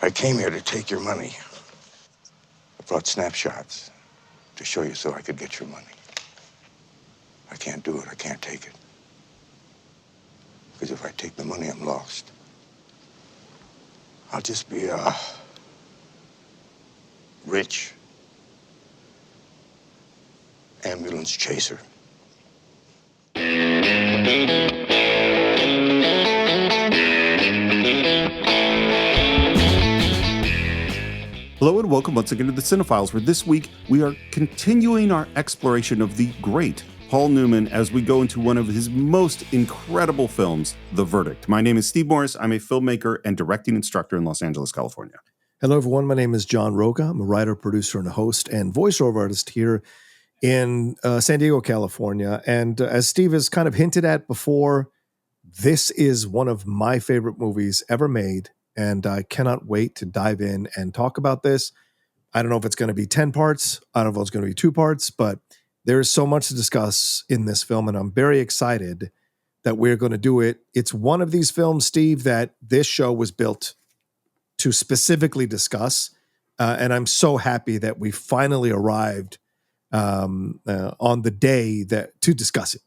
I came here to take your money. I brought snapshots to show you so I could get your money. I can't do it. I can't take it. Because if I take the money, I'm lost. I'll just be a rich ambulance chaser. Hello and welcome once again to the Cine-Files, where this week we are continuing our exploration of the great Paul Newman as we go into one of his most incredible films, The Verdict. My name is Steve Morris. I'm a filmmaker and directing instructor in Los Angeles, California. Hello, everyone. My name is John Rocha. I'm a writer, producer, and host and voiceover artist here in San Diego, California. And as Steve has kind of hinted at before, this is one of my favorite movies ever made. And I cannot wait to dive in and talk about this. I don't know if it's going to be 10 parts. I don't know if it's going to be 2 parts, but there's so much to discuss in this film. And I'm very excited that we're going to do it. It's one of these films, Steve, that this show was built to specifically discuss. And I'm so happy that we finally arrived on the day to discuss it.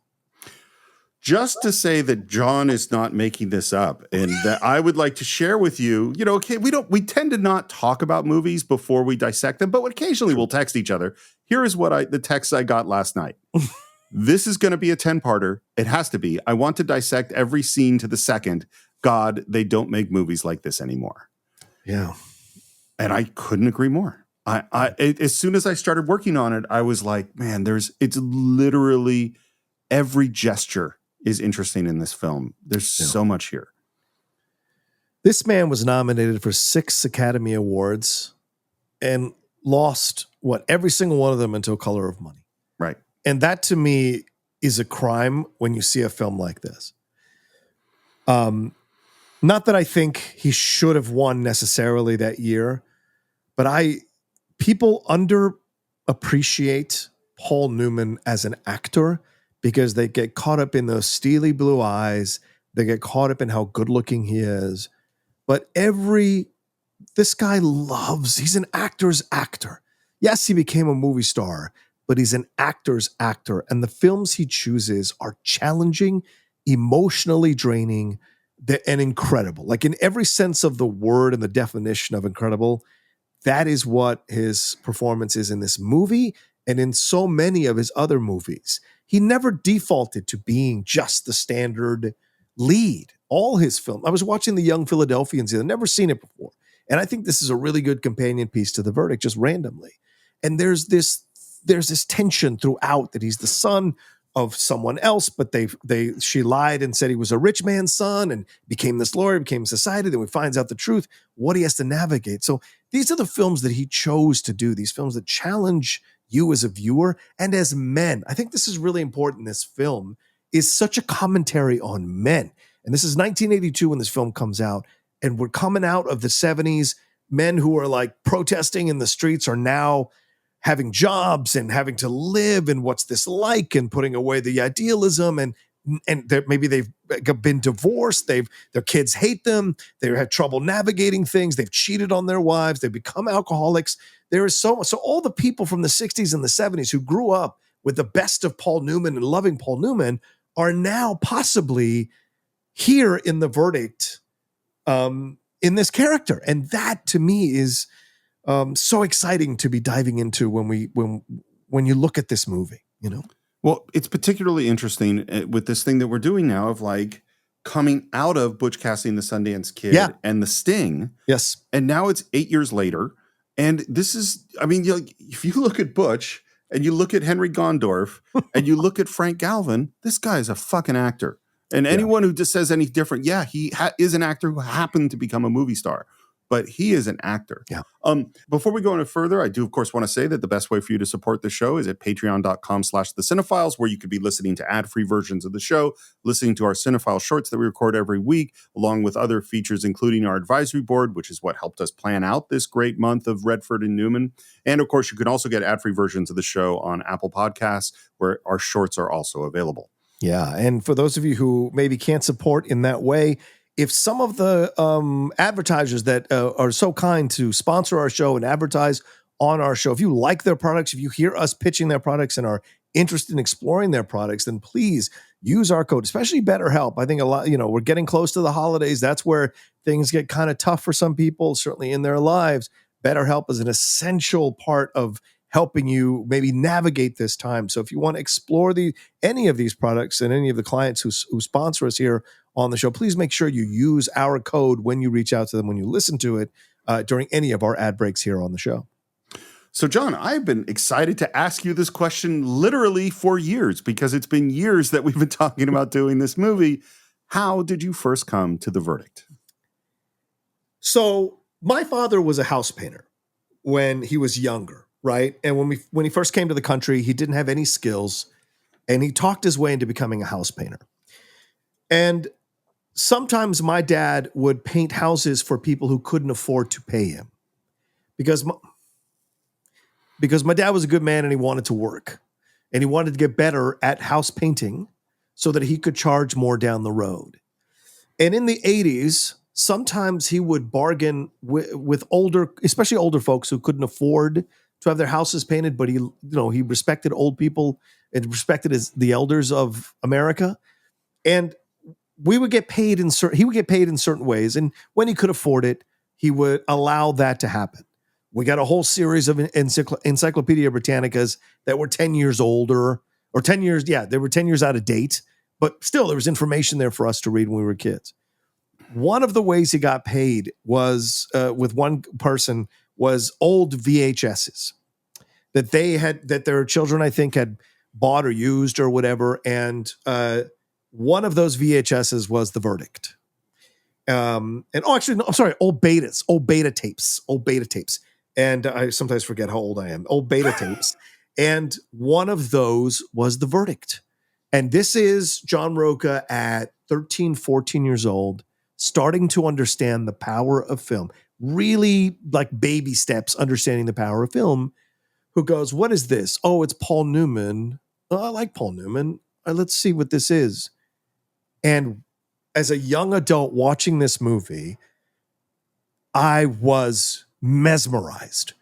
Just to say that John is not making this up, and that I would like to share with you, okay, we tend to not talk about movies before we dissect them, but occasionally we'll text each other. Here is the text I got last night. This is going to be a 10-parter. It has to be. I want to dissect every scene to the second. God, they don't make movies like this anymore. Yeah. And I couldn't agree more. As soon as I started working on it, I was like, man, it's literally every gesture is interesting in this film. There's so much here. This man was nominated for 6 Academy Awards and lost every single one of them until Color of Money. Right. And that to me is a crime when you see a film like this. Not that I think he should have won necessarily that year, but people underappreciate Paul Newman as an actor because they get caught up in those steely blue eyes. They get caught up in how good looking he is. But this guy he's an actor's actor. Yes, he became a movie star, but he's an actor's actor. And the films he chooses are challenging, emotionally draining, and incredible. Like in every sense of the word and the definition of incredible, that is what his performance is in this movie and in so many of his other movies. He never defaulted to being just the standard lead. All his films. I was watching The Young Philadelphians. I've never seen it before. And I think this is a really good companion piece to The Verdict, just randomly. And there's this tension throughout that he's the son of someone else, but she lied and said he was a rich man's son and became this lawyer, became society. Then we finds out the truth, what he has to navigate. So these are the films that he chose to do, these films that challenge you as a viewer and as men. I think this is really important. This film is such a commentary on men. And this is 1982 when this film comes out. And we're coming out of the 70s. Men who are like protesting in the streets are now having jobs and having to live and what's this like and putting away the idealism and maybe they've been divorced. Their kids hate them. They had trouble navigating things. They've cheated on their wives. They've become alcoholics. There is so much. So all the people from the 60s and the 70s who grew up with the best of Paul Newman and loving Paul Newman are now possibly here in The Verdict in this character. And that to me is so exciting to be diving into when you look at this movie, Well, it's particularly interesting with this thing that we're doing now of like coming out of Butch Cassidy and the Sundance Kid and The Sting. Yes. And now it's 8 years later. And this is, if you look at Butch and you look at Henry Gondorf and you look at Frank Galvin, this guy is a fucking actor. And anyone who just says any different, he is an actor who happened to become a movie star. But he is an actor. Yeah. Before we go any further, I do, of course, want to say that the best way for you to support the show is at patreon.com/thecine-files, where you could be listening to ad-free versions of the show, listening to our Cine-Files shorts that we record every week, along with other features, including our advisory board, which is what helped us plan out this great month of Redford and Newman. And, of course, you can also get ad-free versions of the show on Apple Podcasts, where our shorts are also available. Yeah. And for those of you who maybe can't support in that way, if some of the advertisers that are so kind to sponsor our show and advertise on our show, if you like their products, if you hear us pitching their products and are interested in exploring their products, then please use our code, especially BetterHelp. I think a lot, we're getting close to the holidays. That's where things get kind of tough for some people, certainly in their lives. BetterHelp is an essential part of helping you maybe navigate this time. So if you want to explore any of these products and any of the clients who sponsor us here on the show, please make sure you use our code when you reach out to them, when you listen to it during any of our ad breaks here on the show. So, John, I've been excited to ask you this question literally for years, because it's been years that we've been talking about doing this movie. How did you first come to The Verdict? So my father was a house painter when he was younger, right? And when he first came to the country, he didn't have any skills, and he talked his way into becoming a house painter. And sometimes my dad would paint houses for people who couldn't afford to pay him, because my dad was a good man and he wanted to work, and he wanted to get better at house painting so that he could charge more down the road. And in the 80s, sometimes he would bargain with especially older folks who couldn't afford to have their houses painted, but he respected old people and respected the elders of America. And he would get paid in certain ways. And when he could afford it, he would allow that to happen. We got a whole series of Encyclopedia Britannicas that were 10 years older, or 10 years. Yeah, they were 10 years out of date, but still there was information there for us to read when we were kids. One of the ways he got paid was with one person was old VHSs that their children, I think, had bought or used or whatever. And one of those VHSs was The Verdict. Old beta tapes. And I sometimes forget how old I am. Old beta tapes. And one of those was The Verdict. And this is John Rocha at 13, 14 years old, starting to understand the power of film, really like baby steps, understanding the power of film, who goes, what is this? Oh, it's Paul Newman. Oh, I like Paul Newman. Let's see what this is. And as a young adult watching this movie, I was mesmerized.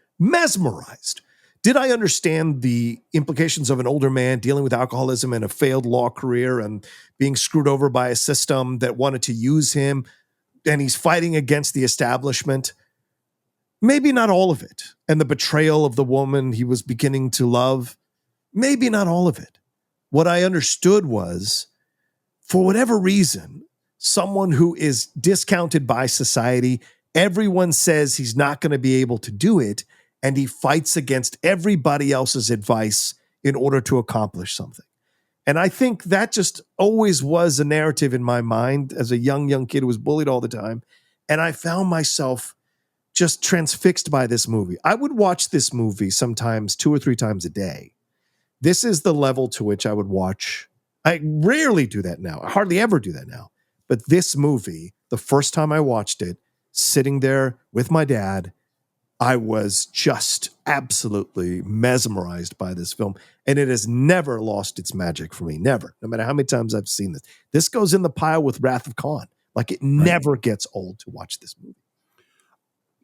Did I understand the implications of an older man dealing with alcoholism and a failed law career and being screwed over by a system that wanted to use him, and he's fighting against the establishment? Maybe not all of it. And the betrayal of the woman he was beginning to love, maybe not all of it. What I understood was, for whatever reason, someone who is discounted by society, everyone says he's not going to be able to do it, and he fights against everybody else's advice in order to accomplish something. And I think that just always was a narrative in my mind as a young kid who was bullied all the time. And I found myself just transfixed by this movie. I would watch this movie sometimes 2 or 3 times a day. This is the level to which I would watch. I rarely do that now. I hardly ever do that now. But this movie, the first time I watched it, sitting there with my dad, I was just absolutely mesmerized by this film. And it has never lost its magic for me. Never. No matter how many times I've seen this. This goes in the pile with Wrath of Khan. Like, it never gets old to watch this movie.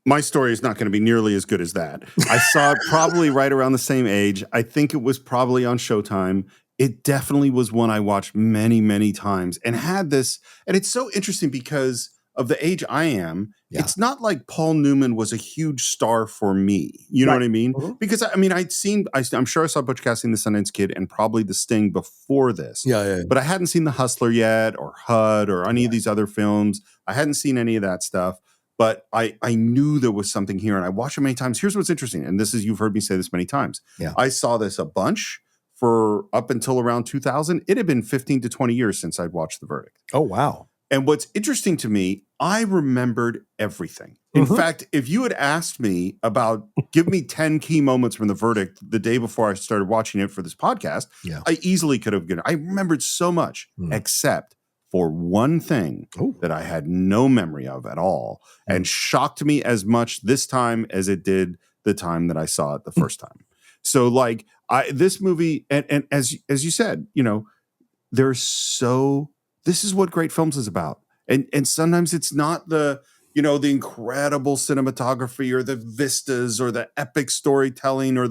My story is not going to be nearly as good as that. I saw it probably right around the same age. I think it was probably on Showtime. It definitely was one I watched many, many times and had this. And it's so interesting because of the age I am. Yeah. It's not like Paul Newman was a huge star for me. You know what I mean? Mm-hmm. Because I'm sure I saw Butch Cassidy and the Sundance Kid and probably The Sting before this. Yeah. But I hadn't seen The Hustler yet, or HUD, or any of these other films. I hadn't seen any of that stuff. But I knew there was something here, and I watched it many times. Here's what's interesting, and you've heard me say this many times. Yeah. I saw this a bunch for up until around 2000. It had been 15 to 20 years since I'd watched The Verdict. Oh, wow. And what's interesting to me, I remembered everything. In fact, if you had asked me give me 10 key moments from The Verdict the day before I started watching it for this podcast, I easily could have given. I remembered so much, except for one thing that I had no memory of at all, and shocked me as much this time as it did the time that I saw it the first time. So, like, this movie, and as you said, this is what great films is about. And sometimes it's not the incredible cinematography or the vistas or the epic storytelling or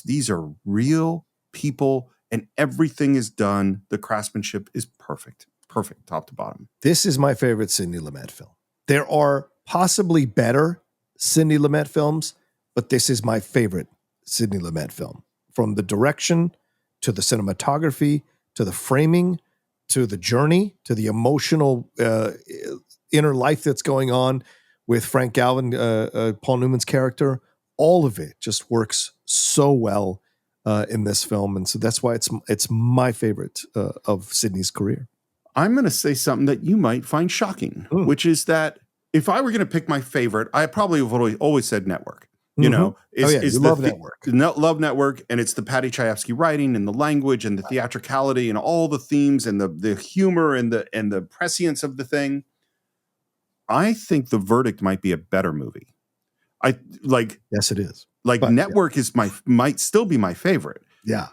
these are real people and everything is done. The craftsmanship is perfect top to bottom. This is my favorite Sidney Lumet film. There are possibly better Sidney Lumet films, but this is my favorite Sidney Lumet film. From the direction to the cinematography to the framing to the journey to the emotional inner life that's going on with Frank Galvin, Paul Newman's character, all of it just works so well in this film. And so that's why it's my favorite of Sidney's career. I'm going to say something that you might find shocking, which is that if I were going to pick my favorite, I probably would always said Network. You know, love Network. Love Network, and it's the Patty Chayefsky writing and the language and the theatricality and all the themes and the humor and the prescience of the thing. I think The Verdict might be a better movie. Yes, it is. But Network might still be my favorite. Yeah,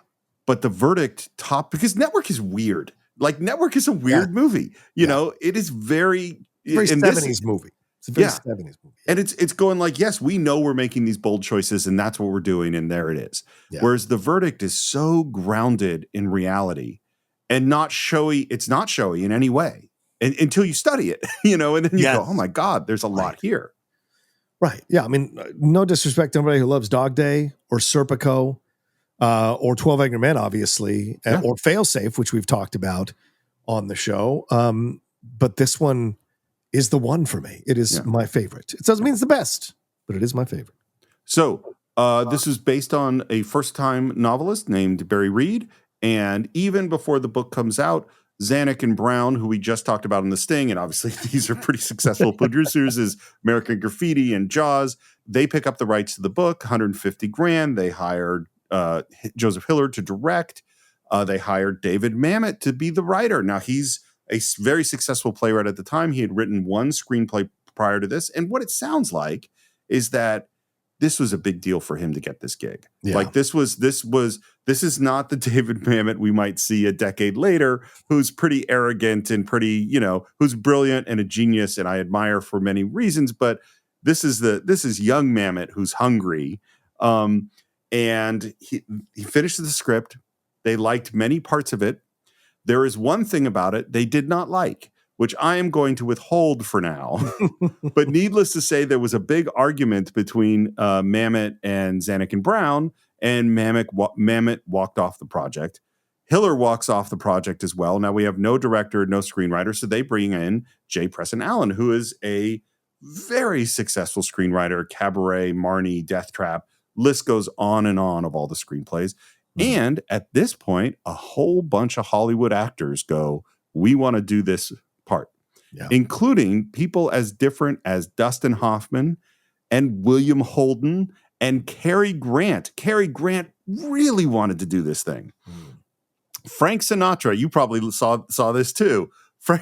but The Verdict because Network is weird. Like Network is a weird movie. You know, it is very 70s movie. It's a very 70s movie. And it's going like, yes, we know we're making these bold choices and that's what we're doing. And there it is. Yeah. Whereas The Verdict is so grounded in reality and not showy. It's not showy in any way until you study it, and then you go, oh my God, there's a lot here. Right. Yeah. I mean, no disrespect to anybody who loves Dog Day or Serpico or 12 Angry Men, obviously, or Failsafe, which we've talked about on the show. But this one is the one for me. It is my favorite. It doesn't mean it's the best, but it is my favorite. So this is based on a first-time novelist named Barry Reed. And even before the book comes out, Zanuck and Brown, who we just talked about in The Sting, and obviously these are pretty successful producers, is American Graffiti and Jaws. They pick up the rights to the book, $150,000. They hired Joseph Hillard to direct. They hired David Mamet to be the writer. Now, he's a very successful playwright at the time. He had written one screenplay prior to this. And what it sounds like is that this was a big deal for him to get this gig. Yeah. Like this is not the David Mamet we might see a decade later, who's pretty arrogant and pretty, who's brilliant and a genius. And I admire for many reasons, but this is young Mamet who's hungry. And he finished the script. They liked many parts of it. There is one thing about it they did not like, which I am going to withhold for now. But needless to say, there was a big argument between Mamet and Zanuck and Brown, and Mamet walked off the project. Hiller walks off the project as well. Now we have no director, no screenwriter, so they bring in J. Preston Allen, who is a very successful screenwriter, Cabaret, Marnie, Death Trap. List goes on and on of all the screenplays. And at this point, a whole bunch of Hollywood actors go, we want to do this part, including people as different as Dustin Hoffman and William Holden and Cary Grant. Cary Grant really wanted to do this thing. Frank Sinatra, you probably saw this too.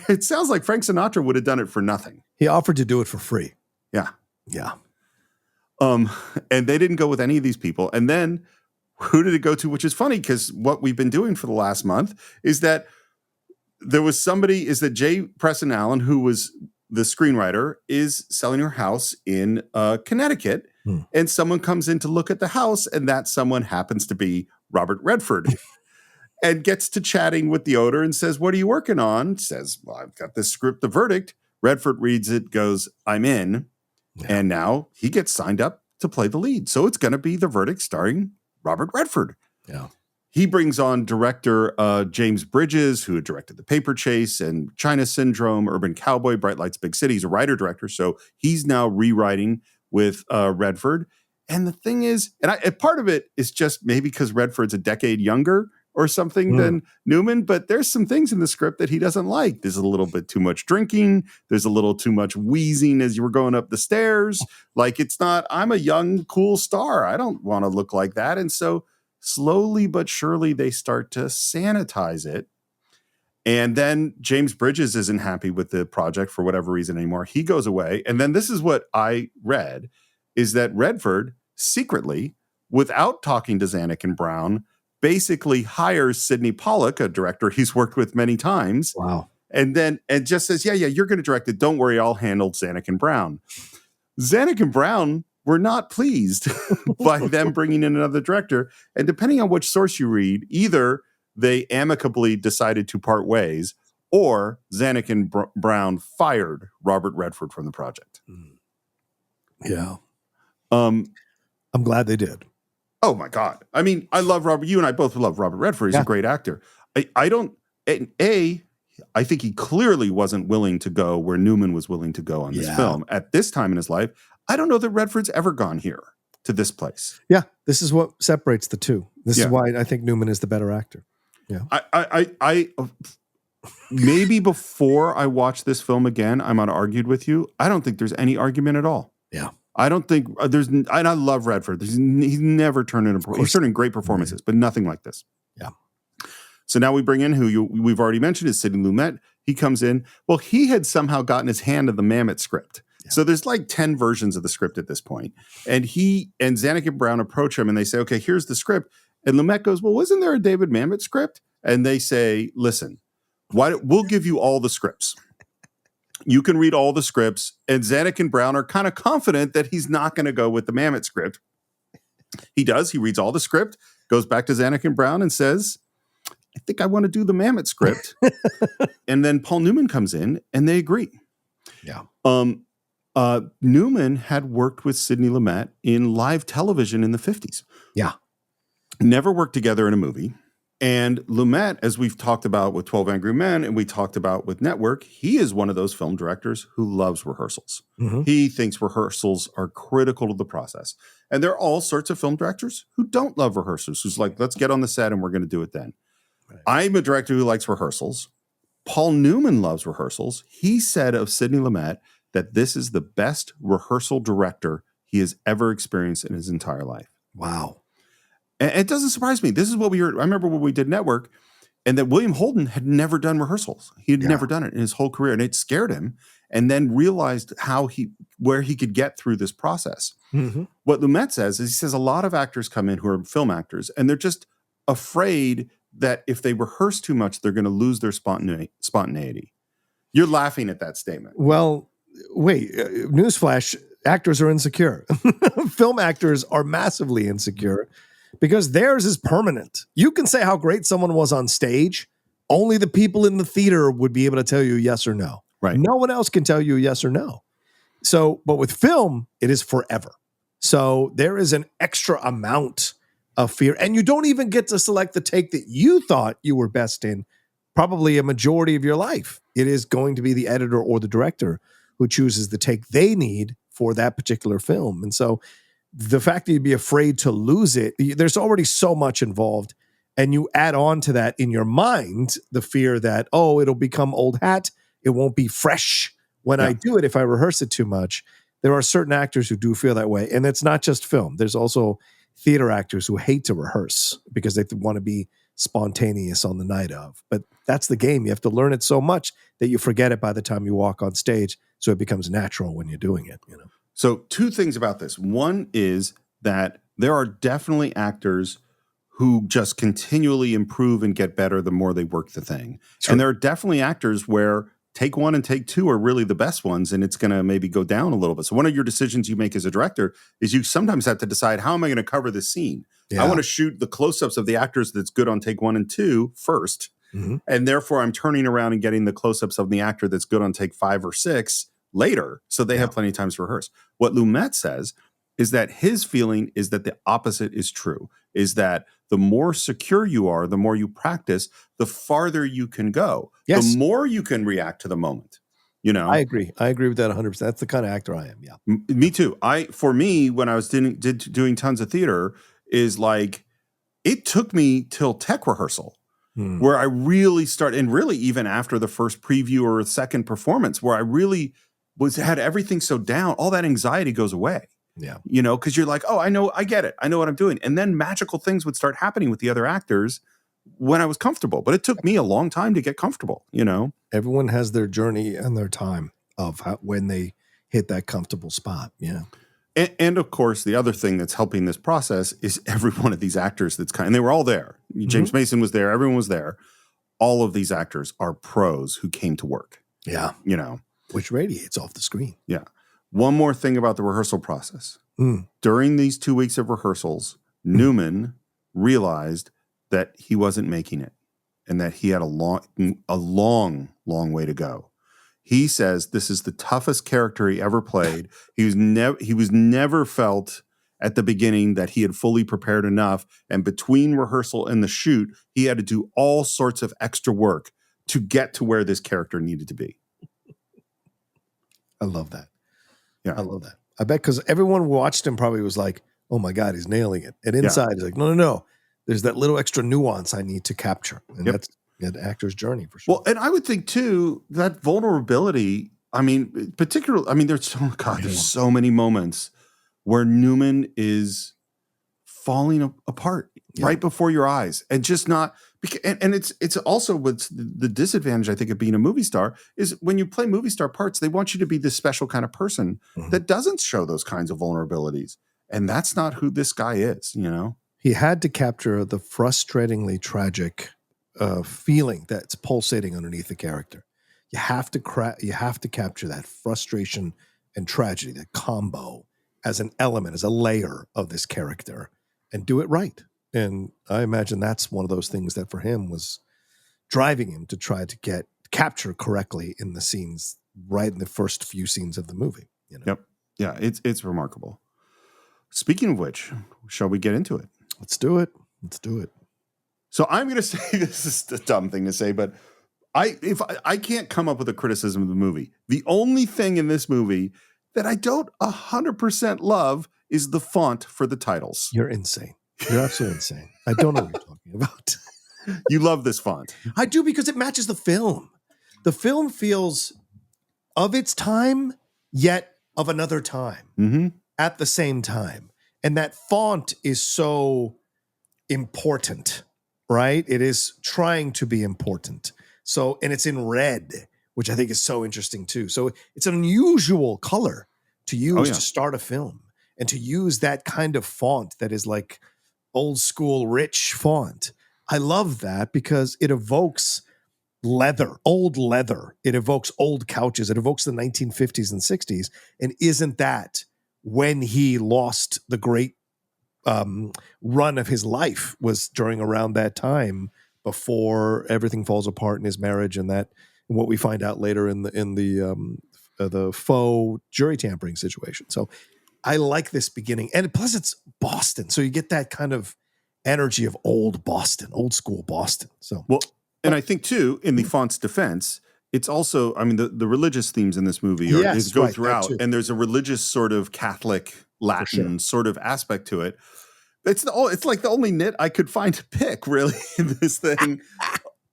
It sounds like Frank Sinatra would have done it for nothing. He offered to do it for free. Yeah. Yeah. And they didn't go with any of these people. And then who did it go to? Which is funny because what we've been doing for the last month is that J. Preston Allen, who was the screenwriter, is selling her house in Connecticut. And someone comes in to look at the house, and that someone happens to be Robert Redford. And gets to chatting with the owner and says, what are you working on? Says, well, I've got this script, The Verdict. Redford reads it, goes, I'm in. Yeah. And now he gets signed up to play the lead. So it's going to be The Verdict starring Robert Redford. Yeah. He brings on director James Bridges, who had directed The Paper Chase and China Syndrome, Urban Cowboy, Bright Lights, Big City. He's a writer-director, so he's now rewriting with Redford. And the thing is, and part of it is just maybe because Redford's a decade younger or something than Newman, but there's some things in the script that he doesn't like. There's a little bit too much drinking. There's a little too much wheezing as you were going up the stairs. Like, it's not, I'm a young, cool star. I don't want to look like that. And so slowly but surely they start to sanitize it. And then James Bridges isn't happy with the project for whatever reason anymore. He goes away. And then this is what I read, is that Redford secretly, without talking to Zanuck and Brown, basically hires Sidney Pollack, a director he's worked with many times, and just says, yeah, you're going to direct it. Don't worry, I'll handle Zanuck and Brown. Zanuck and Brown were not pleased by them bringing in another director. And depending on which source you read, either they amicably decided to part ways, or Zanuck and Brown fired Robert Redford from the project. Yeah. I'm glad they did. Oh my God. I mean, I love Robert. You and I both love Robert Redford. He's a great actor. I think he clearly wasn't willing to go where Newman was willing to go on this film at this time in his life. I don't know that Redford's ever gone here to this place. Yeah. This is what separates the two. This is why I think Newman is the better actor. Yeah. I maybe before I watch this film again, I might have argued with you. I don't think there's any argument at all. Yeah. I don't think and I love Redford. He's never turned in he's turned in great performances, but nothing like this. Yeah. So now we bring in who we've already mentioned is Sidney Lumet. He comes in. Well, he had somehow gotten his hand on the Mamet script. Yeah. So there's like 10 versions of the script at this point. And he and Zanuck and Brown approach him and they say, okay, here's the script. And Lumet goes, well, wasn't there a David Mamet script? And they say, listen, we'll give you all the scripts. You can read all the scripts. And Zanuck and Brown are kind of confident that he's not going to go with the Mamet script. He does. He reads all the script, goes back to Zanuck and Brown and says, I think I want to do the Mamet script. And then Paul Newman comes in and they agree. Yeah. Newman had worked with Sidney Lumet in live television in the 50s. Yeah. Never worked together in a movie. And Lumet, as we've talked about with 12 Angry Men and we talked about with Network, he is one of those film directors who loves rehearsals. Mm-hmm. He thinks rehearsals are critical to the process. And there are all sorts of film directors who don't love rehearsals, who's like, let's get on the set and we're going to do it then. Right. I'm a director who likes rehearsals. Paul Newman loves rehearsals. He said of Sidney Lumet that this is the best rehearsal director he has ever experienced in his entire life. Wow. And it doesn't surprise me. This is what we heard. I remember when we did Network and that William Holden had never done rehearsals. He had never done it in his whole career and it scared him and then realized where he could get through this process. Mm-hmm. What Lumet says is he says a lot of actors come in who are film actors and they're just afraid that if they rehearse too much, they're going to lose their spontaneity. You're laughing at that statement. Well, wait, newsflash, actors are insecure. Film actors are massively insecure because theirs is permanent. You can say how great someone was on stage. Only the people in the theater would be able to tell you yes or no. Right. No one else can tell you yes or no. So, but with film, it is forever. So there is an extra amount of fear. And you don't even get to select the take that you thought you were best in probably a majority of your life. It is going to be the editor or the director who chooses the take they need for that particular film. And so the fact that you'd be afraid to lose it, there's already so much involved. And you add on to that in your mind, the fear that, it'll become old hat. It won't be fresh when I do it if I rehearse it too much. There are certain actors who do feel that way. And it's not just film. There's also theater actors who hate to rehearse because they want to be spontaneous on the night of. But that's the game. You have to learn it so much that you forget it by the time you walk on stage. So it becomes natural when you're doing it, you know. So two things about this. One is that there are definitely actors who just continually improve and get better the more they work the thing. Sure. And there are definitely actors where take one and take two are really the best ones, and it's going to maybe go down a little bit. So one of your decisions you make as a director is you sometimes have to decide, how am I going to cover this scene? Yeah. I want to shoot the close-ups of the actors that's good on take 1 and 2 first, and therefore I'm turning around and getting the close-ups of the actor that's good on take 5 or 6 later, so they have plenty of time to rehearse. What Lumet says is that his feeling is that the opposite is true, is that the more secure you are, the more you practice, the farther you can go. Yes. The more you can react to the moment. You know, I agree with that 100%. That's the kind of actor I am. Yeah. Me too. For me, when I was doing tons of theater, is like, it took me till tech rehearsal where I really started, and really even after the first preview or second performance, where I really had everything so down, all that anxiety goes away. Yeah. You know, because you're like, oh, I get it. I know what I'm doing. And then magical things would start happening with the other actors when I was comfortable. But it took me a long time to get comfortable, you know. Everyone has their journey and their time of when they hit that comfortable spot. Yeah. And of course, the other thing that's helping this process is every one of these actors and they were all there. James Mason was there. Everyone was there. all of these actors are pros who came to work. Yeah. You know, Which radiates off the screen. yeah. One more thing about the rehearsal process. Mm. During these 2 weeks of rehearsals, Newman realized that he wasn't making it and that he had a long way to go. He says this is the toughest character he ever played. He was never felt at the beginning that he had fully prepared enough. And between rehearsal and the shoot, he had to do all sorts of extra work to get to where this character needed to be. I love that. Yeah. I love that. I bet because everyone who watched him probably was like, oh my God, he's nailing it. And inside, he's like, no. There's that little extra nuance I need to capture. And that's an actor's journey for sure. Well, and I would think too, that vulnerability, there's so many moments where Newman is falling apart right before your eyes and just not, and it's also what's the disadvantage, I think, of being a movie star is when you play movie star parts, they want you to be this special kind of person that doesn't show those kinds of vulnerabilities. And that's not who this guy is, you know? He had to capture the frustratingly tragic feeling that's pulsating underneath the character. You have to capture that frustration and tragedy, that combo, as an element, as a layer of this character, and do it right. And I imagine that's one of those things that for him was driving him to try to capture correctly in the scenes, right in the first few scenes of the movie. You know? Yep. Yeah, it's remarkable. Speaking of which, shall we get into it? Let's do it. So I'm going to say, this is a dumb thing to say, but if I can't come up with a criticism of the movie. The only thing in this movie that I don't 100% love is the font for the titles. You're insane. You're absolutely insane. I don't know what you're talking about. You love this font. I do, because it matches the film. The film feels of its time, yet of another time at the same time. And that font is so important, right? It is trying to be important. So, and it's in red, which I think is so interesting too. So it's an unusual color to use to start a film, and to use that kind of font that is like old school rich font. I love that because it evokes old leather. It evokes old couches. It evokes the 1950s and 60s. And isn't that when he lost the great run of his life, was during around that time before everything falls apart in his marriage, and what we find out later in the faux jury tampering situation. So I like this beginning, and plus it's Boston, so you get that kind of energy of old Boston, old school Boston. So and I think too, in the font's defense, it's also, the religious themes in this movie go throughout, and there's a religious sort of Catholic Latin sort of aspect to it. It's like the only nit I could find to pick, really, in this thing.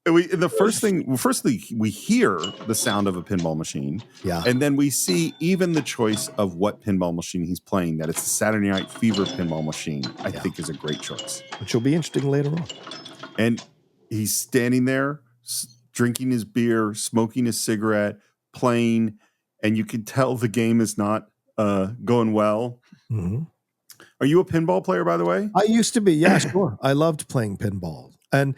Firstly, we hear the sound of a pinball machine, and then we see even the choice of what pinball machine he's playing. That it's the Saturday Night Fever pinball machine. I think is a great choice, which will be interesting later on. And he's standing there, drinking his beer, smoking his cigarette, playing, and you can tell the game is not going well. Mm-hmm. Are you a pinball player, by the way? I used to be, yeah, sure. I loved playing pinball. And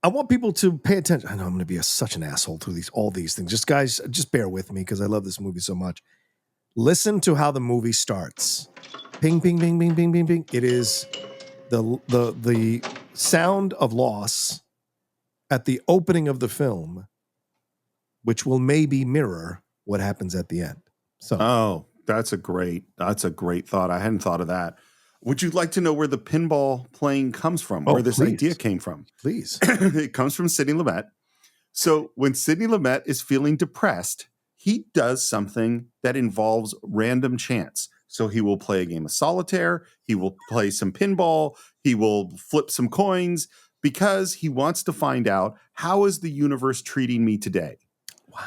I want people to pay attention. I know I'm going to be such an asshole to all these things. Just bear with me because I love this movie so much. Listen to how the movie starts. Ping, ping, ping, ping, ping, ping, ping. It is the sound of loss at the opening of the film, which will maybe mirror what happens at the end. So, that's a great thought. I hadn't thought of that. Would you like to know where the pinball playing comes from? Where this idea came from? Please. It comes from Sidney Lumet. So when Sidney Lumet is feeling depressed, he does something that involves random chance. So he will play a game of solitaire. He will play some pinball. He will flip some coins because he wants to find out, how is the universe treating me today? Wow.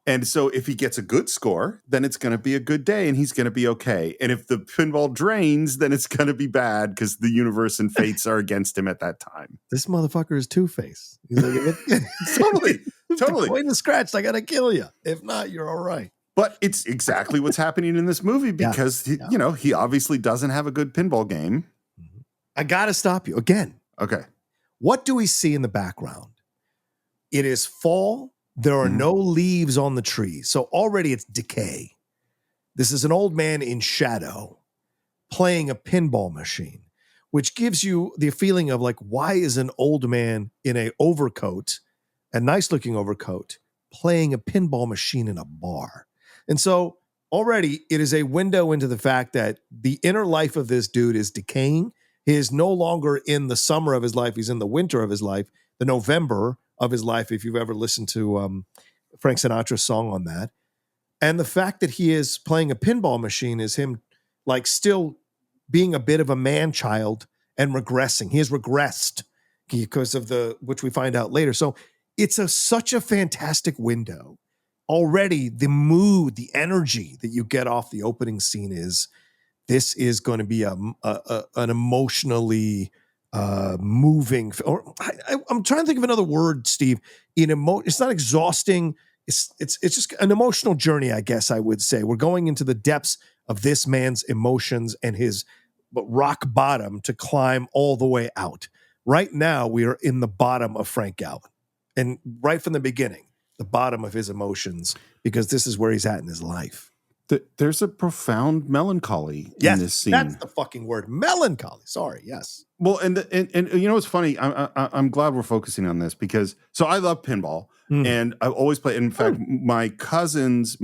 And so if he gets a good score, then it's going to be a good day and he's going to be okay. And if the pinball drains, then it's going to be bad because the universe and fates are against him at that time. This motherfucker is Two-Face. He's like, Totally. The coin is scratched. I got to kill you. If not, you're all right. But it's exactly what's happening in this movie because, he obviously doesn't have a good pinball game. I got to stop you again. Okay. What do we see in the background? It is fall. There are no leaves on the trees. So already it's decay. This is an old man in shadow playing a pinball machine, which gives you the feeling of like, why is an old man in a overcoat, a nice looking overcoat, playing a pinball machine in a bar? And so already it is a window into the fact that the inner life of this dude is decaying. He is no longer in the summer of his life. He's in the winter of his life, the November of his life, if you've ever listened to Frank Sinatra's song on that. And the fact that he is playing a pinball machine is him like still being a bit of a man-child and regressing. He has regressed because of which we find out later. So it's such a fantastic window. Already the mood, the energy that you get off the opening scene is, this is going to be an emotionally moving, or I'm trying to think of another word, Steve. It's not exhausting. It's just an emotional journey, I guess I would say. We're going into the depths of this man's emotions and his rock bottom to climb all the way out. Right now, we are in the bottom of Frank Galvin. And right from the beginning, the bottom of his emotions, because this is where he's at in his life. There's a profound melancholy in this scene. That's the fucking word, melancholy. Sorry, yes. Well, and you know what's funny? I'm glad we're focusing on this because I love pinball and I've always played. In fact, my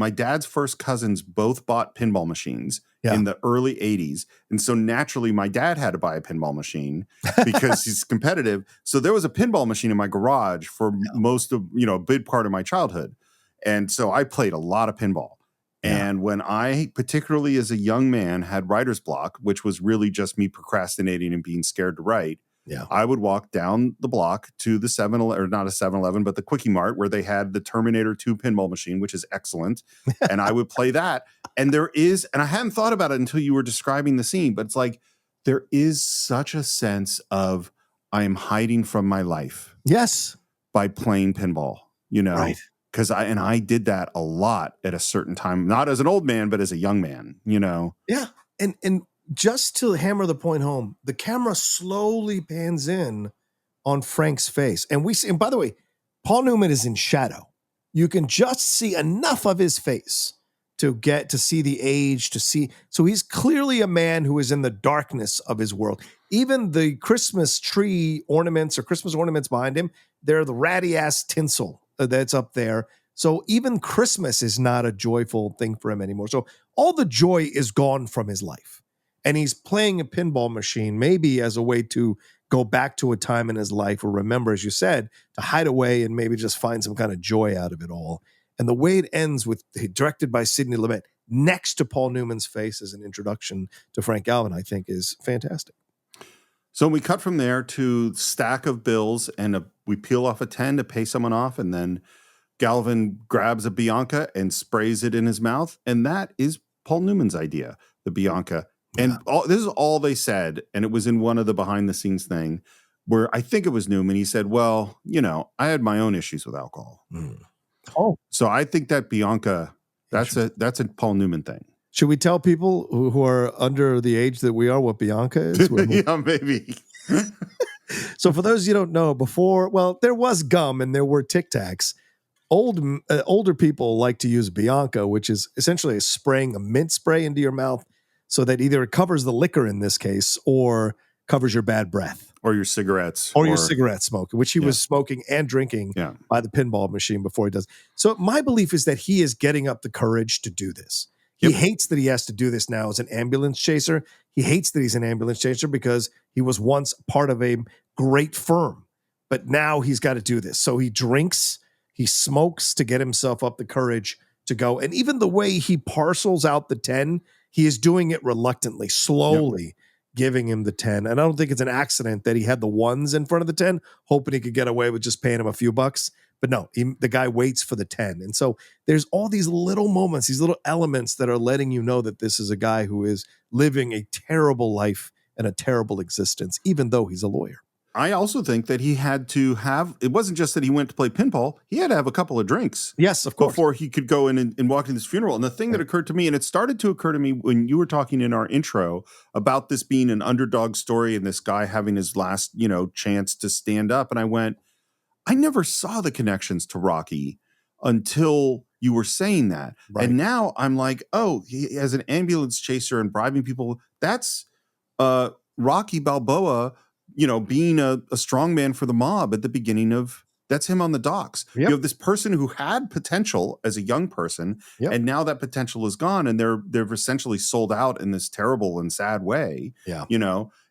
dad's first cousins both bought pinball machines in the early 80s. And so naturally my dad had to buy a pinball machine because he's competitive. So there was a pinball machine in my garage for most of, a big part of my childhood. And so I played a lot of pinball. And when I, particularly as a young man, had writer's block, which was really just me procrastinating and being scared to write, I would walk down the block to the 7-Eleven, or not a 7-Eleven, but the Quickie Mart, where they had the Terminator 2 pinball machine, which is excellent. And I would play that. And and I hadn't thought about it until you were describing the scene, but it's like, there is such a sense of, I am hiding from my life. Yes. By playing pinball, Right. Because I did that a lot at a certain time, not as an old man, but as a young man, Yeah. And just to hammer the point home, the camera slowly pans in on Frank's face. And by the way, Paul Newman is in shadow. You can just see enough of his face to get to see the age, so he's clearly a man who is in the darkness of his world. Even the Christmas tree ornaments or Christmas ornaments behind him, they're the ratty ass tinsel that's up there. So even Christmas is not a joyful thing for him anymore. So all the joy is gone from his life. And he's playing a pinball machine, maybe as a way to go back to a time in his life or remember, as you said, to hide away and maybe just find some kind of joy out of it all. And the way it ends with, directed by Sidney Lumet, next to Paul Newman's face as an introduction to Frank Galvin, I think is fantastic. So we cut from there to stack of bills, and we peel off a 10 to pay someone off, and then Galvin grabs a Bianca and sprays it in his mouth, and that is Paul Newman's idea, the Bianca. And this is all they said, and it was in one of the behind-the-scenes thing where I think it was Newman. He said, well, I had my own issues with alcohol. Oh. So I think that Bianca, that's a Paul Newman thing. Should we tell people who are under the age that we are what Bianca is? Yeah, maybe. So for those you don't know, there was gum and there were Tic Tacs. Older people like to use Bianca, which is essentially spraying a mint spray into your mouth so that either it covers the liquor in this case or covers your bad breath. Or your cigarettes. Or your cigarette smoke, which he was smoking and drinking by the pinball machine before he does. So my belief is that he is getting up the courage to do this. He hates that he has to do this now as an ambulance chaser. He hates that he's an ambulance chaser because he was once part of a great firm. But now he's got to do this. So he drinks, he smokes to get himself up the courage to go. And even the way he parcels out the 10, he is doing it reluctantly, slowly giving him the 10. And I don't think it's an accident that he had the ones in front of the 10, hoping he could get away with just paying him a few bucks. But no, the guy waits for the 10. And so there's all these little moments, these little elements that are letting you know that this is a guy who is living a terrible life and a terrible existence, even though he's a lawyer. I also think that he had to have, it wasn't just that he went to play pinball, he had to have a couple of drinks. Yes, of course. Before he could go in and walk to this funeral. And the thing that occurred to me, and it started to occur to me when you were talking in our intro about this being an underdog story and this guy having his last, chance to stand up. And I went, I never saw the connections to Rocky until you were saying that. Right. And now I'm like, oh, he has an ambulance chaser and bribing people. That's Rocky Balboa, being a strongman for the mob at the beginning of, that's him on the docks. Yep. You have this person who had potential as a young person, Yep. and now that potential is gone, and they've essentially sold out in this terrible and sad way. Yeah.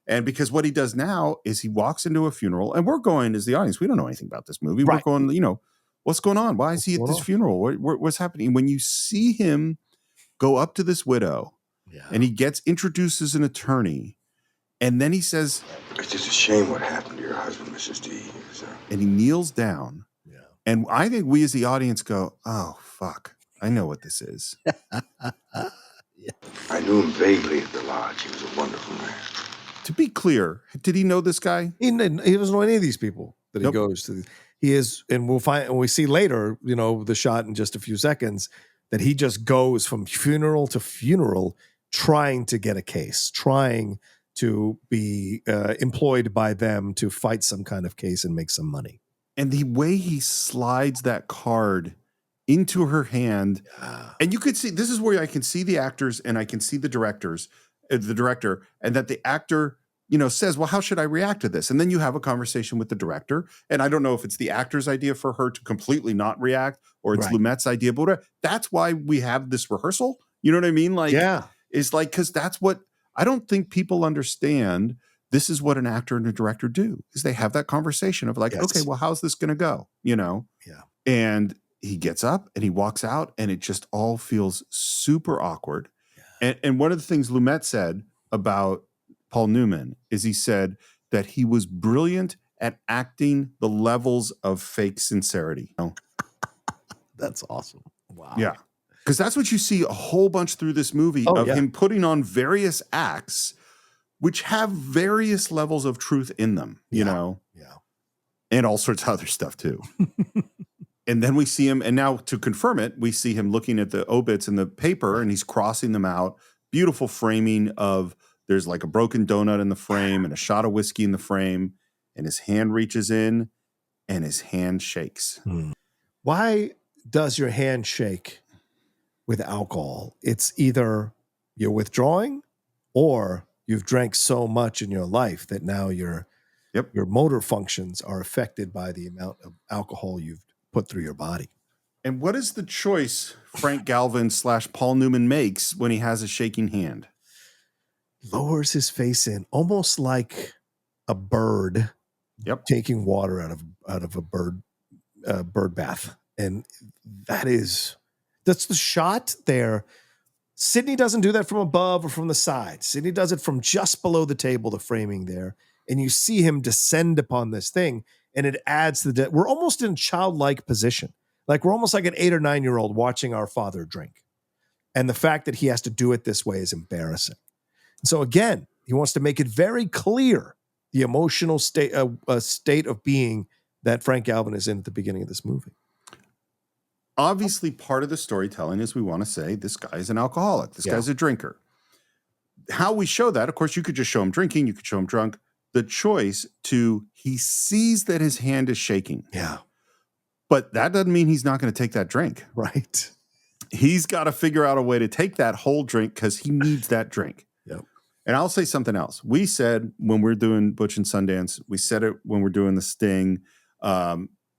And because what he does now is he walks into a funeral, and we're going as the audience, we don't know anything about this movie. Right. We're going, what's going on? Why is he at this funeral? What's happening? When you see him go up to this widow, and he gets introduced as an attorney, and then he says, "It's just a shame what happened to your husband, Mrs. D." And he kneels down. Yeah. And I think we as the audience go, oh, fuck. I know what this is. I knew him vaguely at the lodge. He was a wonderful man. To be clear, did he know this guy? He doesn't know any of these people that he goes to. He is, and we see later, the shot in just a few seconds, that he just goes from funeral to funeral trying to get a case, trying to be employed by them to fight some kind of case and make some money. And the way he slides that card into her hand, and you could see, this is where I can see the actors and I can see the director, and that the actor, says, well, how should I react to this? And then you have a conversation with the director. And I don't know if it's the actor's idea for her to completely not react, or it's Lumet's idea, but whatever. That's why we have this rehearsal. You know what I mean? It's like, because that's what, I don't think people understand. This is what an actor and a director do, is they have that conversation of okay, well, how's this going to go? Yeah. And he gets up and he walks out, and it just all feels super awkward. Yeah. And one of the things Lumet said about Paul Newman is he said that he was brilliant at acting the levels of fake sincerity. That's awesome. Wow. Yeah. Because that's what you see a whole bunch through this movie him putting on various acts which have various levels of truth in them, you know? Yeah. And all sorts of other stuff too. And then we see him, and now to confirm it, we see him looking at the obits in the paper, and he's crossing them out. Beautiful framing of, there's like a broken donut in the frame and a shot of whiskey in the frame, and his hand reaches in and his hand shakes. Why does your hand shake with alcohol? It's either you're withdrawing or you've drank so much in your life that now your motor functions are affected by the amount of alcohol you've put through your body. And what is the choice Frank Galvin / Paul Newman makes when he has a shaking hand? Lowers his face in, almost like a bird taking water out of a bird bath. And that's the shot there. Sidney doesn't do that from above or from the side. Sidney does it from just below the table, the framing there. And you see him descend upon this thing, and it adds to the, we're almost in childlike position. Like we're almost like an 8 or 9 year old watching our father drink. And the fact that he has to do it this way is embarrassing. So again, he wants to make it very clear the emotional state of being that Frank Galvin is in at the beginning of this movie. Obviously, part of the storytelling is we want to say this guy's an alcoholic. This guy's a drinker. How we show that, of course, you could just show him drinking. You could show him drunk. The choice he sees that his hand is shaking. Yeah. But that doesn't mean he's not going to take that drink. Right. He's got to figure out a way to take that whole drink because he needs that drink. Yep. And I'll say something else. We said when we're doing Butch and Sundance, we said it when we're doing The Sting.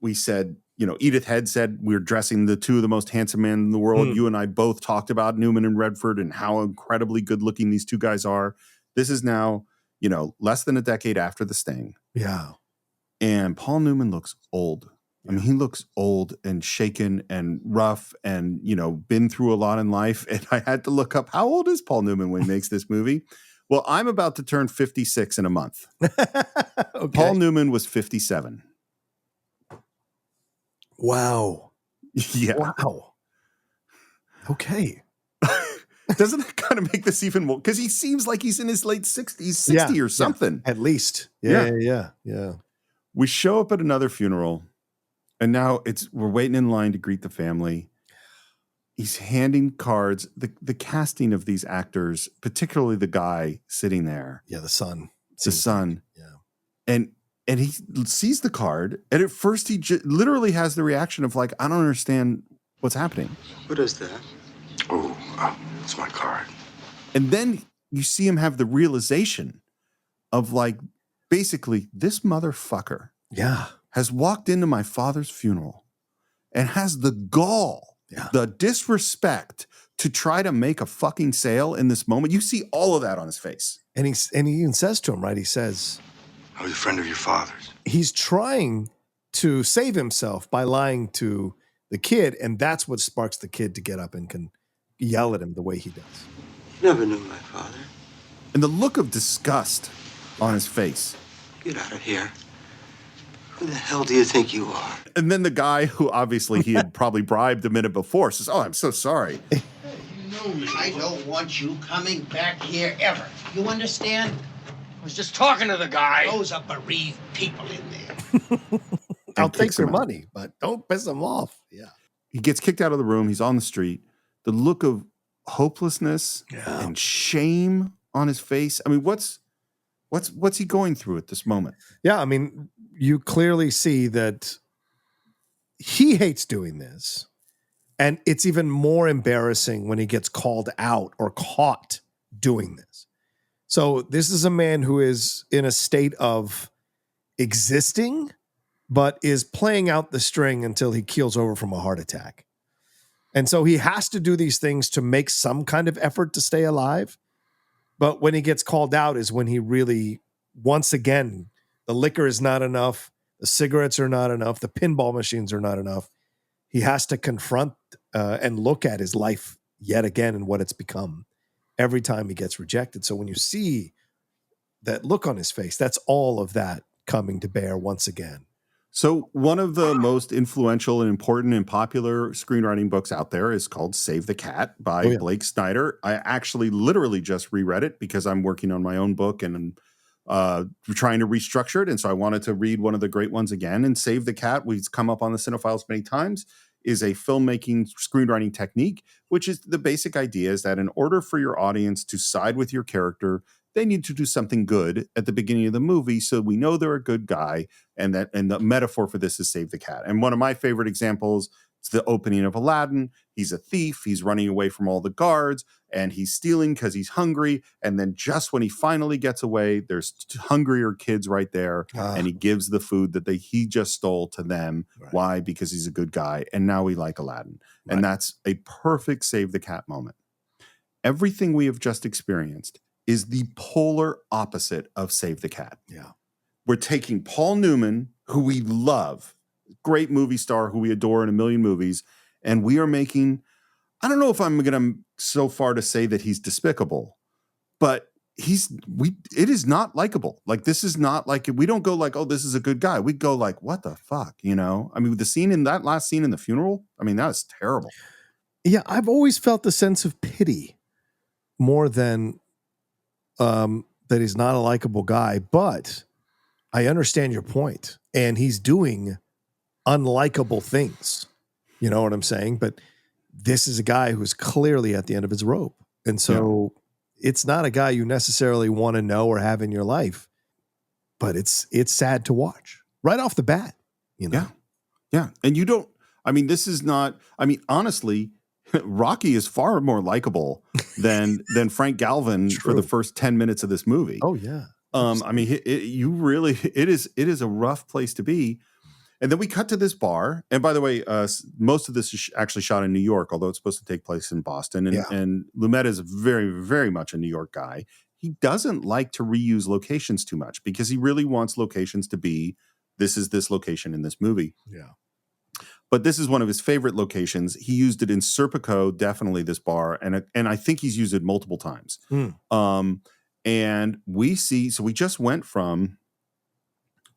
We said, Edith Head said we're dressing the two of the most handsome men in the world. You and I both talked about Newman and Redford and how incredibly good looking these two guys are. This is now, less than a decade after The Sting. Yeah. And Paul Newman looks old. I mean, he looks old and shaken and rough and, been through a lot in life. And I had to look up, how old is Paul Newman when he makes this movie? Well, I'm about to turn 56 in a month. Okay. Paul Newman was 57. Wow. Yeah. Wow. Okay. Doesn't that kind of make this even more? Because he seems like he's in his late 60s, 60 or something. At least. Yeah. We show up at another funeral, and now we're waiting in line to greet the family. He's handing cards. The casting of these actors, particularly the guy sitting there. Yeah, the son. The son. Yeah. And And he sees the card, and at first he literally has the reaction of like, I don't understand what's happening. What is that? Oh, it's my card. And then you see him have the realization of like, basically, this motherfucker has walked into my father's funeral and has the gall, the disrespect to try to make a fucking sale in this moment. You see all of that on his face. And he even says to him, right? He says, I was a friend of your father's. he's trying to save himself by lying to the kid, and that's what sparks the kid to get up and can yell at him the way he does. Never knew my father. And the look of disgust on his face. Get out of here. Who the hell do you think you are? And then the guy who obviously he had probably bribed a minute before says, oh, I'm so sorry. You know me. I don't want you coming back here ever. You understand? I was just talking to the guy. Those are bereaved people in there. I'll take their money, but don't piss them off. Yeah. He gets kicked out of the room. He's on the street. The look of hopelessness and shame on his face. I mean, what's he going through at this moment? Yeah, I mean, you clearly see that he hates doing this. And it's even more embarrassing when he gets called out or caught doing this. So this is a man who is in a state of existing, but is playing out the string until he keels over from a heart attack. And so he has to do these things to make some kind of effort to stay alive. But when he gets called out is when he really, once again, the liquor is not enough. The cigarettes are not enough. The pinball machines are not enough. He has to confront and look at his life yet again and what it's become every time he gets rejected. So when you see that look on his face, that's all of that coming to bear once again. So one of the most influential and important and popular screenwriting books out there is called Save the Cat by Blake Snyder. I actually literally just reread it because I'm working on my own book and trying to restructure it. And so I wanted to read one of the great ones again. And Save the Cat, we've come up on the Cine-Files many times, is a filmmaking screenwriting technique, which is the basic idea is that in order for your audience to side with your character, they need to do something good at the beginning of the movie so we know they're a good guy, and the metaphor for this is Save the Cat. And one of my favorite examples is the opening of Aladdin. He's a thief. He's running away from all the guards, and he's stealing because he's hungry. And then just when he finally gets away, there's hungrier kids right there, and he gives the food that he just stole to them. Right. Why? Because he's a good guy, and now we like Aladdin. Right. And that's a perfect Save the Cat moment. Everything we have just experienced is the polar opposite of Save the Cat. Yeah. We're taking Paul Newman, who we love, great movie star who we adore in a million movies, and we are making, I don't know if I'm going to so far to say that he's despicable, but it is not likable. Like, this is not like, we don't go like, oh, this is a good guy. We go like, what the fuck, you know? I mean, the scene in that last scene in the funeral, I mean, that was terrible. Yeah, I've always felt the sense of pity more than that he's not a likable guy, but I understand your point. And he's doing unlikable things. You know what I'm saying? But this is a guy who's clearly at the end of his rope. And so it's not a guy you necessarily want to know or have in your life, but it's sad to watch right off the bat, you know? Yeah. And you don't, I mean, this is not, I mean, honestly, Rocky is far more likable than Frank Galvin for the first 10 minutes of this movie. Oh yeah. I mean, it is a rough place to be. And then we cut to this bar. And by the way, most of this is actually shot in New York, although it's supposed to take place in Boston. And Lumet is very, very much a New York guy. He doesn't like to reuse locations too much because he really wants locations to be, this is this location in this movie. Yeah. But this is one of his favorite locations. He used it in Serpico, definitely this bar. And I think he's used it multiple times. And we see, so we just went from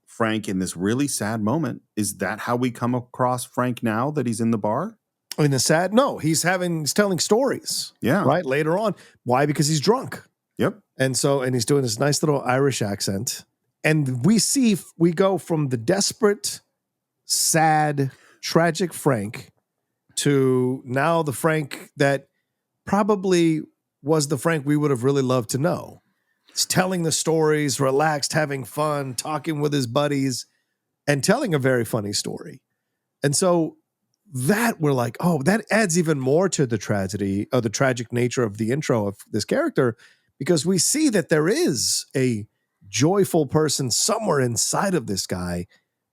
Frank in this really sad moment. Is that how we come across Frank now that he's in the bar? In the sad? No, he's telling stories. Yeah. Right. Later on. Why? Because he's drunk. Yep. And he's doing this nice little Irish accent. And we go from the desperate, sad, tragic Frank to now the Frank that probably was the Frank we would have really loved to know. He's telling the stories, relaxed, having fun, talking with his buddies, and telling a very funny story. And so that we're like, oh, that adds even more to the tragedy or the tragic nature of the intro of this character, because we see that there is a joyful person somewhere inside of this guy,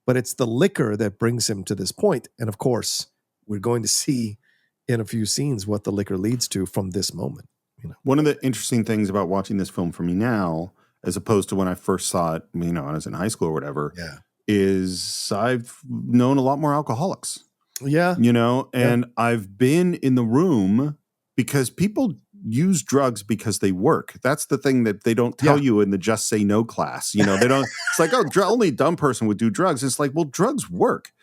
but it's the liquor that brings him to this point. And of course, we're going to see in a few scenes what the liquor leads to from this moment. One of the interesting things about watching this film for me now, as opposed to when I first saw it, when I was in high school or whatever, is I've known a lot more alcoholics. Yeah. And I've been in the room because people use drugs because they work. That's the thing that they don't tell you in the Just Say No class. They don't, it's like, oh, only a dumb person would do drugs. It's like, well, drugs work.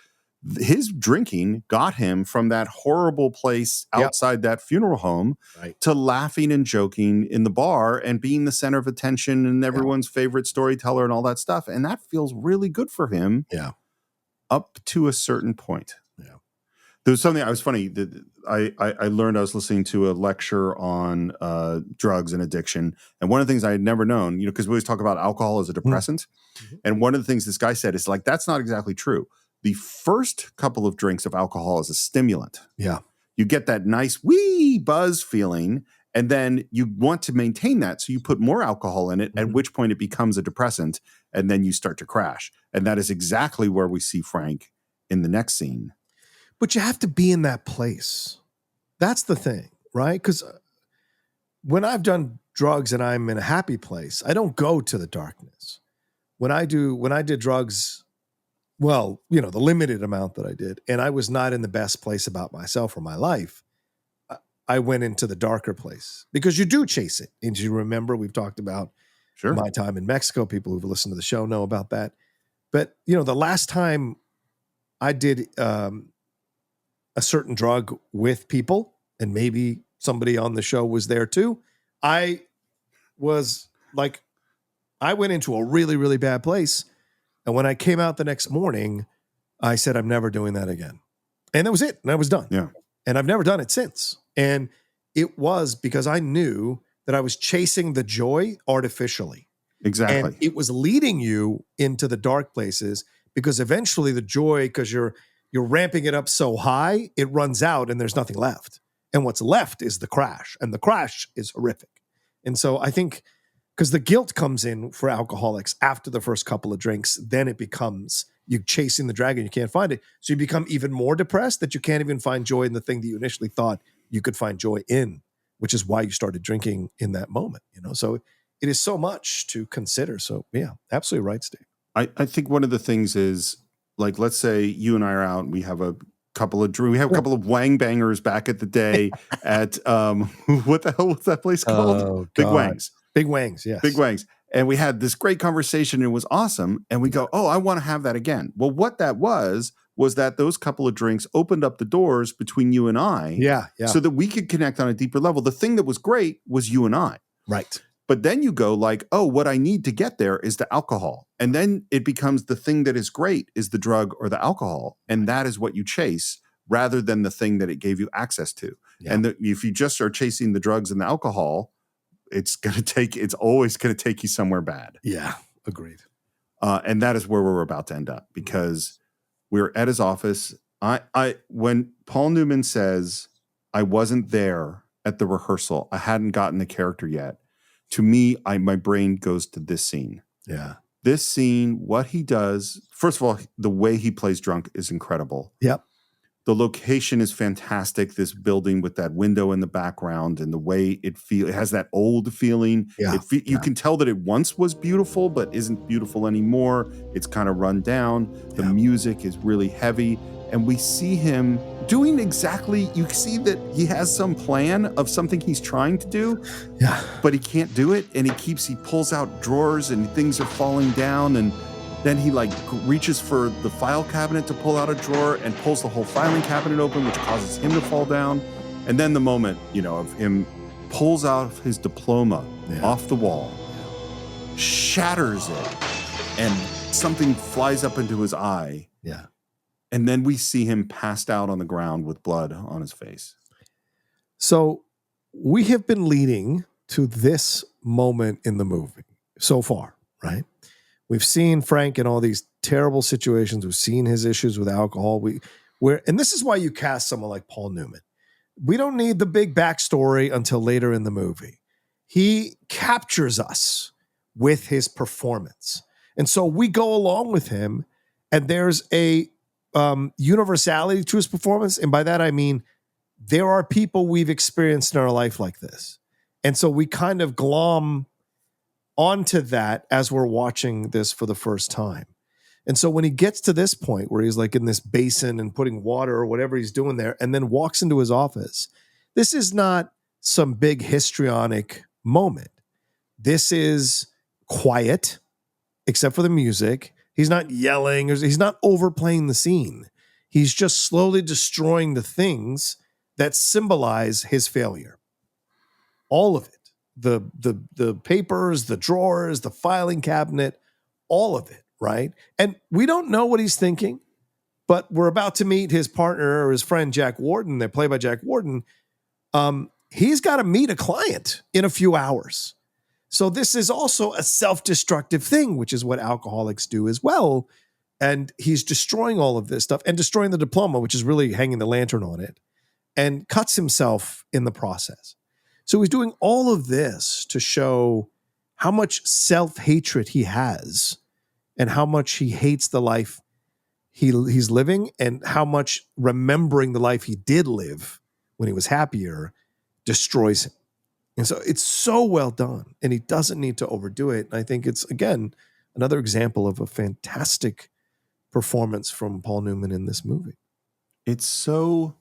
His drinking got him from that horrible place outside that funeral home to laughing and joking in the bar and being the center of attention and everyone's favorite storyteller and all that stuff. And that feels really good for him up to a certain point. There was something I was funny that I learned. I was listening to a lecture on drugs and addiction. And one of the things I had never known, because we always talk about alcohol as a depressant. And one of the things this guy said is like, that's not exactly true. The first couple of drinks of alcohol is a stimulant. Yeah. You get that nice wee buzz feeling, and then you want to maintain that. So you put more alcohol in it, at which point it becomes a depressant, and then you start to crash. And that is exactly where we see Frank in the next scene. But you have to be in that place. That's the thing, right? Because when I've done drugs and I'm in a happy place, I don't go to the darkness. When I did drugs, well, the limited amount that I did, and I was not in the best place about myself or my life, I went into the darker place because you do chase it. And you remember, we've talked about my time in Mexico. People who've listened to the show know about that. But, the last time I did a certain drug with people, and maybe somebody on the show was there too, I was like, I went into a really, really bad place. And when I came out the next morning, I said, I'm never doing that again. And that was it. And I was done. Yeah. And I've never done it since. And it was because I knew that I was chasing the joy artificially. Exactly. And it was leading you into the dark places, because eventually the joy, because you're ramping it up so high, it runs out and there's nothing left. And what's left is the crash. And the crash is horrific. And so I think, because the guilt comes in for alcoholics after the first couple of drinks, then it becomes you chasing the dragon, you can't find it. So you become even more depressed that you can't even find joy in the thing that you initially thought you could find joy in, which is why you started drinking in that moment. So it is so much to consider. So yeah, absolutely right, Steve. I think one of the things is, like, let's say you and I are out and we have a couple of wang bangers back at the day at what the hell was that place called? Big Wangs. Big Wangs, yes. Big Wangs. And we had this great conversation and it was awesome. And we go, oh, I want to have that again. Well, what that was that those couple of drinks opened up the doors between you and I. Yeah. So that we could connect on a deeper level. The thing that was great was you and I. Right. But then you go like, oh, what I need to get there is the alcohol. And then it becomes the thing that is great is the drug or the alcohol. And that is what you chase rather than the thing that it gave you access to. Yeah. And if you just are chasing the drugs and the alcohol, it's always going to take you somewhere bad. Yeah, agreed. And that is where we're about to end up, because we're at his office. When Paul Newman says, I wasn't there at the rehearsal, I hadn't gotten the character yet. To me, my brain goes to this scene. Yeah. This scene, what he does, first of all, the way he plays drunk is incredible. Yep. The location is fantastic. This building with that window in the background and the way it has that old feeling. Yeah. You can tell that it once was beautiful, but isn't beautiful anymore. It's kind of run down. The music is really heavy. And we see him doing exactly, you see that he has some plan of something he's trying to do, but he can't do it. And he pulls out drawers and things are falling down. And then he reaches for the file cabinet to pull out a drawer and pulls the whole filing cabinet open, which causes him to fall down. And then the moment, of him pulls out his diploma off the wall, shatters it, and something flies up into his eye. Yeah. And then we see him passed out on the ground with blood on his face. So we have been leading to this moment in the movie. so far, right? We've seen Frank in all these terrible situations. We've seen his issues with alcohol. And this is why you cast someone like Paul Newman. We don't need the big backstory until later in the movie. He captures us with his performance. And so we go along with him, and there's a universality to his performance. And by that, I mean, there are people we've experienced in our life like this. And so we kind of glom onto that as we're watching this for the first time. And so when he gets to this point where he's like in this basin and putting water or whatever he's doing there, and then walks into his office, this is not some big histrionic moment. This is quiet, except for the music. He's not yelling, or he's not overplaying the scene. He's just slowly destroying the things that symbolize his failure. All of it. The papers, the drawers, the filing cabinet, all of it, right? And we don't know what he's thinking, but we're about to meet his partner or his friend, Jack Warden. They're played by Jack Warden. He's got to meet a client in a few hours. So this is also a self-destructive thing, which is what alcoholics do as well. And he's destroying all of this stuff and destroying the diploma, which is really hanging the lantern on it, and cuts himself in the process. So he's doing all of this to show how much self-hatred he has and how much he hates the life he's living, and how much remembering the life he did live when he was happier destroys him. And so it's so well done, and he doesn't need to overdo it. And I think it's, again, another example of a fantastic performance from Paul Newman in this movie. It's so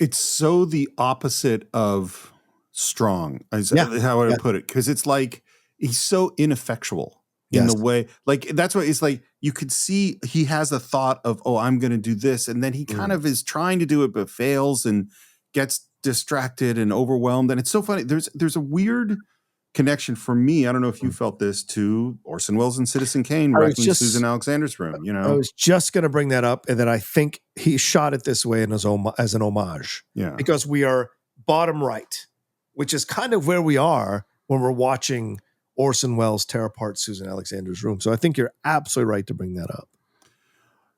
the opposite of strong, is how I would put it. Because it's like he's so ineffectual in the way, like, that's what it's like. You could see he has a thought of, oh, I'm going to do this. And then he kind of is trying to do it, but fails and gets distracted and overwhelmed. And it's so funny. There's a weird connection for me. I don't know if you felt this, to Orson Welles and Citizen Kane wrecking Susan Alexander's room. You know, I was just going to bring that up, and that I think he shot it this way as an homage. Yeah, because we are bottom right, which is kind of where we are when we're watching Orson Welles tear apart Susan Alexander's room. So I think you're absolutely right to bring that up.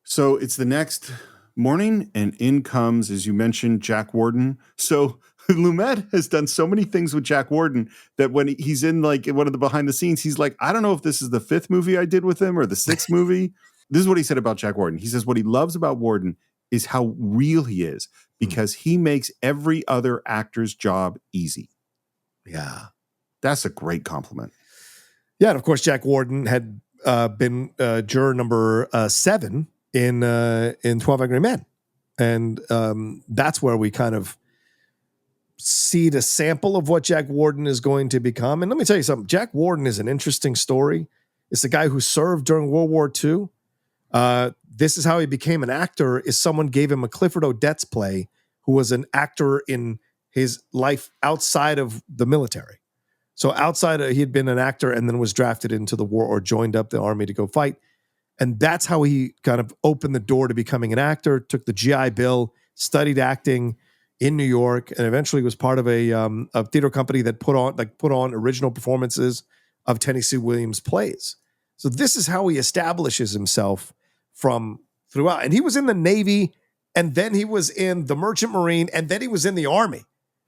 So it's the next morning, and in comes, as you mentioned, Jack Warden. So Lumet has done so many things with Jack Warden that when he's in like one of the behind the scenes, he's like, I don't know if this is the 5th movie I did with him or the 6th movie. This is what he said about Jack Warden. He says what he loves about Warden is how real he is, because he makes every other actor's job easy. Yeah. That's a great compliment. Yeah. And of course, Jack Warden had been juror number 7 in 12 Angry Men. And that's where we kind of see the sample of what Jack Warden is going to become. And let me tell you something. Jack Warden is an interesting story. It's a guy who served during World War II. This is how he became an actor, is someone gave him a Clifford Odets play, who was an actor in his life outside of the military. So he had been an actor and then was drafted into the war or joined up the army to go fight. And that's how he kind of opened the door to becoming an actor, took the GI Bill, studied acting in New York, and eventually was part of a theater company that put on original performances of Tennessee Williams plays. So this is how he establishes himself from throughout. And he was in the Navy, and then he was in the Merchant Marine, and then he was in the Army.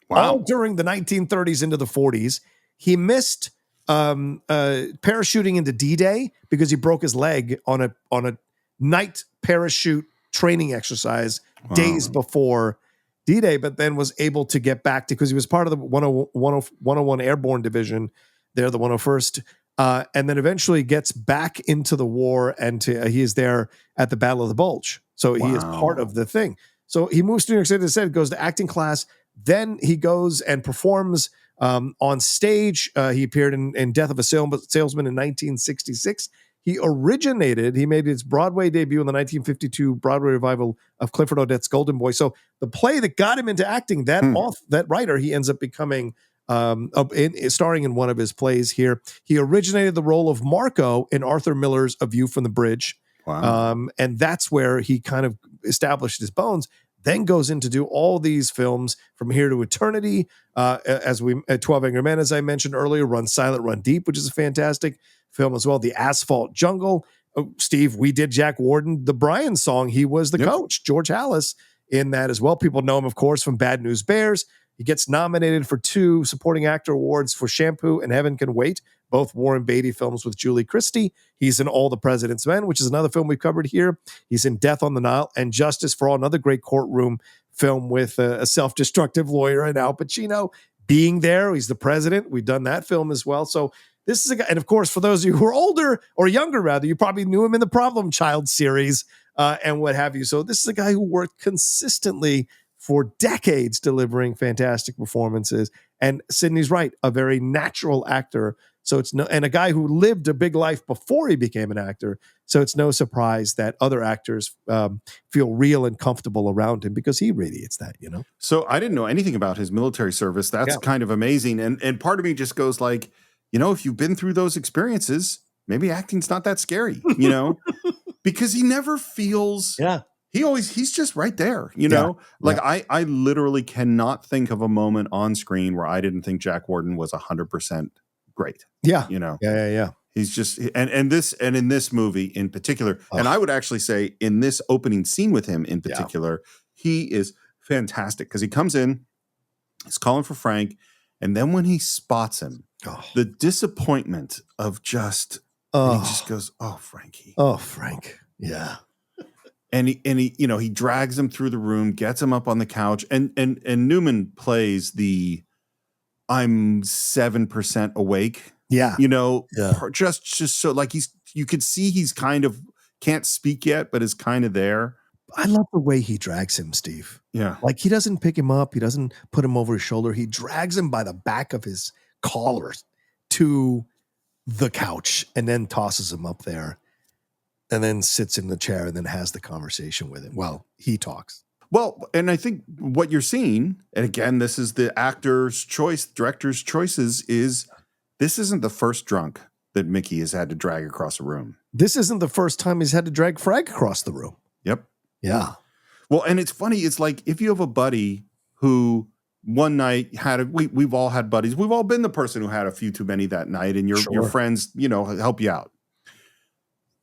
Wow. All during the 1930s into the 40s. He missed parachuting into D-Day because he broke his leg on a night parachute training exercise days before D-Day, but then was able to get back to, because he was part of the 101 Airborne Division. They're the 101st. And then eventually gets back into the war, and he is there at the Battle of the Bulge. So he is part of the thing. So he moves to New York City, as I said, goes to acting class. Then he goes and performs on stage. He appeared in Death of a Salesman in 1966. He made his Broadway debut in the 1952 Broadway revival of Clifford Odets' Golden Boy. So the play that got him into acting, that writer, he ends up becoming starring in one of his plays here. He originated the role of Marco in Arthur Miller's A View from the Bridge. Wow. And that's where he kind of established his bones. then goes in to do all these films From Here to Eternity, 12 Angry Men, as I mentioned earlier, Run Silent, Run Deep, which is a fantastic film as well, The Asphalt Jungle. Oh, Steve, we did Jack Warden, the Brian song. He was the coach, George Hallis, in that as well. People know him, of course, from Bad News Bears. He gets nominated for 2 supporting actor awards for Shampoo and Heaven Can Wait, both Warren Beatty films with Julie Christie. He's in All the President's Men, which is another film we've covered here. He's in Death on the Nile and Justice for All, another great courtroom film with a self-destructive lawyer and Al Pacino being there. He's the president. We've done that film as well. So this is a guy, and of course, for those of you who are older or younger, rather, you probably knew him in the Problem Child series and what have you. So this is a guy who worked consistently for decades delivering fantastic performances. And Sidney's right, a very natural actor. So and a guy who lived a big life before he became an actor. So it's no surprise that other actors feel real and comfortable around him because he radiates that, you know? So I didn't know anything about his military service. That's kind of amazing. And part of me just goes like, you know, if you've been through those experiences, maybe acting's not that scary, you know, because he never feels, he's just right there, you know, I literally cannot think of a moment on screen where I didn't think Jack Warden was 100% great. Yeah. You know? Yeah. He's just, and in this movie in particular, and I would actually say in this opening scene with him in particular, he is fantastic because he comes in, he's calling for Frank. And then when he spots him, the disappointment of just, he just goes, "Oh, Frankie. Oh, Frank. Yeah." And he, you know, he drags him through the room, gets him up on the couch, and Newman plays the I'm 7% awake. Yeah. You know, just so like you could see he's kind of can't speak yet, but is kind of there. I love the way he drags him, Steve. Yeah. Like he doesn't pick him up. He doesn't put him over his shoulder. He drags him by the back of his collar to the couch and then tosses him up there and then sits in the chair and then has the conversation with him. Well, he talks. Well, and I think what you're seeing, and again, this is the actor's choice, director's choices, is this isn't the first drunk that Mickey has had to drag across a room. This isn't the first time he's had to drag Frank across the room. Yep. Yeah. Well, and it's funny. It's like if you have a buddy who one night we've all had buddies. We've all been the person who had a few too many that night, and your friends, you know, help you out.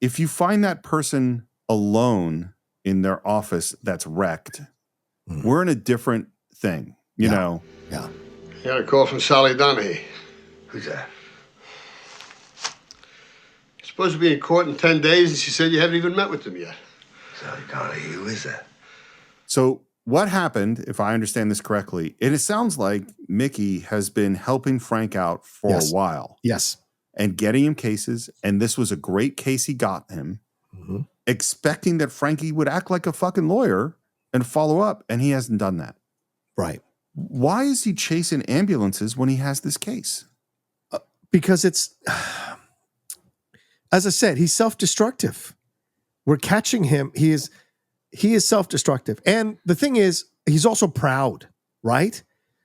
If you find that person alone in their office that's wrecked, we're in a different thing, you know? Yeah. I got a call from Sally Donahue. Who's that? You're supposed to be in court in 10 days, and she said you haven't even met with them yet. Sally Donahue, who is that? So what happened, if I understand this correctly, and it sounds like Mickey has been helping Frank out for a while. Yes. And getting him cases, and this was a great case he got him, expecting that Frankie would act like a fucking lawyer and follow up, and he hasn't done that. Right. Why is he chasing ambulances when he has this case? Because it's, as I said, he's self-destructive. We're catching him. He is self-destructive. And the thing is, he's also proud, right?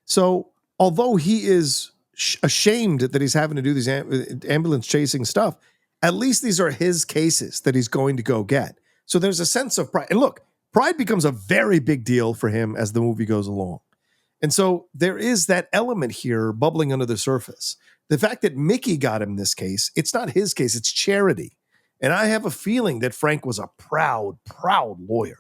So although he is ashamed that he's having to do these ambulance chasing stuff, at least these are his cases that he's going to go get. So there's a sense of pride. And look, pride becomes a very big deal for him as the movie goes along. And so there is that element here bubbling under the surface. The fact that Mickey got him this case, it's not his case, it's charity. And I have a feeling that Frank was a proud, proud lawyer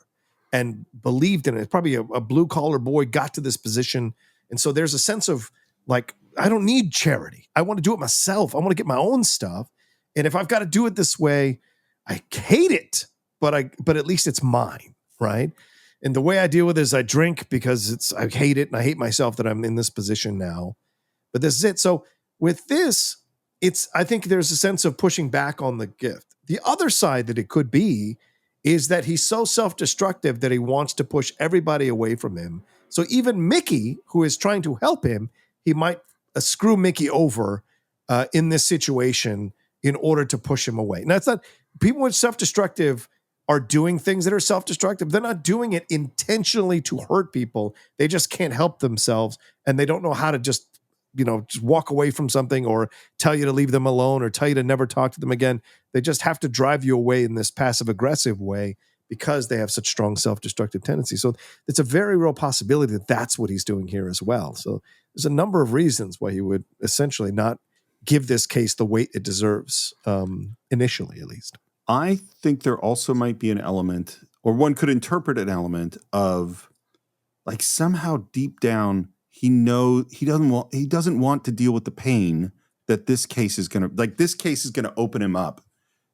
and believed in it. It's probably a blue-collar boy got to this position. And so there's a sense of, like, I don't need charity. I want to do it myself. I want to get my own stuff. And if I've got to do it this way, I hate it, but at least it's mine, right? And the way I deal with it is I drink because I hate it and I hate myself that I'm in this position now. But this is it. So with this, I think there's a sense of pushing back on the gift. The other side that it could be is that he's so self-destructive that he wants to push everybody away from him. So even Mickey, who is trying to help him, he might screw Mickey over in this situation in order to push him away. Now, it's not people with self-destructive are doing things that are self-destructive. They're not doing it intentionally to hurt people. They just can't help themselves, and they don't know how to just walk away from something or tell you to leave them alone or tell you to never talk to them again. They just have to drive you away in this passive-aggressive way because they have such strong self-destructive tendencies. So it's a very real possibility that that's what he's doing here as well. So there's a number of reasons why he would essentially not give this case the weight it deserves, initially at least. I think there also might be an element, or one could interpret an element of, like, somehow deep down he doesn't want to deal with the pain that this case is going to open him up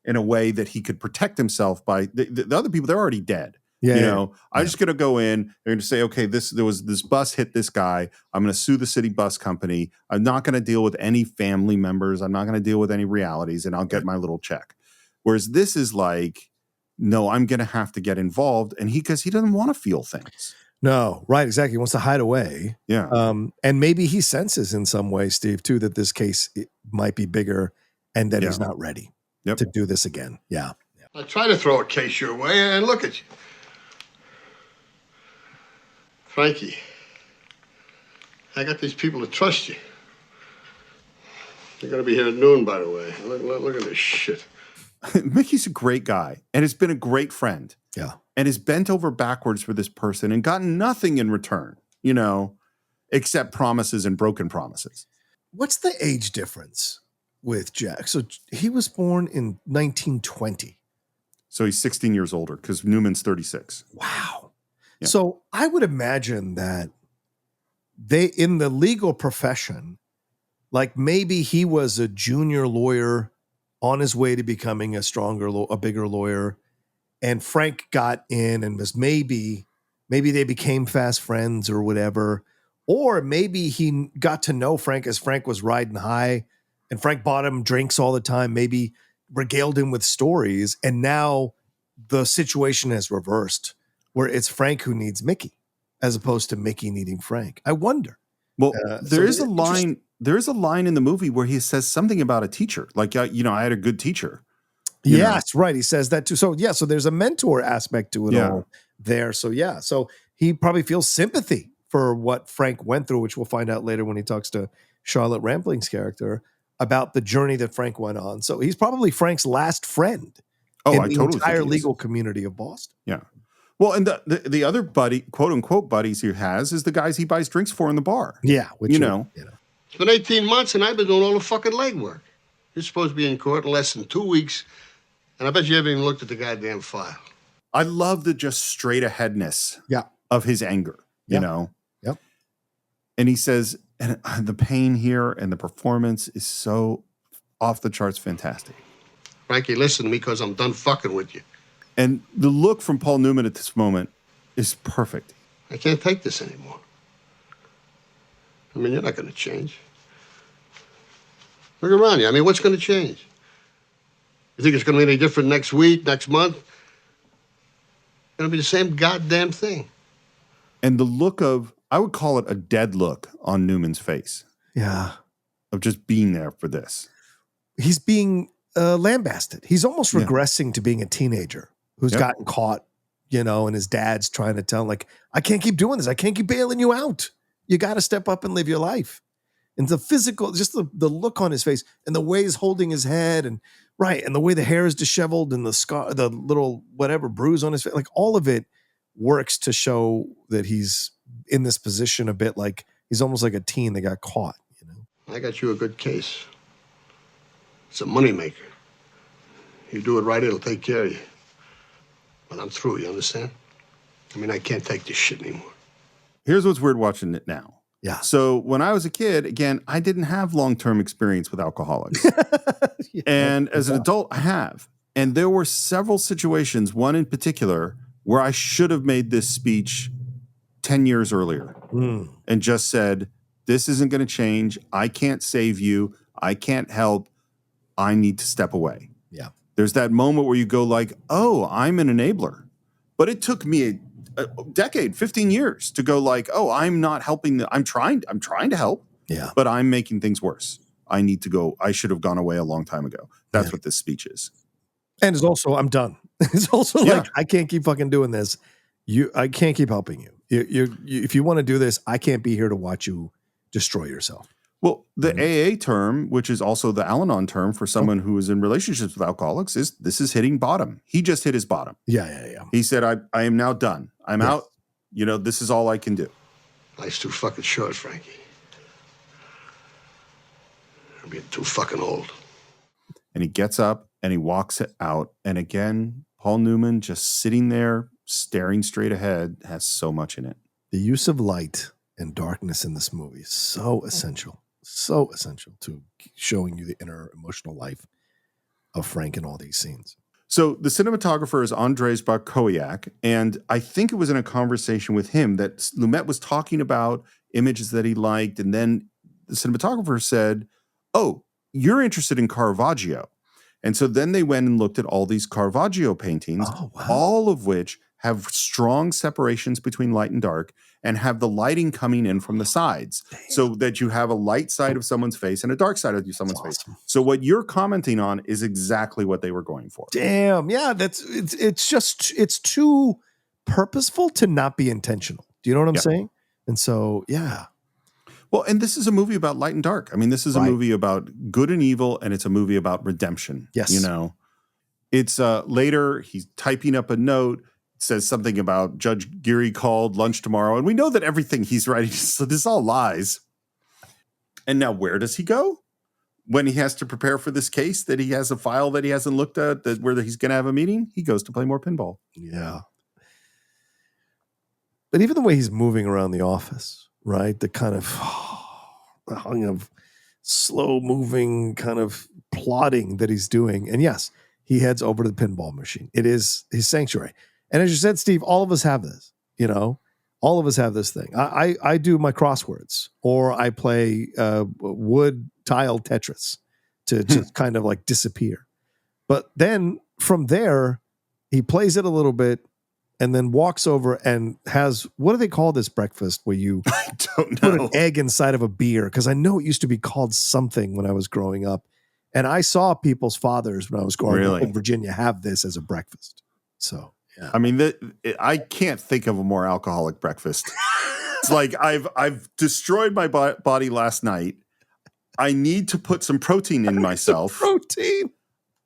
in a way that he could protect himself by the other people. They're already dead. I'm just going to go in. They're going to say, okay, this bus hit this guy. I'm going to sue the city bus company. I'm not going to deal with any family members. I'm not going to deal with any realities, and I'll get my little check. Whereas this is like, no, I'm going to have to get involved, and because he doesn't want to feel things. No, right, exactly. He wants to hide away. Yeah. And maybe he senses in some way, Steve, too, that this case might be bigger and that he's not ready to do this again. Yeah. I try to throw a case your way, and look at you. Frankie, I got these people to trust you. They're going to be here at noon, by the way. Look at this shit. Mickey's a great guy and has been a great friend. Yeah. And has bent over backwards for this person and gotten nothing in return, except promises and broken promises. What's the age difference with Jack? So he was born in 1920. So he's 16 years older because Newman's 36. Wow. Yeah. So I would imagine that in the legal profession, like maybe he was a junior lawyer on his way to becoming a bigger lawyer. And Frank got in and was maybe they became fast friends or whatever. Or maybe he got to know Frank as Frank was riding high and Frank bought him drinks all the time, maybe regaled him with stories. And now the situation has reversed where it's Frank who needs Mickey as opposed to Mickey needing Frank. I wonder. Well, there is a line in the movie where he says something about a teacher. Like, I had a good teacher. Yes, right. He says that too. So so there's a mentor aspect to it all there. So so he probably feels sympathy for what Frank went through, which we'll find out later when he talks to Charlotte Rampling's character about the journey that Frank went on. So he's probably Frank's last friend in the entire legal community of Boston. Yeah. Well, and the other buddy, quote unquote buddies he has is the guys he buys drinks for in the bar. Yeah, which It's been 18 months and I've been doing all the fucking legwork. You're supposed to be in court in less than 2 weeks. And I bet you haven't even looked at the goddamn file. I love the just straight aheadness of his anger, you know? Yep. And he says, and the pain here and the performance is so off the charts fantastic. Frankie, listen to me because I'm done fucking with you. And the look from Paul Newman at this moment is perfect. I can't take this anymore. I mean, you're not going to change. Look around you. I mean, what's going to change? You think it's going to be any different next week, next month? It's going to be the same goddamn thing. And the look of, I would call it a dead look on Newman's face. Yeah. Of just being there for this. He's being lambasted. He's almost regressing to being a teenager who's gotten caught, and his dad's trying to tell him, like, I can't keep doing this. I can't keep bailing you out. You got to step up and live your life. And the physical, just the look on his face and the way he's holding his head and the way the hair is disheveled and the scar, the little whatever bruise on his face, like all of it works to show that he's in this position a bit like he's almost like a teen that got caught. I got you a good case. It's a moneymaker. You do it right, it'll take care of you. But I'm through, you understand? I mean, I can't take this shit anymore. Here's what's weird watching it now. Yeah. So when I was a kid, again, I didn't have long-term experience with alcoholics. And as an adult, I have. And there were several situations, one in particular, where I should have made this speech 10 years earlier and just said, this isn't going to change. I can't save you. I can't help. I need to step away. Yeah. There's that moment where you go like, oh, I'm an enabler. But it took me a decade, 15 years to go like, oh, I'm not helping. I'm trying to help. Yeah. But I'm making things worse. I need to go. I should have gone away a long time ago. That's what this speech is. And it's also, I'm done. It's also like, I can't keep fucking doing this. I can't keep helping you. If you want to do this, I can't be here to watch you destroy yourself. Well, the AA term, which is also the Al-Anon term for someone who is in relationships with alcoholics, is this is hitting bottom. He just hit his bottom. Yeah. He said, I am now done. I'm out. You know, this is all I can do. Life's too fucking short, Frankie. I'm getting too fucking old. And he gets up and he walks it out. And again, Paul Newman just sitting there staring straight ahead has so much in it. The use of light and darkness in this movie is so essential to showing you the inner emotional life of Frank in all these scenes. So the cinematographer is Andrzej Bartkowiak, and I think it was in a conversation with him that Lumet was talking about images that he liked, and then the cinematographer said, "Oh, you're interested in Caravaggio." And so then they went and looked at all these Caravaggio paintings, all of which have strong separations between light and dark and have the lighting coming in from the sides so that you have a light side of someone's face and a dark side of someone's face. So what you're commenting on is exactly what they were going for. Damn. Yeah, it's too purposeful to not be intentional. Do you know what I'm saying? And so, yeah. Well, and this is a movie about light and dark. I mean, this is a movie about good and evil, and it's a movie about redemption. Yes. You know, it's later he's typing up a note. Says something about Judge Geary called lunch tomorrow. And we know that everything he's writing, so this all lies. And now where does he go? When he has to prepare for this case that he has a file that he hasn't looked at, that where he's going to have a meeting, he goes to play more pinball. Yeah. But even the way he's moving around the office, right? The kind of slow moving kind of plodding that he's doing. And yes, he heads over to the pinball machine. It is his sanctuary. And as you said, Steve, all of us have this, you know, all of us have this thing. I do my crosswords, or I play wood tile Tetris to just kind of like disappear. But then from there, he plays it a little bit and then walks over and has, what do they call this breakfast where you don't know. Put an egg inside of a beer? Because I know it used to be called something when I was growing up. And I saw people's fathers when I was growing up in Virginia have this as a breakfast. So. Yeah. I mean, I can't think of a more alcoholic breakfast. It's like I've destroyed my body last night. I need to put some protein in myself. Protein.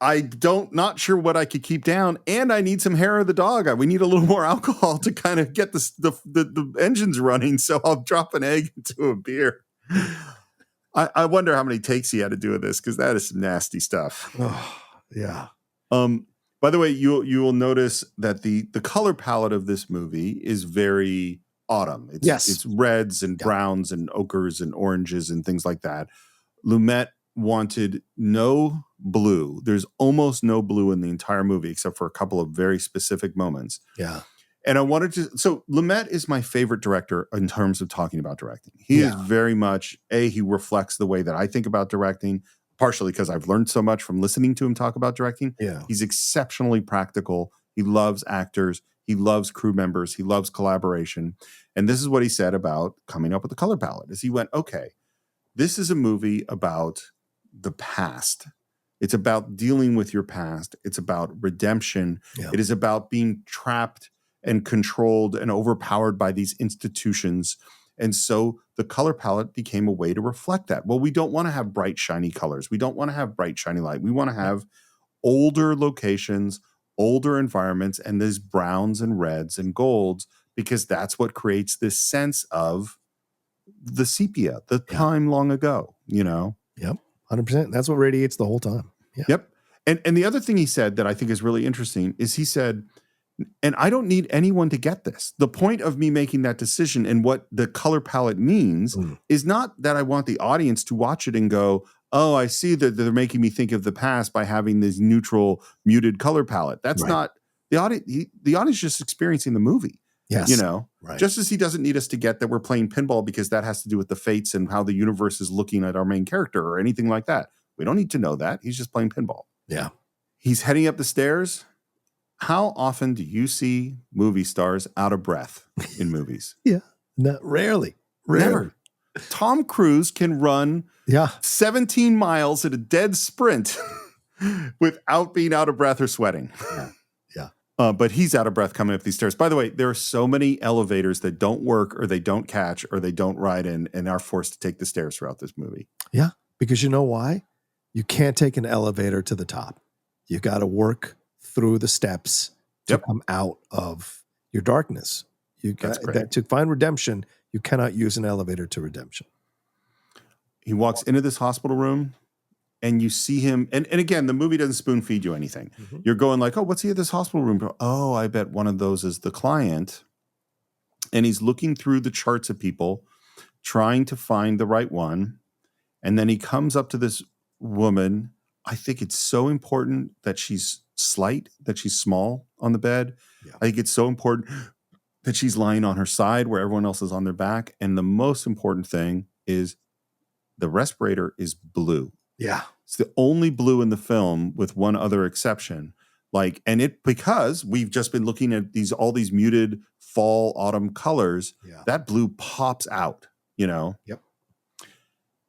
Not sure what I could keep down, and I need some hair of the dog. We need a little more alcohol to kind of get the engines running. So I'll drop an egg into a beer. I wonder how many takes he had to do with this, because that is some nasty stuff. Oh, yeah. By the way, you will notice that the color palette of this movie is very autumn. It's reds and browns and ochres and oranges and things like that. Lumet wanted no blue. There's almost no blue in the entire movie except for a couple of very specific moments. Yeah. And I wanted to, so Lumet is my favorite director in terms of talking about directing. He is very much, he reflects the way that I think about directing. Partially because I've learned so much from listening to him talk about directing. Yeah. He's exceptionally practical. He loves actors. He loves crew members. He loves collaboration. And this is what he said about coming up with the color palette. Is he went, okay, this is a movie about the past. It's about dealing with your past. It's about redemption. Yeah. It is about being trapped and controlled and overpowered by these institutions. And so the color palette became a way to reflect that. Well, we don't want to have bright, shiny colors. We don't want to have bright, shiny light. We want to have older locations, older environments, and these browns and reds and golds, because that's what creates this sense of the sepia, the time long ago, you know? Yep, 100%. That's what radiates the whole time. Yeah. Yep. And the other thing he said that I think is really interesting is he said, and I don't need anyone to get this. The point of me making that decision and what the color palette means is not that I want the audience to watch it and go, oh, I see that they're making me think of the past by having this neutral, muted color palette. That's not the audience. The audience is just experiencing the movie. Yes. You know, just as he doesn't need us to get that we're playing pinball because that has to do with the fates and how the universe is looking at our main character or anything like that. We don't need to know that. He's just playing pinball. Yeah. He's heading up the stairs. How often do you see movie stars out of breath in movies? Not rarely. Never. Tom Cruise can run 17 miles at a dead sprint without being out of breath or sweating. Yeah. But he's out of breath coming up these stairs. By the way, there are so many elevators that don't work or they don't catch or they don't ride in and are forced to take the stairs throughout this movie. Yeah, because you know why? You can't take an elevator to the top. You got to work through the steps to come out of your darkness. You got that to find redemption. You cannot use an elevator to redemption. He walks into this hospital room. And you see him, and again, the movie doesn't spoon feed you anything. Mm-hmm. You're going like, oh, what's he at this hospital room? Oh, I bet one of those is the client. And he's looking through the charts of people, trying to find the right one. And then he comes up to this woman. I think it's so important that she's slight, that she's small on the bed. Yeah. I think it's so important that she's lying on her side where everyone else is on their back. And the most important thing is the respirator is blue. Yeah. It's the only blue in the film with one other exception. Because we've just been looking at all these muted fall, autumn colors, that blue pops out, Yep.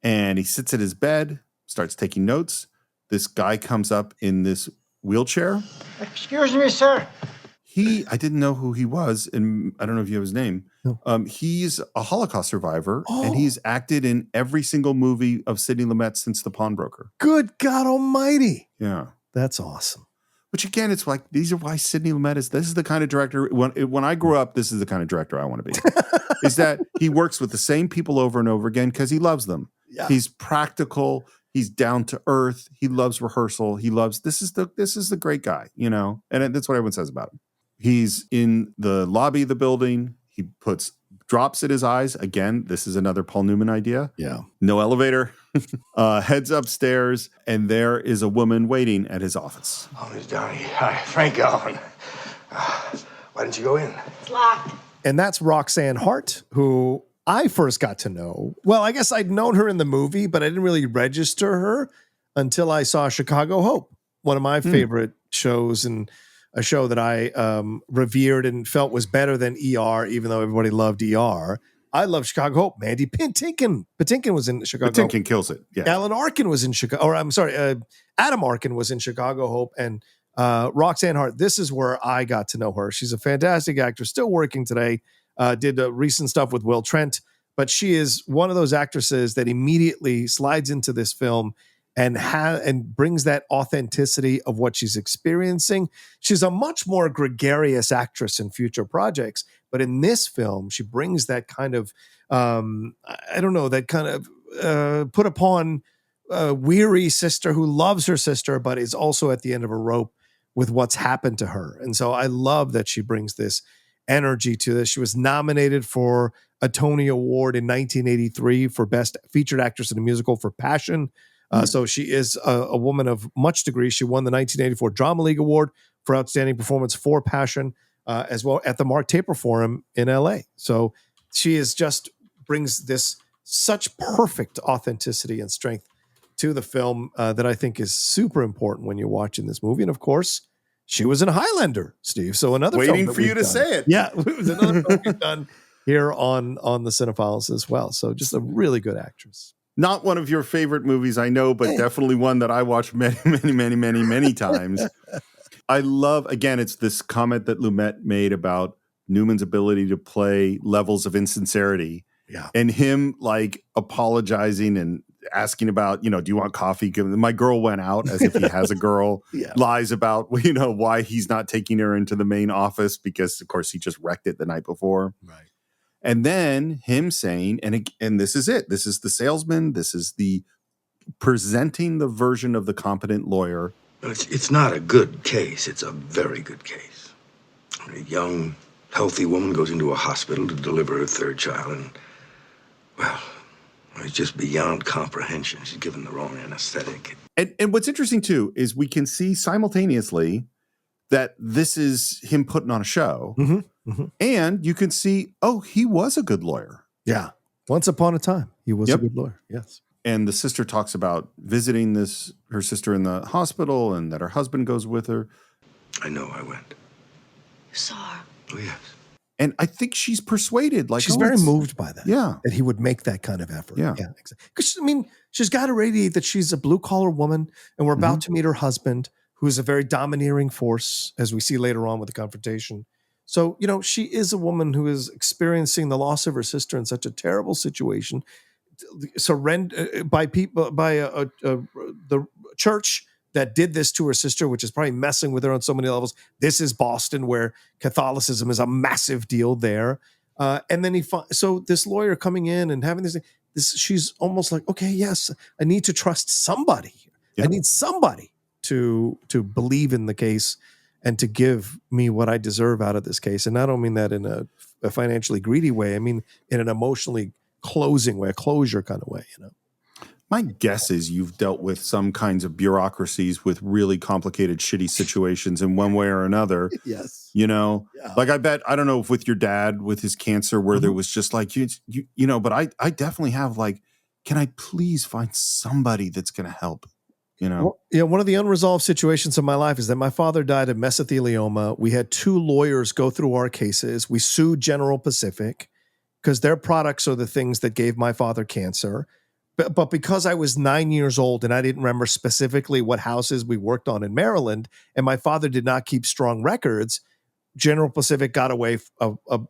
And he sits at his bed, starts taking notes. This guy comes up in this wheelchair. Excuse me, sir. I didn't know who he was, and I don't know if you have his name. No. He's a Holocaust survivor, and he's acted in every single movie of Sidney Lumet since The Pawnbroker. Good God Almighty! Yeah, that's awesome. Which again, it's like these are why Sidney Lumet is. This is the kind of director. When I grew up, this is the kind of director I want to be. Is that he works with the same people over and over again because he loves them. Yeah. He's practical. He's down to earth. He loves rehearsal. He loves this is the great guy, and that's what everyone says about him. He's in the lobby of the building. He puts drops at his eyes. Again, this is another Paul Newman idea. Yeah. No elevator. Heads upstairs, and there is a woman waiting at his office. Oh, Miss Downey. Hi, Frank Allen. Why didn't you go in? It's locked. And that's Roxanne Hart, who I first got to know. Well, I guess I'd known her in the movie, but I didn't really register her until I saw Chicago Hope, one of my favorite shows, and a show that I revered and felt was better than ER, even though everybody loved ER. I love Chicago Hope. Mandy Patinkin was in Chicago Hope. Patinkin kills it. Yeah. Alan Arkin was in Chicago. Or I'm sorry, Adam Arkin was in Chicago Hope. And Roxanne Hart, this is where I got to know her. She's a fantastic actress, still working today. Did recent stuff with Will Trent. But she is one of those actresses that immediately slides into this film and brings that authenticity of what she's experiencing. She's a much more gregarious actress in future projects, but in this film, she brings that kind of, that kind of put upon weary sister who loves her sister, but is also at the end of a rope with what's happened to her. And so I love that she brings this energy to this. She was nominated for a Tony Award in 1983 for Best Featured Actress in a Musical for Passion. So she is a woman of much degree. She won the 1984 Drama League Award for Outstanding Performance for Passion, as well at the Mark Taper Forum in LA. So she is brings this such perfect authenticity and strength to the film that I think is super important when you're watching this movie. And of course, she was in Highlander, Steve. So another waiting film for you to say it. Yeah, it was another film we've done here on the Cine-Files as well. So just a really good actress. Not one of your favorite movies, I know, but definitely one that I watched many, many, many, many, many times. I love, again, it's this comment that Lumet made about Newman's ability to play levels of insincerity. Yeah. And him like apologizing and asking about, do you want coffee? My girl went out, as if he has a girl. Yeah. Lies about, why he's not taking her into the main office because, of course, he just wrecked it the night before. Right. And then him saying, and this is it. This is the salesman. This is the presenting the version of the competent lawyer. It's not a good case. It's a very good case. A young, healthy woman goes into a hospital to deliver her third child, and, well, it's just beyond comprehension. She's given the wrong anesthetic. And what's interesting, too, is we can see simultaneously that this is him putting on a show. Mm-hmm. Mm-hmm. And you can see, he was a good lawyer. Yeah. Once upon a time, he was a good lawyer. Yes. And the sister talks about visiting her sister in the hospital and that her husband goes with her. I know, I went. You saw her? Oh, yes. And I think she's persuaded. Like she's very moved by that. Yeah. That he would make that kind of effort. Yeah. Exactly. Because, she's got to radiate that she's a blue-collar woman, and we're about to meet her husband, who is a very domineering force, as we see later on with the confrontation. So, she is a woman who is experiencing the loss of her sister in such a terrible situation, surrender by people, by the church that did this to her sister, which is probably messing with her on so many levels. This is Boston, where Catholicism is a massive deal there. And then so this lawyer coming in and having this, she's almost like, okay, yes, I need to trust somebody. Yep. I need somebody to believe in the case and to give me what I deserve out of this case. And I don't mean that in a financially greedy way. I mean in an emotionally closing way, a closure kind of way, My guess is you've dealt with some kinds of bureaucracies with really complicated, shitty situations in one way or another. Yes. Like I bet, I don't know if with your dad, with his cancer, where there was just like, but I definitely have like, can I please find somebody that's going to help? Well, one of the unresolved situations of my life is that my father died of mesothelioma. We had 2 lawyers go through our cases. We sued General Pacific because their products are the things that gave my father cancer. But because I was 9 years old and I didn't remember specifically what houses we worked on in Maryland, and my father did not keep strong records, General Pacific got away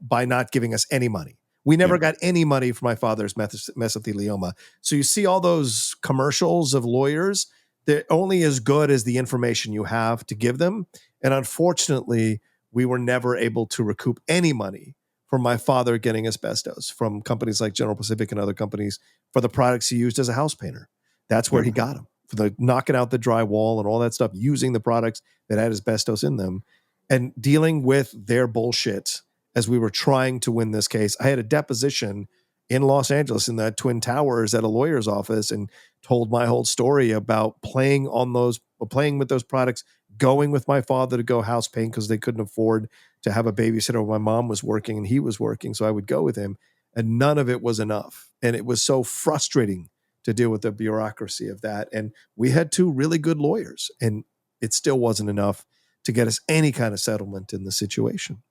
by not giving us any money. We never got any money for my father's mesothelioma. So you see all those commercials of lawyers, they're only as good as the information you have to give them. And unfortunately, we were never able to recoup any money from my father getting asbestos from companies like General Pacific and other companies for the products he used as a house painter. That's where he got them, for the knocking out the drywall and all that stuff, using the products that had asbestos in them and dealing with their bullshit as we were trying to win this case. I had a deposition in Los Angeles in the Twin Towers at a lawyer's office and told my whole story about playing with those products, going with my father to go house paint because they couldn't afford to have a babysitter when my mom was working and he was working. So I would go with him, and none of it was enough. And it was so frustrating to deal with the bureaucracy of that. And we had 2 really good lawyers, and it still wasn't enough to get us any kind of settlement in the situation.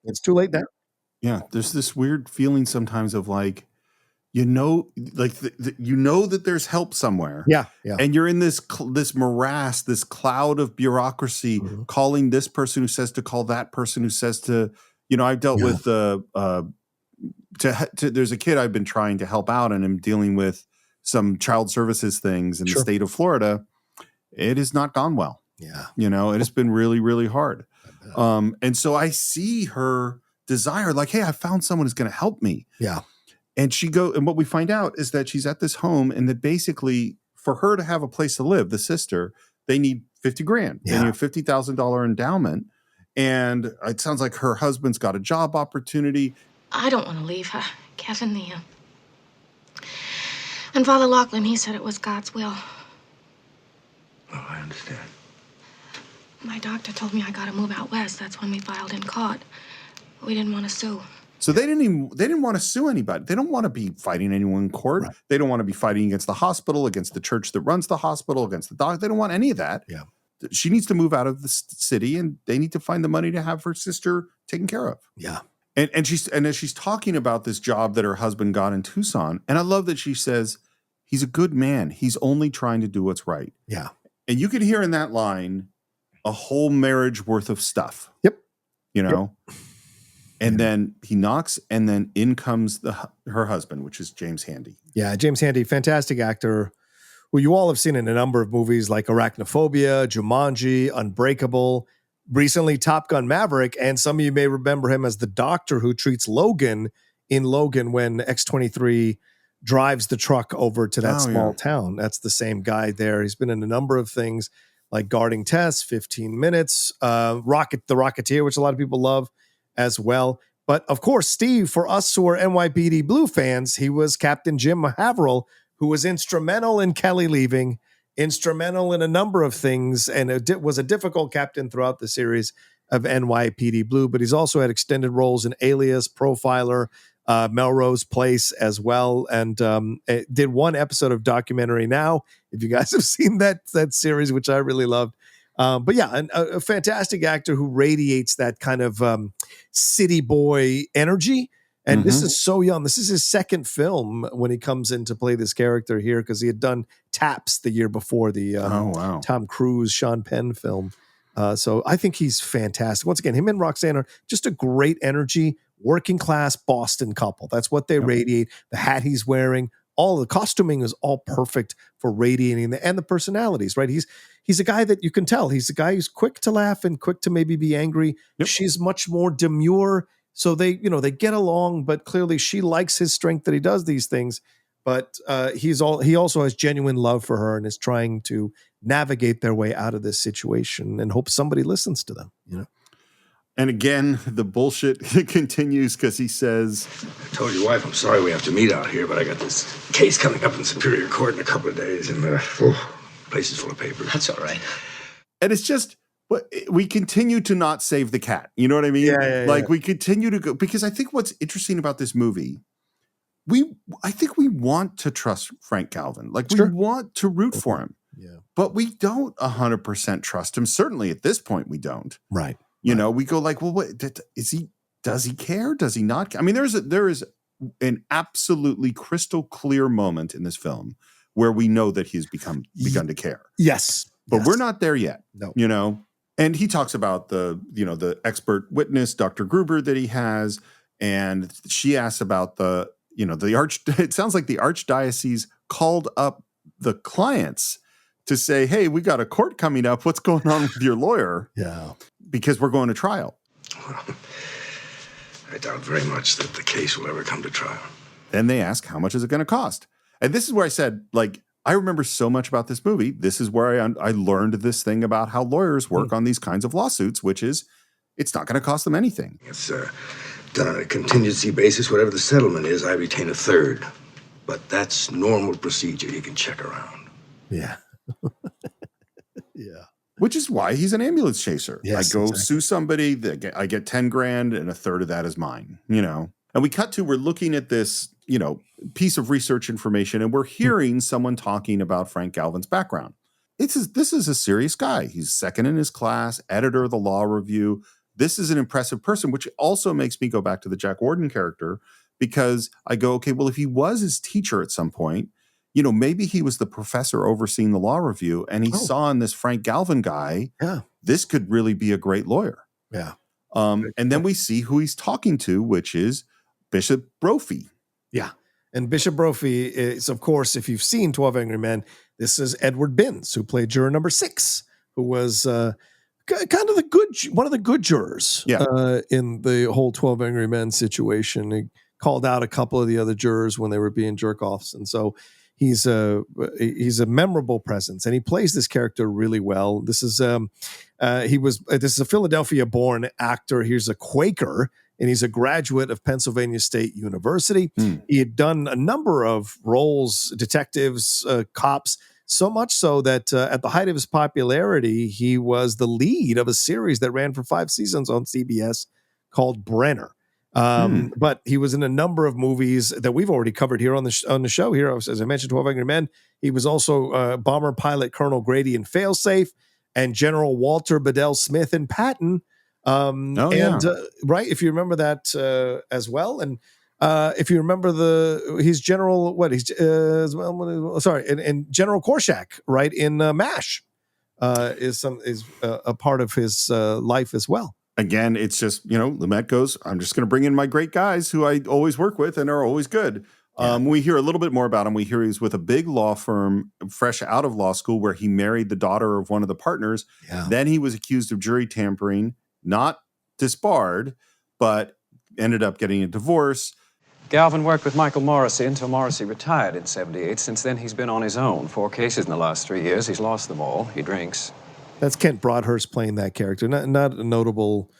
It's too late now. Yeah. There's this weird feeling sometimes of like, that there's help somewhere. Yeah. And you're in this morass, this cloud of bureaucracy, calling this person who says to call that person who says to, I've dealt with there's a kid I've been trying to help out, and I'm dealing with some child services things in the state of Florida. It has not gone well. Yeah. It has been really, really hard. And so I see her desire, like, hey, I found someone who's going to help me. Yeah. And and what we find out is that she's at this home, and that basically for her to have a place to live, the sister, they need $50,000. Yeah. They need a $50,000 endowment. And it sounds like her husband's got a job opportunity. I don't want to leave her. Kevin, and Father Lachlan, he said it was God's will. Oh, I understand. My doctor told me I got to move out west. That's when we filed in court. We didn't want to sue. So they didn't want to sue anybody. They don't want to be fighting anyone in court. Right. They don't want to be fighting against the hospital, against the church that runs the hospital, against the doctor. They don't want any of that. Yeah. She needs to move out of the city, and they need to find the money to have her sister taken care of. Yeah. And as she's talking about this job that her husband got in Tucson, and I love that she says, he's a good man. He's only trying to do what's right. Yeah. And you could hear in that line a whole marriage worth of stuff. Yep. Yep. And then he knocks, and then in comes her husband, which is James Handy. Yeah, James Handy, fantastic actor, who you all have seen in a number of movies like Arachnophobia, Jumanji, Unbreakable, recently Top Gun Maverick, and some of you may remember him as the doctor who treats Logan in Logan when X-23 drives the truck over to that small town. That's the same guy there. He's been in a number of things like Guarding Tess, 15 Minutes, The Rocketeer, which a lot of people love as well. But of course, Steve, for us who are NYPD Blue fans, he was Captain Jim Haverhill, who was instrumental in Kelly leaving, instrumental in a number of things, and was a difficult captain throughout the series of NYPD Blue. But he's also had extended roles in Alias, Profiler, Melrose Place as well, and did one episode of Documentary Now, if you guys have seen that series, which I really loved. But yeah, a fantastic actor who radiates that kind of city boy energy And this is so young. This is his second film when he comes in to play this character here, because he had done Taps the year before, the Tom Cruise, Sean Penn film. So I think he's fantastic. Once again, him and Roxanne are just a great energy, working class Boston couple. That's what they radiate. The hat he's wearing, all the costuming is all perfect for radiating and the personalities, right? He's a guy that you can tell. He's a guy who's quick to laugh and quick to maybe be angry. Yep. She's much more demure. So they get along, but clearly she likes his strength that he does these things. But he also has genuine love for her and is trying to navigate their way out of this situation and hope somebody listens to them. And again, the bullshit continues because he says, I told your wife I'm sorry we have to meet out here, but I got this case coming up in Superior Court in a couple of days, and the place is full of papers. That's all right. And it's just, we continue to not save the cat. You know what I mean? Yeah. We continue to go, because I think what's interesting about this movie, I think we want to trust Frank Galvin. We want to root for him. Yeah. But we don't 100% trust him. Certainly at this point, we don't. Right. You know, we go like, well, what does he care? Does he not? I mean, there is an absolutely crystal clear moment in this film where we know that he's begun to care. Yes. But we're not there yet. No. You know, and he talks about the expert witness, Dr. Gruber, that he has. And she asks about it sounds like the archdiocese called up the clients to say, hey, we got a court coming up. What's going on with your lawyer? Yeah. Because we're going to trial. Well, I doubt very much that the case will ever come to trial. And they ask, how much is it going to cost? And this is where I said, I remember so much about this movie. This is where I learned this thing about how lawyers work on these kinds of lawsuits, which is it's not going to cost them anything. It's done on a contingency basis. Whatever the settlement is, I retain a third. But that's normal procedure. You can check around. Yeah. Yeah. Which is why he's an ambulance chaser. Yes, I go sue somebody, I get 10 grand and a third of that is mine, And we're looking at this, piece of research information, and we're hearing someone talking about Frank Galvin's background. This is a serious guy. He's second in his class, editor of the Law Review. This is an impressive person, which also makes me go back to the Jack Warden character, because I go, okay, well, if he was his teacher at some point, maybe he was the professor overseeing the Law Review, and he saw in this Frank Galvin guy, this could really be a great lawyer. Yeah. And then we see who he's talking to, which is Bishop Brophy. Yeah. And Bishop Brophy is, of course, if you've seen 12 Angry Men, this is Edward Binns, who played juror number 6, who was kind of one of the good jurors in the whole 12 Angry Men situation. He called out a couple of the other jurors when they were being jerk-offs. And so he's a memorable presence, and he plays this character really well. This is a Philadelphia-born actor. He's a Quaker, and he's a graduate of Pennsylvania State University. He had done a number of roles, detectives, cops, so much so that at the height of his popularity, he was the lead of a series that ran for 5 seasons on CBS called Brenner. But he was in a number of movies that we've already covered here on the show here. As I mentioned, 12 Angry Men. He was also bomber pilot Colonel Grady in Failsafe, and General Walter Bedell Smith in Patton. Right, if you remember that as well. And if you remember he's General, and General Korshak, right, in MASH, is a part of his life as well. Again, it's just, Lumet goes, I'm just going to bring in my great guys who I always work with and are always good. We hear a little bit more about him. We hear he's with a big law firm, fresh out of law school, where he married the daughter of one of the partners. Yeah. Then he was accused of jury tampering, not disbarred, but ended up getting a divorce. Galvin worked with Michael Morrissey until Morrissey retired in '78. Since then, he's been on his own. 4 cases in the last 3 years. He's lost them all. He drinks. That's Kent Broadhurst playing that character. Not a notable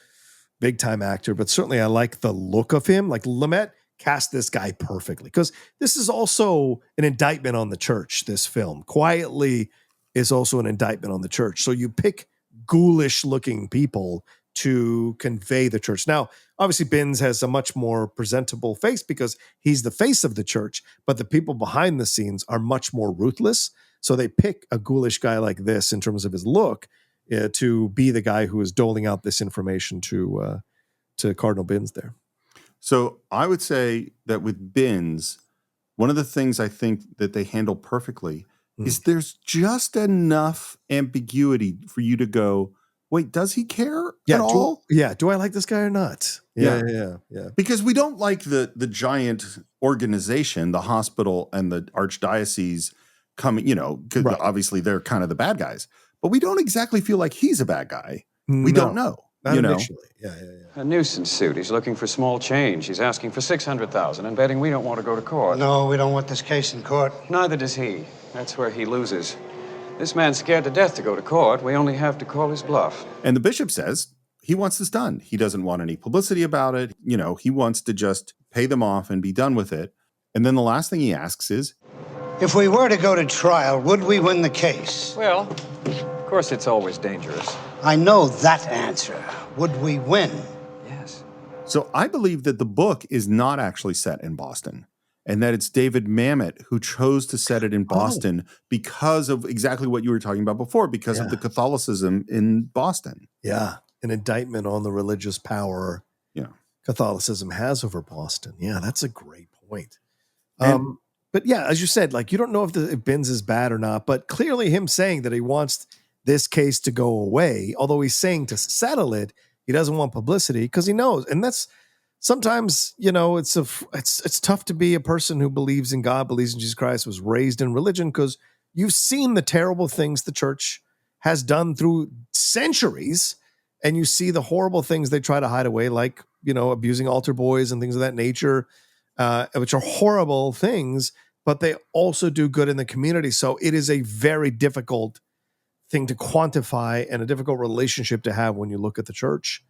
big-time actor, but certainly I like the look of him. Like, Lumet cast this guy perfectly, because this is also an indictment on the church, this film. Quietly is also an indictment on the church. So you pick ghoulish-looking people to convey the church. Now, obviously, Binns has a much more presentable face because he's the face of the church, but the people behind the scenes are much more ruthless. So they pick a ghoulish guy like this in terms of his look to be the guy who is doling out this information to Cardinal Binns there. So I would say that with bins, one of the things I think that they handle perfectly is there's just enough ambiguity for you to go, wait, does he care at all? Do I like this guy or not? Yeah. Because we don't like the giant organization, the hospital and the archdiocese coming, because obviously they're kind of the bad guys. But we don't exactly feel like he's a bad guy. We don't know. Not initially. Yeah. A nuisance suit. He's looking for small change. He's asking for $600,000 and betting we don't want to go to court. No, we don't want this case in court. Neither does he. That's where he loses. This man's scared to death to go to court. We only have to call his bluff. And the bishop says he wants this done. He doesn't want any publicity about it. He wants to just pay them off and be done with it. And then the last thing he asks is, If we were to go to trial, would we win the case? Well, of course it's always dangerous. I know that answer. Would we win? Yes. So I believe that the book is not actually set in Boston, and that it's David Mamet who chose to set it in Boston because of exactly what you were talking about before, because of the Catholicism in Boston. Yeah. An indictment on the religious power Catholicism has over Boston. Yeah, that's a great point. But yeah, as you said, like, you don't know if Binns is bad or not, but clearly him saying that he wants this case to go away, although he's saying to settle it, he doesn't want publicity because he knows. And that's sometimes, it's tough to be a person who believes in God, believes in Jesus Christ, was raised in religion, because you've seen the terrible things the church has done through centuries, and you see the horrible things they try to hide away, like, abusing altar boys and things of that nature, which are horrible things, but they also do good in the community. So it is a very difficult thing to quantify and a difficult relationship to have when you look at the church.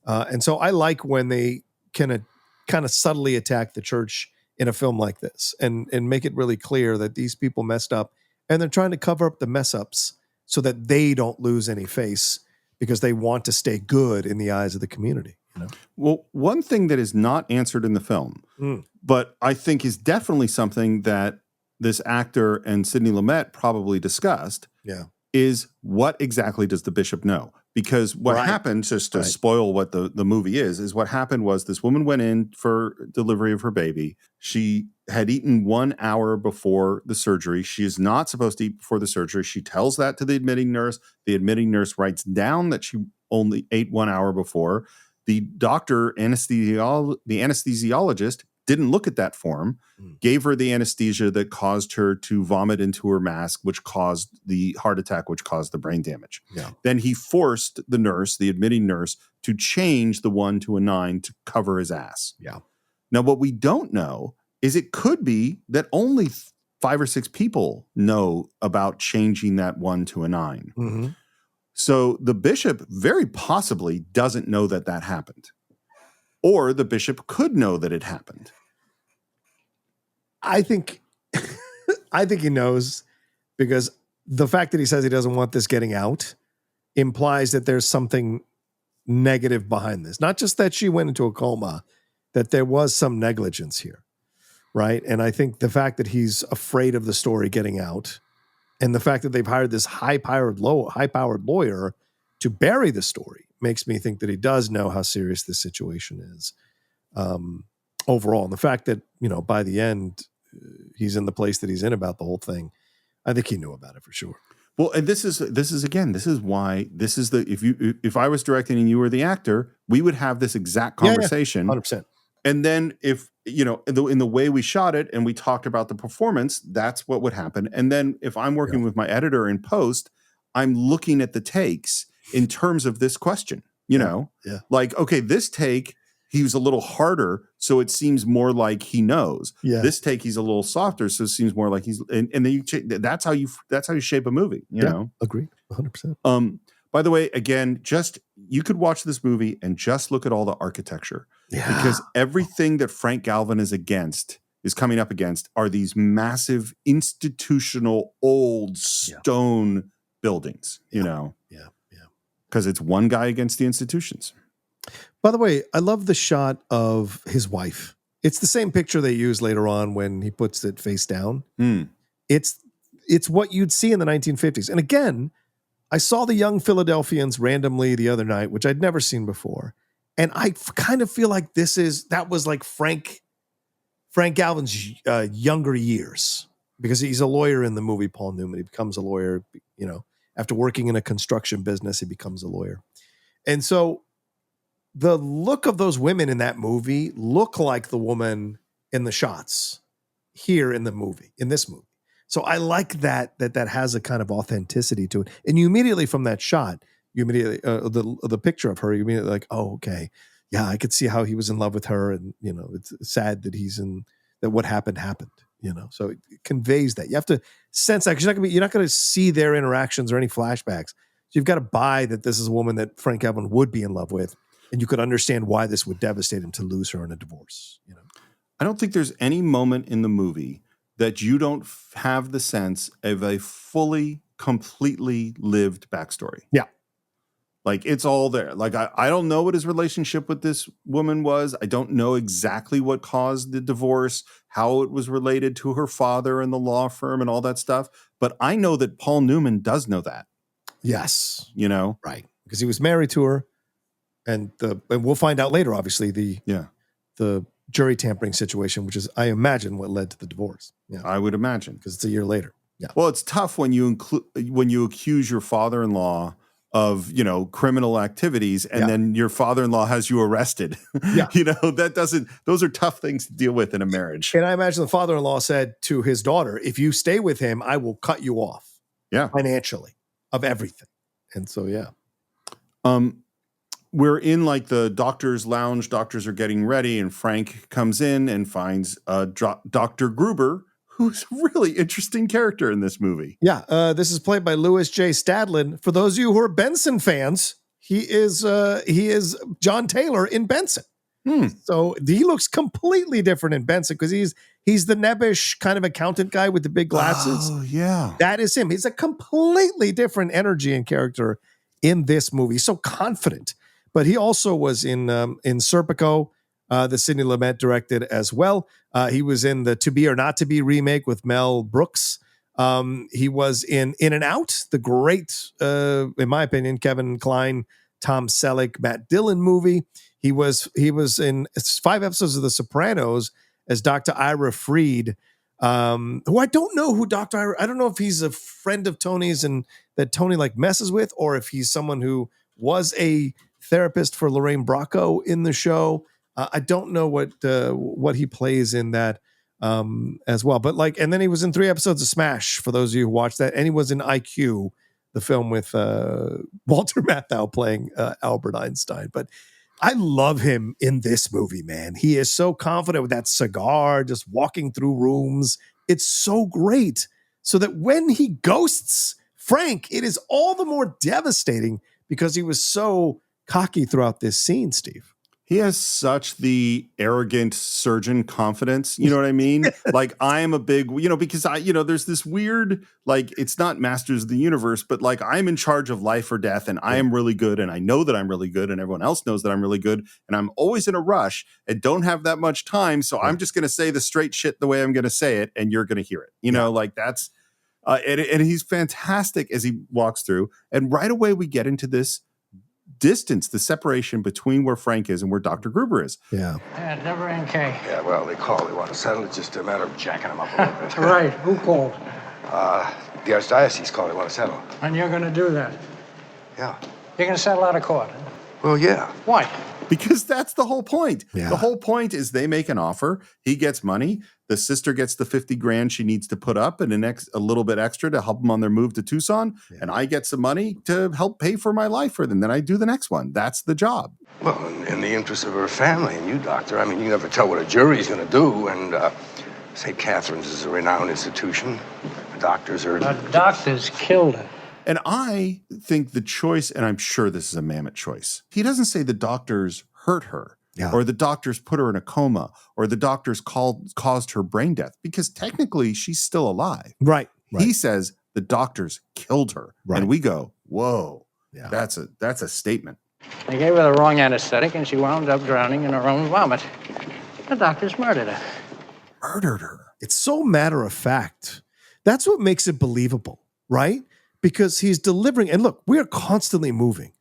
And so I like when they can kind of subtly attack the church in a film like this and make it really clear that these people messed up, and they're trying to cover up the mess ups so that they don't lose any face, because they want to stay good in the eyes of the community. Well, one thing that is not answered in the film, but I think is definitely something that this actor and Sidney Lumet probably discussed, is what exactly does the bishop know? Because what happened, just to spoil what the movie is what happened was this woman went in for delivery of her baby. She had eaten 1 hour before the surgery. She is not supposed to eat before the surgery. She tells that to the admitting nurse. The admitting nurse writes down that she only ate 1 hour before. The doctor, the anesthesiologist, didn't look at that form, gave her the anesthesia that caused her to vomit into her mask, which caused the heart attack, which caused the brain damage. Then he forced the nurse, the admitting nurse, to change the 1 to a 9 to cover his ass. Now, what we don't know is it could be that only 5 or 6 people know about changing that 1 to a 9. So the bishop very possibly doesn't know that happened. Or the bishop could know that it happened. I think he knows, because the fact that he says he doesn't want this getting out implies that there's something negative behind this. Not just that she went into a coma, that there was some negligence here, right? And I think the fact that he's afraid of the story getting out, and the fact that they've hired this high-powered lawyer to bury the story, makes me think that he does know how serious this situation is overall. And the fact that, by the end, he's in the place that he's in about the whole thing, I think he knew about it for sure. Well, and this is why if I was directing and you were the actor, we would have this exact conversation. 100%. And then if, in the way we shot it and we talked about the performance, that's what would happen. And then if I'm working with my editor in post, I'm looking at the takes in terms of this question, like, okay, this take, he was a little harder, so it seems more like he knows. This take, he's a little softer, so it seems more like he's, and then that's how you shape a movie, you know? Agreed. 100%. By the way, again, you could watch this movie and just look at all the architecture, because everything that Frank Galvin is coming up against are these massive institutional old stone buildings, because it's one guy against the institutions. By the way, I love the shot of his wife. It's the same picture they use later on when he puts it face down. It's what you'd see in the 1950s. And again, I saw The Young Philadelphians randomly the other night, which I'd never seen before. And I kind of feel like that was like Frank Galvin's younger years, because he's a lawyer in the movie, Paul Newman. He becomes a lawyer, after working in a construction business, he becomes a lawyer. And so the look of those women in that movie look like the woman in the shots here in this movie. So I like that has a kind of authenticity to it. And you immediately, from that shot, the picture of her, you immediately like, oh, okay. Yeah, I could see how he was in love with her. And, it's sad that that what happened, so it conveys that. You have to sense that, because you're not going to see their interactions or any flashbacks. So you've got to buy that this is a woman that Frank Galvin would be in love with. And you could understand why this would devastate him to lose her in a divorce. I don't think there's any moment in the movie that you don't have the sense of a fully, completely lived backstory. Yeah. Like, it's all there. Like, I don't know what his relationship with this woman was. I don't know exactly what caused the divorce, how it was related to her father and the law firm and all that stuff. But I know that Paul Newman does know that. Yes. Right. Because he was married to her. And we'll find out later, obviously, the jury tampering situation, which is, I imagine, what led to the divorce. Yeah, I would imagine, because it's a year later. Yeah. Well, it's tough when you accuse your father-in-law of criminal activities, and then your father-in-law has you arrested. Yeah. Those are tough things to deal with in a marriage. And I imagine the father-in-law said to his daughter, "If you stay with him, I will cut you off, financially, of everything." And so, yeah. We're in like the doctor's lounge. Doctors are getting ready, and Frank comes in and finds Dr. Gruber, who's a really interesting character in this movie. Yeah, this is played by Louis J. Stadlin. For those of you who are Benson fans, he is John Taylor in Benson. So he looks completely different in Benson, because he's the nebbish kind of accountant guy with the big glasses. Oh, yeah. That is him. He's a completely different energy and character in this movie. So confident. But he also was in Serpico, the Sidney Lumet directed as well. He was in the To Be or Not to Be remake with Mel Brooks. He was in and Out, the great, in my opinion, Kevin Kline, Tom Selleck, Matt Dillon movie. He was in 5 episodes of The Sopranos as Dr. Ira Freed, who I don't know who Dr. Ira. I don't know if he's a friend of Tony's and that Tony like messes with, or if he's someone who was a therapist for Lorraine Bracco in the show. I don't know what he plays in that as well. But and then he was in 3 episodes of Smash, for those of you who watched that. And he was in IQ, the film with Walter Matthau playing Albert Einstein. But I love him in this movie, man. He is so confident with that cigar, just walking through rooms. It's so great. So that when he ghosts Frank, it is all the more devastating, because he was so cocky throughout this scene, Steve. He has such the arrogant surgeon confidence. You know what I mean? Like, I am a big, because there's this weird, like, it's not Masters of the Universe, but like, I'm in charge of life or death, and I am really good, and I know that I'm really good, and everyone else knows that I'm really good, and I'm always in a rush and don't have that much time. So I'm just going to say the straight shit the way I'm going to say it, and you're going to hear it. Like, that's, and he's fantastic as he walks through. And right away we get into this distance, the separation between where Frank is and where Dr. Gruber is. Yeah. Yeah, never NK. Yeah, well, they want to settle. It's just a matter of jacking them up a little bit. Right. Who called? The Archdiocese called. They want to settle. And you're going to do that? Yeah. You're going to settle out of court? Well, yeah. Why? Because that's the whole point. Yeah. The whole point is they make an offer. He gets money. The sister gets the $50,000 she needs to put up, and a little bit extra to help them on their move to Tucson. Yeah. And I get some money to help pay for my life for them. Then I do the next one. That's the job. Well, in the interest of her family and you, Doctor. I mean, you never tell what a jury's going to do. And St. Catherine's is a renowned institution. The doctors killed her. And I think the choice, and I'm sure this is a Mamet choice, he doesn't say the doctors hurt her, or the doctors put her in a coma, or the doctors caused her brain death, because technically she's still alive. Right. He says the doctors killed her. Right. And we go, whoa, that's a statement. They gave her the wrong anesthetic, and she wound up drowning in her own vomit. The doctors murdered her. Murdered her. It's so matter of fact. That's what makes it believable, right? Because he's delivering, and look, we are constantly moving.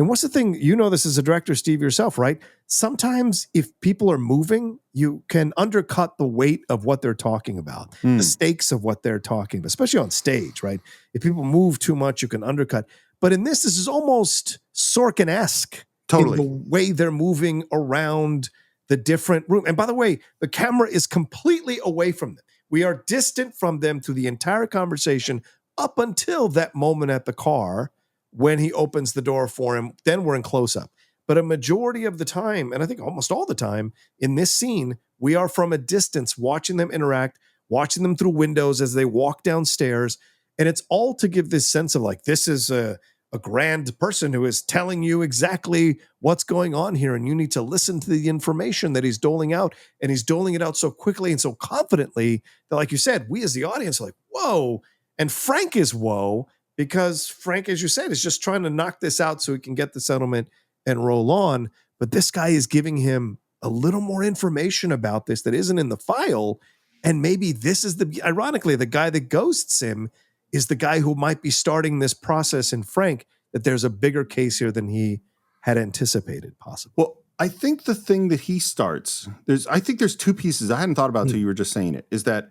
And what's the thing? You know this as a director, Steve, yourself, right? Sometimes if people are moving, you can undercut the weight of what they're talking about, the stakes of what they're talking about, especially on stage, right? If people move too much, you can undercut. But in this is almost Sorkin-esque. Totally. In the way they're moving around the different room. And by the way, the camera is completely away from them. We are distant from them through the entire conversation up until that moment at the car when he opens the door for him. Then we're in close-up. But a majority of the time, and I think almost all the time, in this scene, we are from a distance watching them interact, watching them through windows as they walk downstairs. And it's all to give this sense of like, this is a grand person who is telling you exactly what's going on here, and you need to listen to the information that he's doling out, and he's doling it out so quickly and so confidently that, like you said, we as the audience are like, whoa, and Frank is whoa, because Frank, as you said, is just trying to knock this out so he can get the settlement and roll on, but this guy is giving him a little more information about this that isn't in the file, and maybe this is ironically, the guy that ghosts him is the guy who might be starting this process in Frank, that there's a bigger case here than he had anticipated, possibly. Well, I think the thing that he starts, I think there's two pieces I hadn't thought about until you were just saying it, is that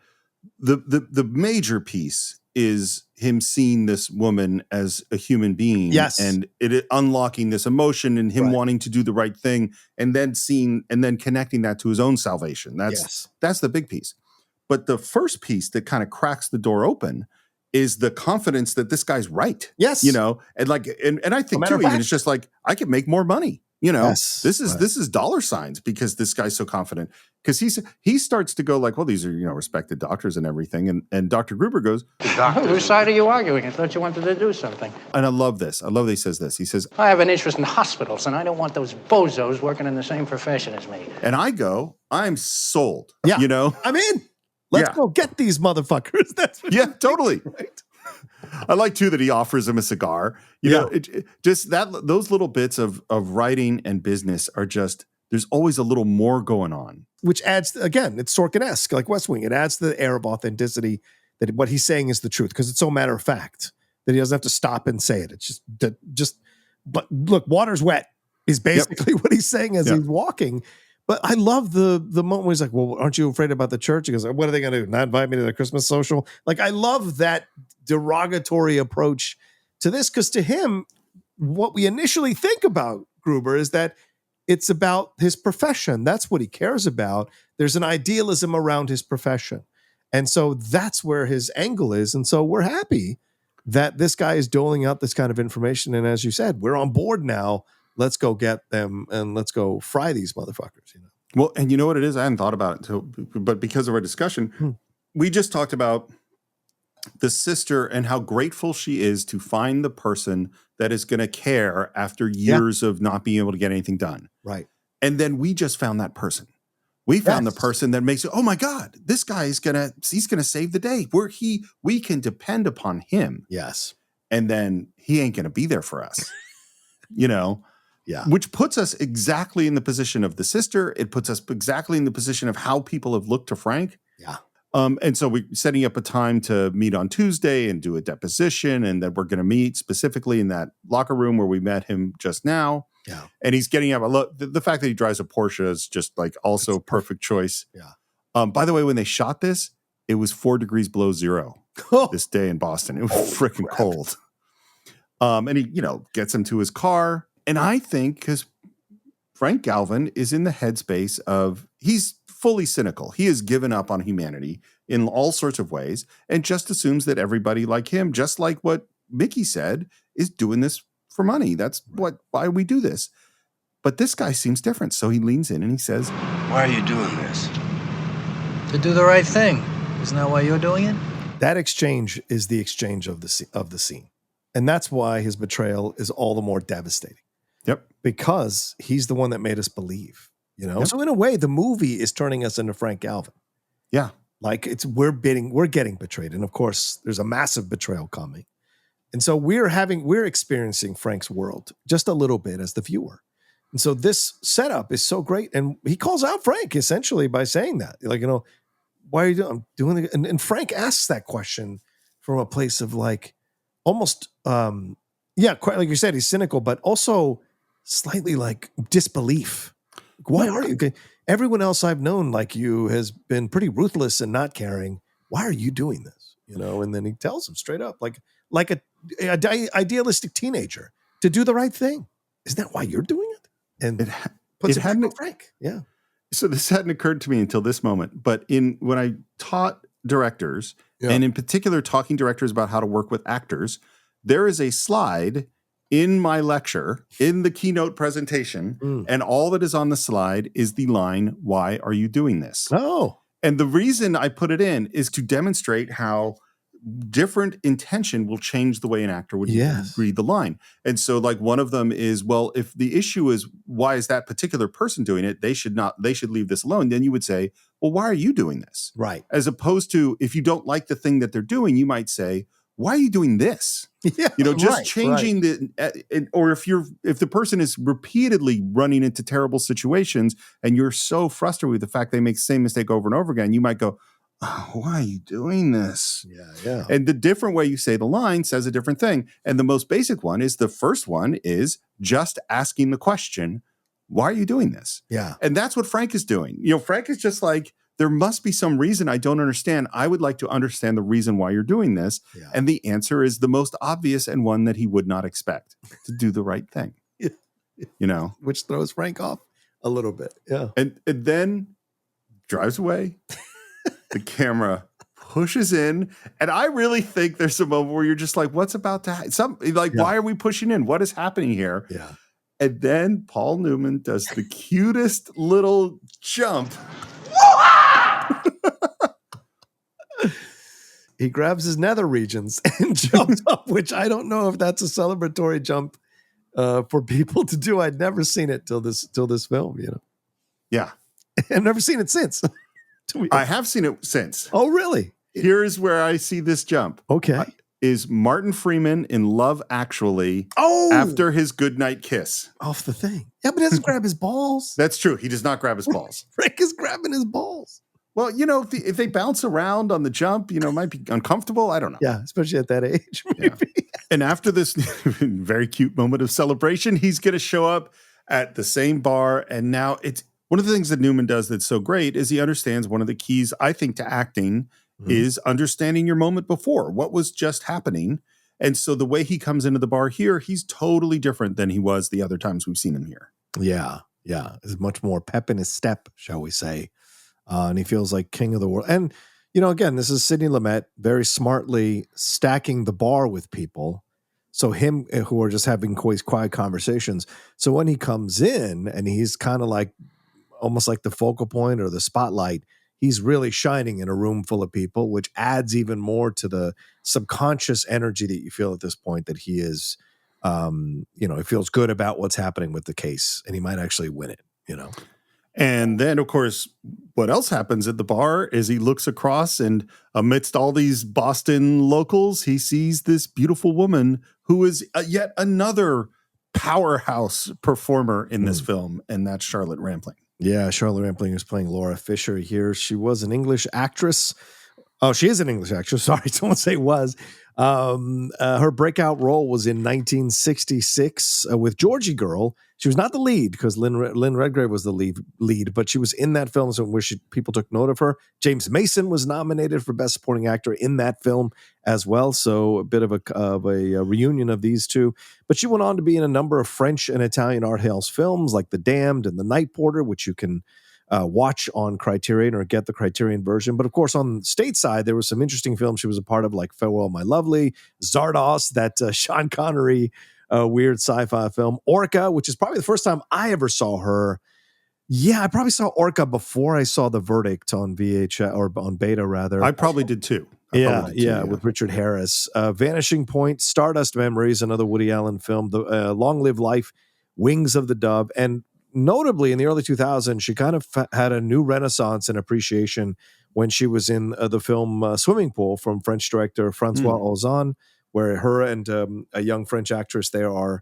the major piece is him seeing this woman as a human being. Yes. And it unlocking this emotion and him wanting to do the right thing, and then connecting that to his own salvation. That's the big piece. But the first piece that kind of cracks the door open is the confidence that this guy's right. Yes. You know, and I think too, even it's just like, I could make more money. You know, this is dollar signs because this guy's so confident, because he starts to go like, well, these are, respected doctors and everything. And Dr. Gruber goes, whose side are you arguing? I thought you wanted to do something. And I love this. I love that he says this. He says, I have an interest in hospitals, and I don't want those bozos working in the same profession as me. And I go, I'm sold. Yeah. I'm in. Let's go get these motherfuckers. That's what totally. Right. I like too that he offers him a cigar. You know, just those little bits of writing and business are just, there's always a little more going on. Which adds, again, it's Sorkin-esque, like West Wing. It adds to the air of authenticity that what he's saying is the truth, because it's so matter of fact that he doesn't have to stop and say it. It's but look, water's wet is basically what he's saying as he's walking. But I love the moment where he's like, well, aren't you afraid about the church? He goes, what are they going to do? Not invite me to the Christmas social? Like, I love that derogatory approach to this, because to him, what we initially think about Gruber is that it's about his profession. That's what he cares about. There's an idealism around his profession. And so that's where his angle is. And so we're happy that this guy is doling out this kind of information. And as you said, we're on board now. Let's go get them and let's go fry these motherfuckers. Well, and you know what it is? I hadn't thought about it but because of our discussion, we just talked about the sister and how grateful she is to find the person that is going to care after years of not being able to get anything done. Right. And then we just found that person. We found the person that makes it, oh my God, this guy is he's gonna save the day. We can depend upon him. Yes. And then he ain't gonna be there for us. Yeah. Which puts us exactly in the position of the sister. It puts us exactly in the position of how people have looked to Frank. Yeah. And so we're setting up a time to meet on Tuesday and do a deposition, and then we're going to meet specifically in that locker room where we met him just now. Yeah. And he's getting out. Look, the fact that he drives a Porsche is just like also perfect choice. Yeah. By the way, when they shot this, it was 4 degrees below zero this day in Boston. It was freaking cold. And he, gets him to his car. And I think because Frank Galvin is in the headspace of, he's fully cynical. He has given up on humanity in all sorts of ways and just assumes that everybody like him, just like what Mickey said, is doing this for money. That's why we do this. But this guy seems different. So he leans in and he says, why are you doing this? To do the right thing. Isn't that why you're doing it? That exchange is the exchange of the scene. And that's why his betrayal is all the more devastating. Yep. Because he's the one that made us believe, Yep. So in a way, the movie is turning us into Frank Galvin. Yeah. Like we're getting betrayed. And of course, there's a massive betrayal coming. And so we're experiencing Frank's world just a little bit as the viewer. And so this setup is so great. And he calls out Frank essentially by saying that, like, why are you doing? I'm doing it. And Frank asks that question from a place of like almost, Yeah, quite like you said, he's cynical, but also slightly like disbelief. Why are you? Everyone else I've known like you has been pretty ruthless and not caring. Why are you doing this? And then he tells him straight up, like a idealistic teenager, to do the right thing. Isn't that why you're doing it? And puts it back on Frank. Yeah. So this hadn't occurred to me until this moment, but when I taught directors, and in particular talking directors about how to work with actors, there is a slide in my lecture, in the keynote presentation, and all that is on the slide is the line, "Why are you doing this?" Oh. And the reason I put it in is to demonstrate how different intention will change the way an actor would read the line. And so like one of them is, well, if the issue is why is that particular person doing it, they should leave this alone. Then you would say, well, why are you doing this? Right. As opposed to if you don't like the thing that they're doing, you might say, why are you doing this? Yeah, just changing or if the person is repeatedly running into terrible situations and you're so frustrated with the fact they make the same mistake over and over again, you might go, oh, why are you doing this? Yeah. And the different way you say the line says a different thing. And the most basic one is the first one is just asking the question, why are you doing this? Yeah. And that's what Frank is doing. Frank is just like, there must be some reason I don't understand. I would like to understand the reason why you're doing this. Yeah. And the answer is the most obvious and one that he would not expect, to do the right thing. Which throws Frank off a little bit. Yeah. And then drives away. The camera pushes in. And I really think there's a moment where you're just like, what's about to happen? Why are we pushing in? What is happening here? Yeah. And then Paul Newman does the cutest little jump. He grabs his nether regions and jumps up, which I don't know if that's a celebratory jump for people to do. I'd never seen it till this film, Yeah. I've never seen it since. I have seen it since. Oh, really? Here's where I see this jump. Okay. Is Martin Freeman in Love Actually after his goodnight kiss. Off the thing. Yeah, but he doesn't grab his balls. That's true. He does not grab his balls. Frank is grabbing his balls. Well, if they bounce around on the jump, it might be uncomfortable. I don't know. Yeah, especially at that age, maybe. Yeah. And after this very cute moment of celebration, he's going to show up at the same bar. And now it's one of the things that Newman does that's so great is he understands one of the keys, I think, to acting is understanding your moment before. What was just happening? And so the way he comes into the bar here, he's totally different than he was the other times we've seen him here. Yeah. There's much more pep in his step, shall we say. And he feels like king of the world. And, again, this is Sidney Lumet very smartly stacking the bar with people. So him who are just having quiet conversations. So when he comes in and he's kind of like almost like the focal point or the spotlight, he's really shining in a room full of people, which adds even more to the subconscious energy that you feel at this point that he is, he feels good about what's happening with the case and he might actually win it, And then, of course, what else happens at the bar is he looks across and amidst all these Boston locals, he sees this beautiful woman who is yet another powerhouse performer in this film, and that's Charlotte Rampling. Yeah, Charlotte Rampling is playing Laura Fisher here. She was an English actress. Oh, she is an English actress. Sorry, someone say was. Her breakout role was in 1966 with Georgie Girl. She was not the lead because Lynn Redgrave was the lead, but she was in that film, so where people took note of her. James Mason was nominated for Best Supporting Actor in that film as well, so a bit of a reunion of these two. But she went on to be in a number of French and Italian art house films like The Damned and The Night Porter, which you can watch on Criterion or get the Criterion version. But of course, on stateside, there were some interesting films she was a part of, like Farewell, My Lovely, Zardoz, that Sean Connery weird sci-fi film, Orca, which is probably the first time I ever saw her. Yeah, I probably saw Orca before I saw The Verdict on VHS or on Beta rather. I probably did too. With Richard Harris. Vanishing Point, Stardust Memories, another Woody Allen film, The Long Live Life, Wings of the Dove, and notably in the early 2000s, she kind of had a new renaissance and appreciation when she was in the film Swimming Pool from French director Francois Ozon, where her and a young French actress there are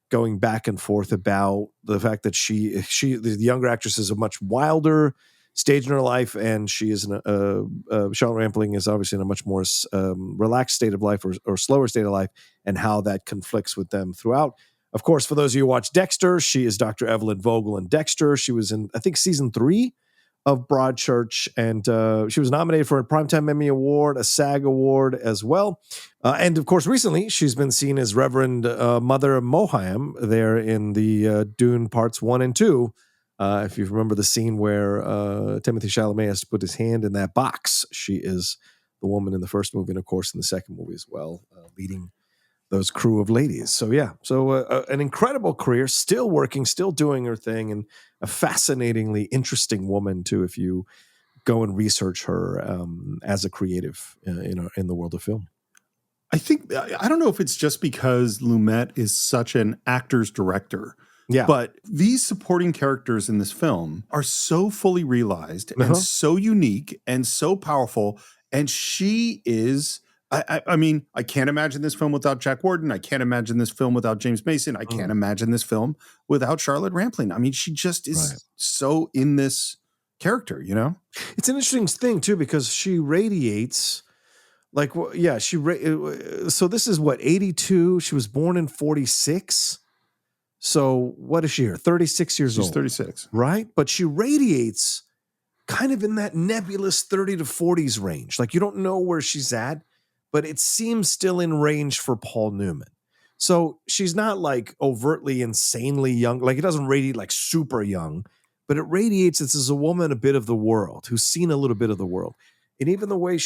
going back and forth about the fact that the younger actress is a much wilder stage in her life, and she is Charlotte Rampling is obviously in a much more relaxed state of life or slower state of life, and how that conflicts with them throughout. Of course, for those of you who watch Dexter, she is Dr. Evelyn Vogel in Dexter. She was in, I think, season 3 of Broadchurch, and she was nominated for a Primetime Emmy Award, a SAG Award as well. And of course, recently, she's been seen as Reverend Mother Moham there in the Dune Parts 1 and 2. If you remember the scene where Timothée Chalamet has to put his hand in that box, she is the woman in the first movie, and of course in the second movie as well, leading those crew of ladies. So yeah, an incredible career, still working, still doing her thing, and a fascinatingly interesting woman too, if you go and research her as a creative in the world of film. I think, I don't know if it's just because Lumet is such an actor's director, but these supporting characters in this film are so fully realized and so unique and so powerful, and she is... I mean, I can't imagine this film without Jack Warden. I can't imagine this film without James Mason. I can't imagine this film without Charlotte Rampling. I mean, she just is so in this character, you know? It's an interesting thing, too, because she radiates like, so this is what, 82? She was born in 46. So what is she here? 36 years old. She's 36. Right? But she radiates kind of in that nebulous 30 to 40s range. Like, you don't know where she's at, but it seems still in range for Paul Newman. So she's not like overtly insanely young. Like, it doesn't radiate like super young, but it radiates as a woman a bit of the world, who's seen a little bit of the world. And even the way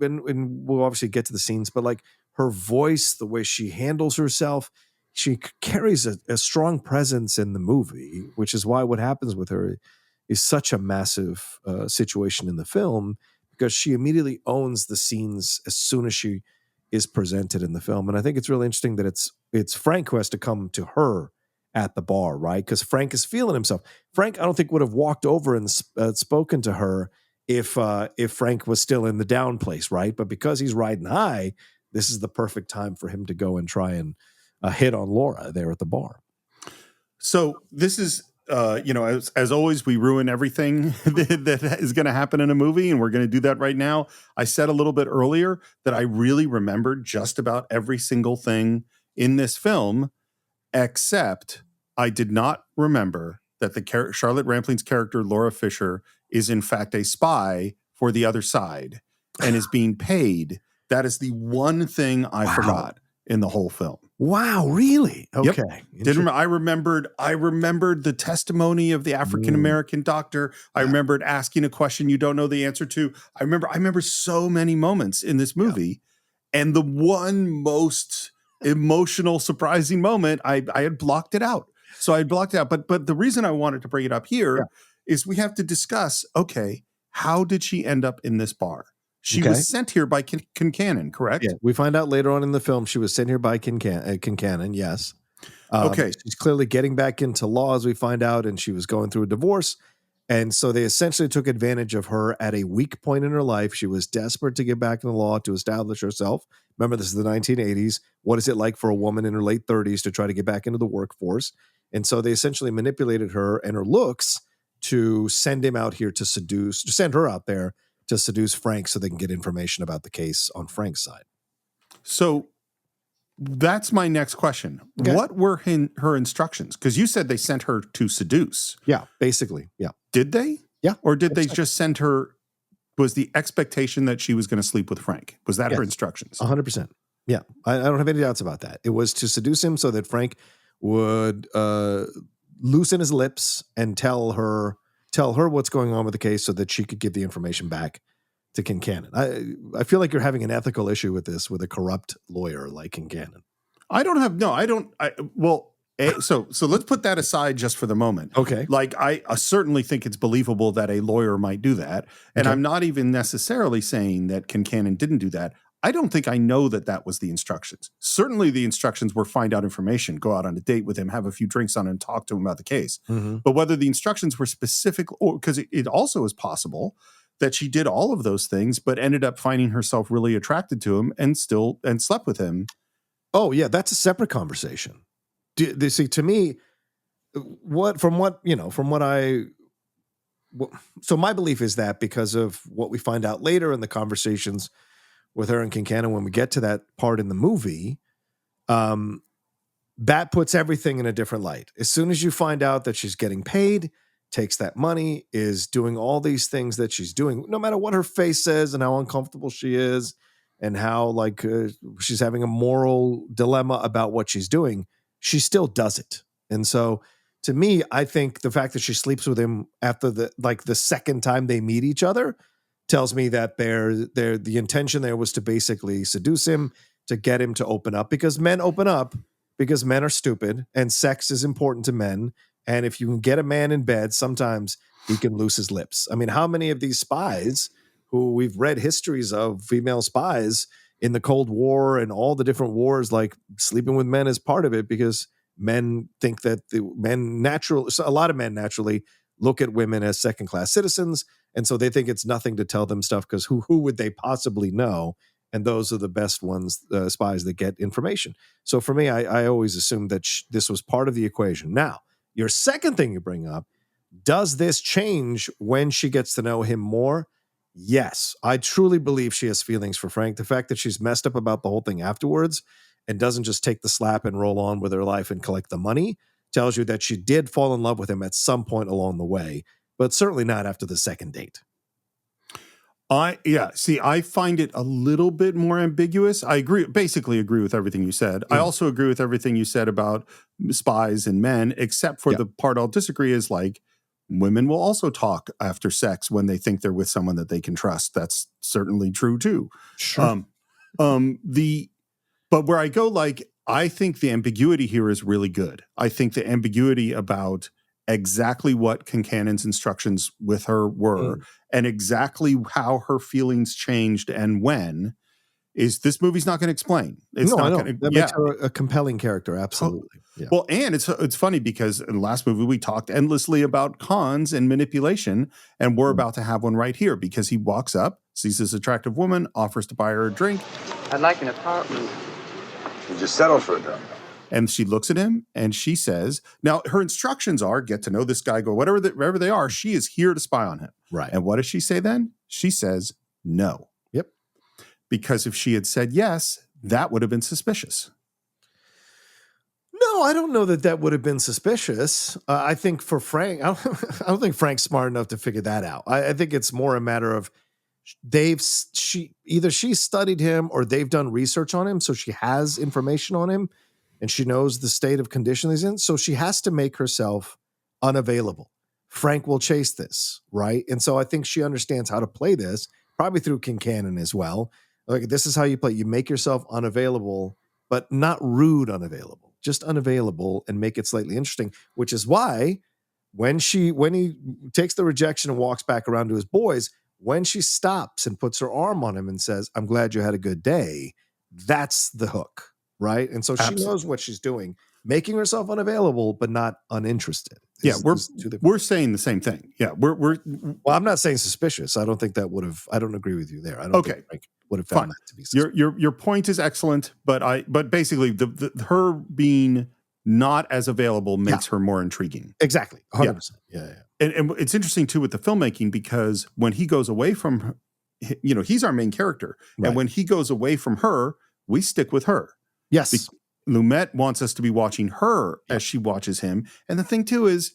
and we'll obviously get to the scenes, but like her voice, the way she handles herself, she carries a strong presence in the movie, which is why what happens with her is such a massive situation in the film, because she immediately owns the scenes as soon as she is presented in the film. And I think it's really interesting that it's Frank who has to come to her at the bar, right? Because Frank is feeling himself. Frank, I don't think would have walked over and spoken to her if Frank was still in the down place, right? But because he's riding high, this is the perfect time for him to go and try and hit on Laura there at the bar. So this is... as always, we ruin everything that is going to happen in a movie, and we're going to do that right now. I said a little bit earlier that I really remembered just about every single thing in this film, except I did not remember that Charlotte Rampling's character, Laura Fisher, is in fact a spy for the other side and is being paid. That is the one thing I forgot in the whole film. Wow, really? Okay. Yep. I remembered the testimony of the African-American doctor. I remembered asking a question you don't know the answer to. I remember so many moments in this movie. And the one most emotional, surprising moment, I had blocked it out. So I had blocked it out. But the reason I wanted to bring it up here is we have to discuss, okay, how did she end up in this bar? She was sent here by Kincannon, correct? Yeah, we find out later on in the film she was sent here by Kincannon, yes. Okay. She's clearly getting back into law, as we find out, and she was going through a divorce. And so they essentially took advantage of her at a weak point in her life. She was desperate to get back in the law, to establish herself. Remember, this is the 1980s. What is it like for a woman in her late 30s to try to get back into the workforce? And so they essentially manipulated her and her looks to send him out here to send her out there to seduce Frank so they can get information about the case on Frank's side. So that's my next question. Okay. What were her instructions? Because you said they sent her to seduce. Yeah, basically. Yeah. Did they? Yeah. Or did they just send her? Was the expectation that she was going to sleep with Frank? Was that her instructions? 100%. Yeah. I don't have any doubts about that. It was to seduce him so that Frank would loosen his lips and tell her what's going on with the case so that she could give the information back to Kincannon. I feel like you're having an ethical issue with this, with a corrupt lawyer like Kincannon. So let's put that aside just for the moment. Okay. Like, I certainly think it's believable that a lawyer might do that. And I'm not even necessarily saying that Kincannon didn't do that. I don't think I know that was the instructions. Certainly the instructions were find out information, go out on a date with him, have a few drinks on and talk to him about the case. Mm-hmm. But whether the instructions were specific, or because it also is possible that she did all of those things, but ended up finding herself really attracted to him and slept with him. Oh yeah. That's a separate conversation. See, to me, from what I so my belief is that because of what we find out later in the conversations with her and Kincannon when we get to that part in the movie, that puts everything in a different light. As soon as you find out that she's getting paid, takes that money, is doing all these things that she's doing, no matter what her face says and how uncomfortable she is and how she's having a moral dilemma about what she's doing, she still does it. And so to me, I think the fact that she sleeps with him after the second time they meet each other tells me that the intention there was to basically seduce him, to get him to open up, because men open up because men are stupid and sex is important to men. And if you can get a man in bed, sometimes he can loose his lips. I mean, how many of these spies who we've read histories of, female spies in the Cold War and all the different wars, like sleeping with men is part of it, because men think that a lot of men naturally look at women as second-class citizens. And so they think it's nothing to tell them stuff, because who would they possibly know? And those are the best ones, spies that get information. So for me, I always assumed that this was part of the equation. Now, your second thing you bring up, does this change when she gets to know him more? Yes. I truly believe she has feelings for Frank. The fact that she's messed up about the whole thing afterwards and doesn't just take the slap and roll on with her life and collect the money tells you that she did fall in love with him at some point along the way, but certainly not after the second date. I find it a little bit more ambiguous. I basically agree with everything you said. I also agree with everything you said about spies and men, except for the part I'll disagree is women will also talk after sex when they think they're with someone that they can trust. That's certainly true too. Sure. But where I go, I think the ambiguity here is really good. I think the ambiguity about exactly what Kincannon's instructions with her were and exactly how her feelings changed and when is this movie's not going to explain. It's not going to. That makes her a compelling character. Absolutely. Yeah. Well, and it's funny because in the last movie we talked endlessly about cons and manipulation, and we're about to have one right here because he walks up, sees this attractive woman, offers to buy her a drink. I'd like an apartment. You just settle for it, though. And she looks at him and she says, now her instructions are get to know this guy, go wherever they are. She is here to spy on him. Right. And what does she say then? She says no. Yep. Because if she had said yes, that would have been suspicious. No, I don't know that would have been suspicious. I think for Frank, I don't think Frank's smart enough to figure that out. I think it's more a matter of either she studied him or they've done research on him, so she has information on him. And she knows the state of condition he's in. So she has to make herself unavailable. Frank will chase this, right? And so I think she understands how to play this, probably through Kincannon as well. This is how you play. You make yourself unavailable, but not rude unavailable. Just unavailable and make it slightly interesting, which is why when he takes the rejection and walks back around to his boys, when she stops and puts her arm on him and says, "I'm glad you had a good day," that's the hook. Right. And so she knows what she's doing, making herself unavailable, but not uninterested. We're saying the same thing. Yeah. Well, I'm not saying suspicious. I don't think that would have, I don't agree with you there. I don't think Frank would have found that to be suspicious. Your point is excellent, but basically her being not as available makes her more intriguing. Exactly. 100%. Yeah. And it's interesting too with the filmmaking, because when he goes away from her, he's our main character. Right. And when he goes away from her, we stick with her. Yes. Lumet wants us to be watching her as she watches him. And the thing too is,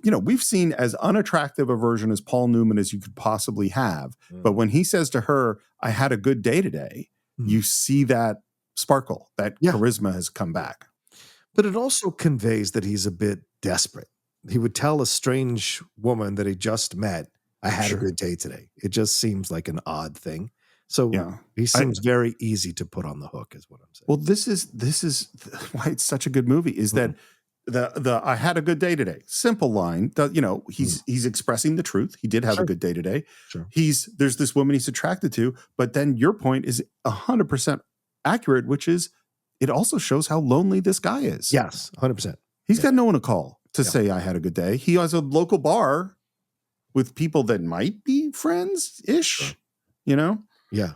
we've seen as unattractive a version as Paul Newman as you could possibly have. But when he says to her, "I had a good day today," you see that sparkle, that charisma has come back. But it also conveys that he's a bit desperate. He would tell a strange woman that he just met, "I had a good day today." It just seems like an odd thing. So he seems very easy to put on the hook, is what I'm saying. Well, this is why it's such a good movie. Is that the "I had a good day today" simple line? He's expressing the truth. He did have a good day today. Sure. There's this woman he's attracted to, but then your point is 100% accurate, which is it also shows how lonely this guy is. Yes, 100%. He's got no one to call to say "I had a good day." He has a local bar with people that might be friends-ish. Sure. Yeah.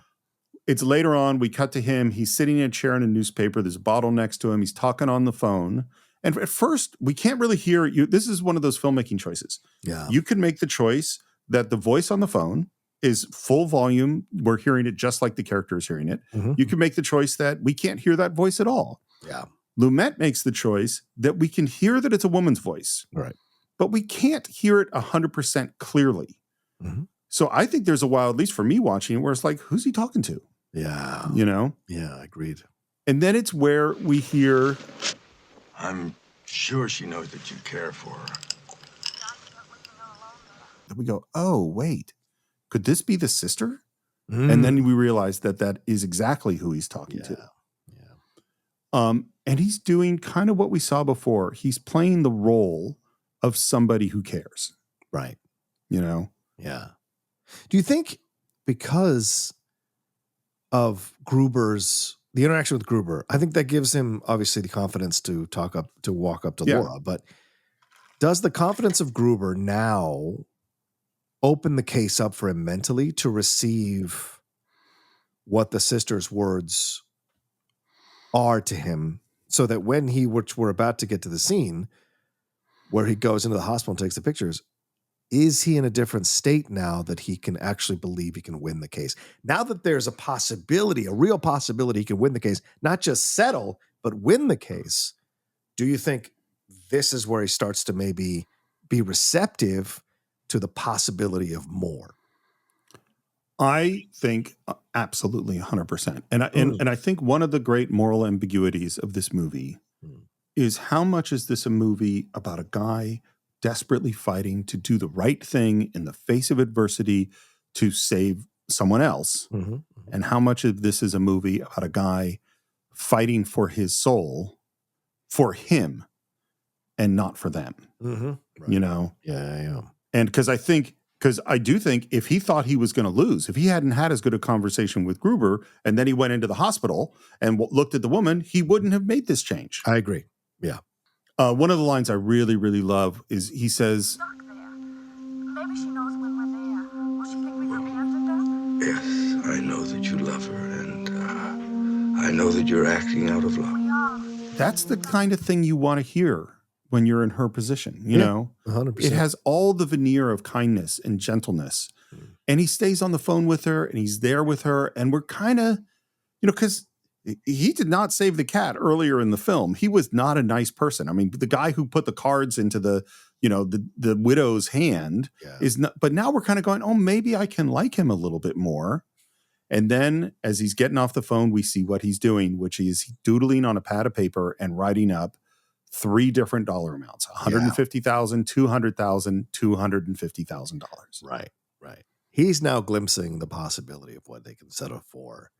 It's later on. We cut to him. He's sitting in a chair in a newspaper. There's a bottle next to him. He's talking on the phone. And at first, we can't really hear you. This is one of those filmmaking choices. Yeah. You can make the choice that the voice on the phone is full volume. We're hearing it just like the character is hearing it. Mhm. You can make the choice that we can't hear that voice at all. Yeah. Lumet makes the choice that we can hear that it's a woman's voice, Right. but we can't hear it 100% clearly. Mhm. So I think there's a while, at least for me watching it, where it's like, who's he talking to? Yeah. You know? Yeah, agreed. And then it's where we hear, I'm sure she knows that you care for her. we go, oh, wait, could this be the sister? Mm. And then we realize that that is exactly who he's talking to. And he's doing kind of what we saw before. He's playing the role of somebody who cares. Right. You know? Yeah. Do you think because of the interaction with Gruber, I think that gives him obviously the confidence to walk up to Yeah. Laura, but does the confidence of Gruber now open the case up for him mentally to receive what the sister's words are to him, so that when which we're about to get to the scene where he goes into the hospital and takes the pictures, is he in a different state now that he can actually believe he can win the case? Now that there's a real possibility he can win the case, not just settle, but win the case, do you think this is where he starts to maybe be receptive to the possibility of more? I think absolutely 100%. And I think one of the great moral ambiguities of this movie is how much is this a movie about a guy desperately fighting to do the right thing in the face of adversity to save someone else? Mm-hmm. And how much of this is a movie about a guy fighting for his soul, for him, and not for them? Mm-hmm. Right. You know? Yeah. And because I do think if he thought he was going to lose, if he hadn't had as good a conversation with Gruber and then he went into the hospital and looked at the woman, he wouldn't have made this change. I agree. Yeah. One of the lines I really, really love is he says, Maybe she knows when we're there. Will she think we apprehended her? Yes, I know that you love her, and I know that you're acting out of love. that's the kind of thing you want to hear when you're in her position, you know? 100%. It has all the veneer of kindness and gentleness. And he stays on the phone with her and he's there with her. And we're kind of, you know, because he did not save the cat earlier in the film. He was not a nice person. I mean, the guy who put the cards into the, you know, the widow's hand is not, but now we're kind of going, oh, maybe I can like him a little bit more. And then as he's getting off the phone, we see what he's doing, which is doodling on a pad of paper and writing up 3 different dollar amounts: $150,000, $200,000, $250,000. Right. He's now glimpsing the possibility of what they can settle for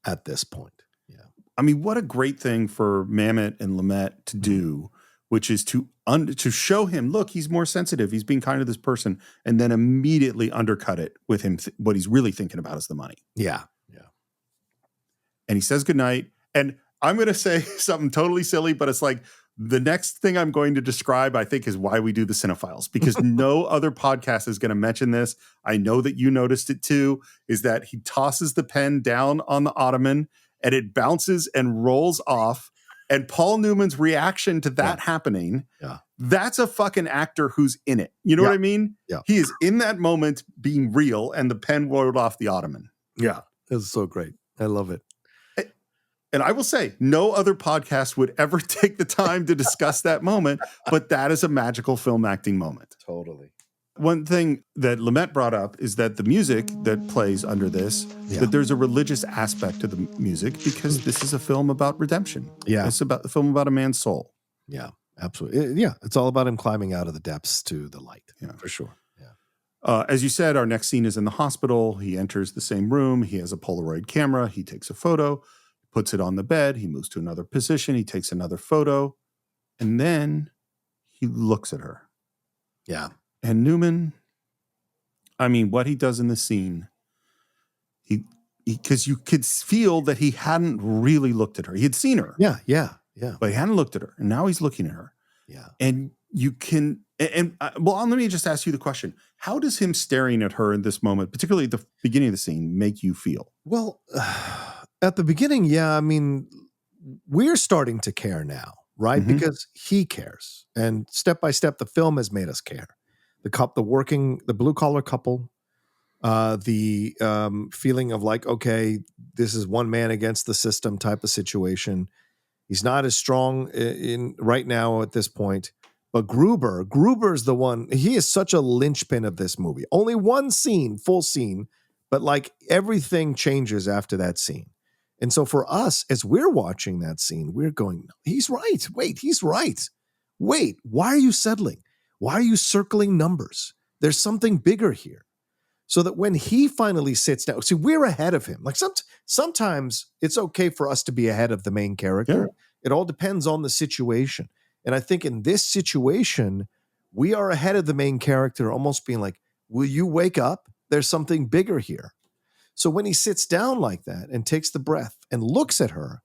at this point. Yeah. I mean, what a great thing for Mamet and Lumet to do, which is to show him, look, he's more sensitive. He's being kind to this person, and then immediately undercut it with him. What he's really thinking about is the money. Yeah. And he says goodnight. And I'm going to say something totally silly, but it's like the next thing I'm going to describe, I think, is why we do the Cine-Files, because no other podcast is going to mention this. I know that you noticed it too, is that he tosses the pen down on the ottoman and it bounces and rolls off. And Paul Newman's reaction to that happening, that's a fucking actor who's in it. You know what I mean? Yeah. He is in that moment being real, and the pen rolled off the ottoman. Yeah. That's so great. I love it. And I will say, no other podcast would ever take the time to discuss that moment, but that is a magical film acting moment. Totally. One thing that Lumet brought up is that the music that plays under this, that there's a religious aspect to the music, because this is a film about redemption. Yeah. It's about a film about a man's soul. Yeah, absolutely. Yeah, it's all about him climbing out of the depths to the light. Yeah, for sure. As you said, our next scene is in the hospital. He enters the same room. He has a Polaroid camera. He takes a photo, puts it on the bed. He moves to another position. He takes another photo. And then he looks at her. Yeah. And Newman, I mean, what he does in the scene, because you could feel that he hadn't really looked at her. He had seen her. Yeah. But he hadn't looked at her. And now he's looking at her. Yeah. And you can, well, let me just ask you the question. How does him staring at her in this moment, particularly at the beginning of the scene, make you feel? Well, at the beginning, I mean, we're starting to care now, right? Because he cares. And step by step, the film has made us care. The blue collar couple, the feeling of like, okay, this is one man against the system type of situation. He's not as strong in right now at this point. But Gruber's the one. He is such a linchpin of this movie. Only one scene, full scene, but like everything changes after that scene. And so for us, as we're watching that scene, we're going, he's right. Wait, he's right. Wait, why are you settling? Why are you circling numbers? There's something bigger here. So that when he finally sits down, see, we're ahead of him. Like sometimes it's okay for us to be ahead of the main character. Yeah. It all depends on the situation. And I think in this situation, we are ahead of the main character, almost being like, will you wake up? There's something bigger here. So when he sits down like that and takes the breath and looks at her,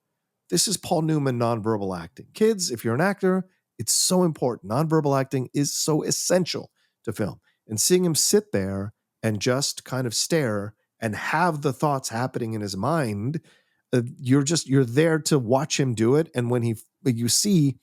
this is Paul Newman nonverbal acting. Kids, if you're an actor, it's so important. Nonverbal acting is so essential to film. And seeing him sit there and just kind of stare and have the thoughts happening in his mind, you're there to watch him do it. And when you see,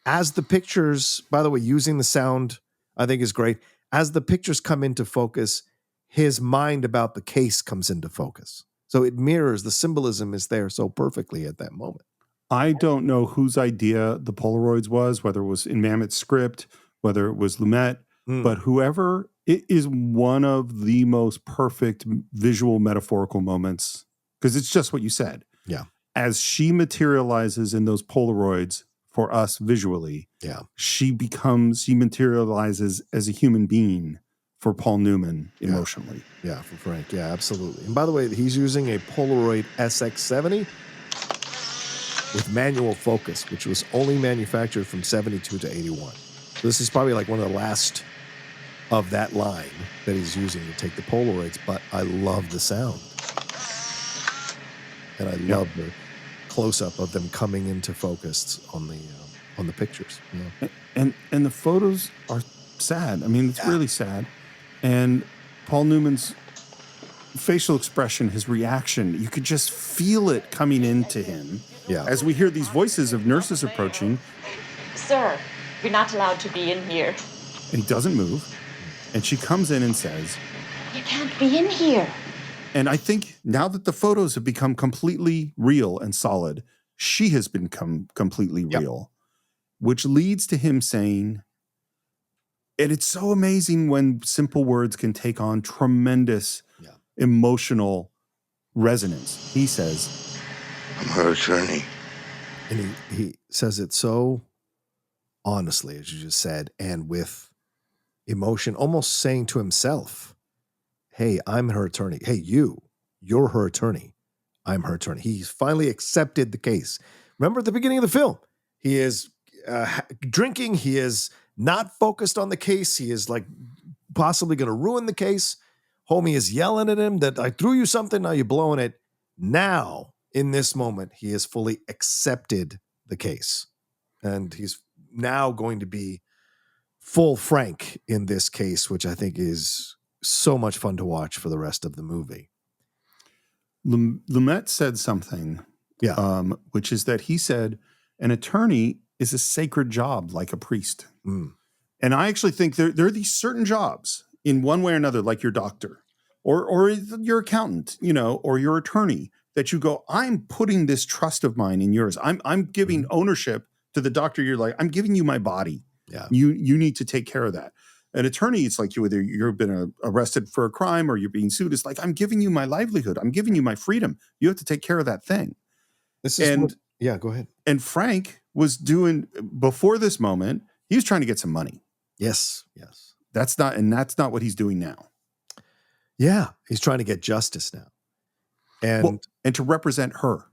as the pictures, by the way, using the sound, I think is great. As the pictures come into focus, his mind about the case comes into focus. So it mirrors, the symbolism is there so perfectly at that moment. I don't know whose idea the Polaroids was, whether it was in Mamet's script, whether it was Lumet, but whoever, it is one of the most perfect visual metaphorical moments, because it's just what you said. Yeah. As she materializes in those Polaroids for us visually, yeah, she materializes as a human being for Paul Newman emotionally. Yeah, for Frank. Yeah, absolutely. And by the way, he's using a Polaroid SX70 with manual focus, which was only manufactured from 72 to 81. So this is probably like one of the last of that line that he's using to take the Polaroids, but I love the sound. And I love the close-up of them coming into focus on the pictures. Yeah. And the photos are sad. I mean, it's really sad. And Paul Newman's facial expression, his reaction, you could just feel it coming into him. Yeah. As we hear these voices of nurses approaching. Sir, you're not allowed to be in here. And he doesn't move. And she comes in and says, you can't be in here. And I think now that the photos have become completely real and solid, she has become completely real, which leads to him saying, and it's so amazing when simple words can take on tremendous emotional resonance. He says, I'm her attorney. And he says it so honestly, as you just said, and with emotion, almost saying to himself, hey, I'm her attorney. Hey, you're her attorney. I'm her attorney. He's finally accepted the case. Remember at the beginning of the film, he is drinking. He is not focused on the case. He is like possibly going to ruin the case. Homie is yelling at him that I threw you something. Now you're blowing it. Now, in this moment, he has fully accepted the case. And he's now going to be full Frank in this case, which I think is so much fun to watch for the rest of the movie. Lumet said something, which is that he said an attorney is a sacred job like a priest. And I actually think there are these certain jobs in one way or another, like your doctor or your accountant, or your attorney, that you go, I'm putting this trust of mine in yours. I'm giving ownership to the doctor. You're like, I'm giving you my body. Yeah. You need to take care of that. An attorney, it's like you've been arrested for a crime or you're being sued. It's like, I'm giving you my livelihood. I'm giving you my freedom. You have to take care of that thing. Go ahead. And Frank was doing, before this moment, he was trying to get some money. Yes. That's not what he's doing now. Yeah. He's trying to get justice now. And to represent her.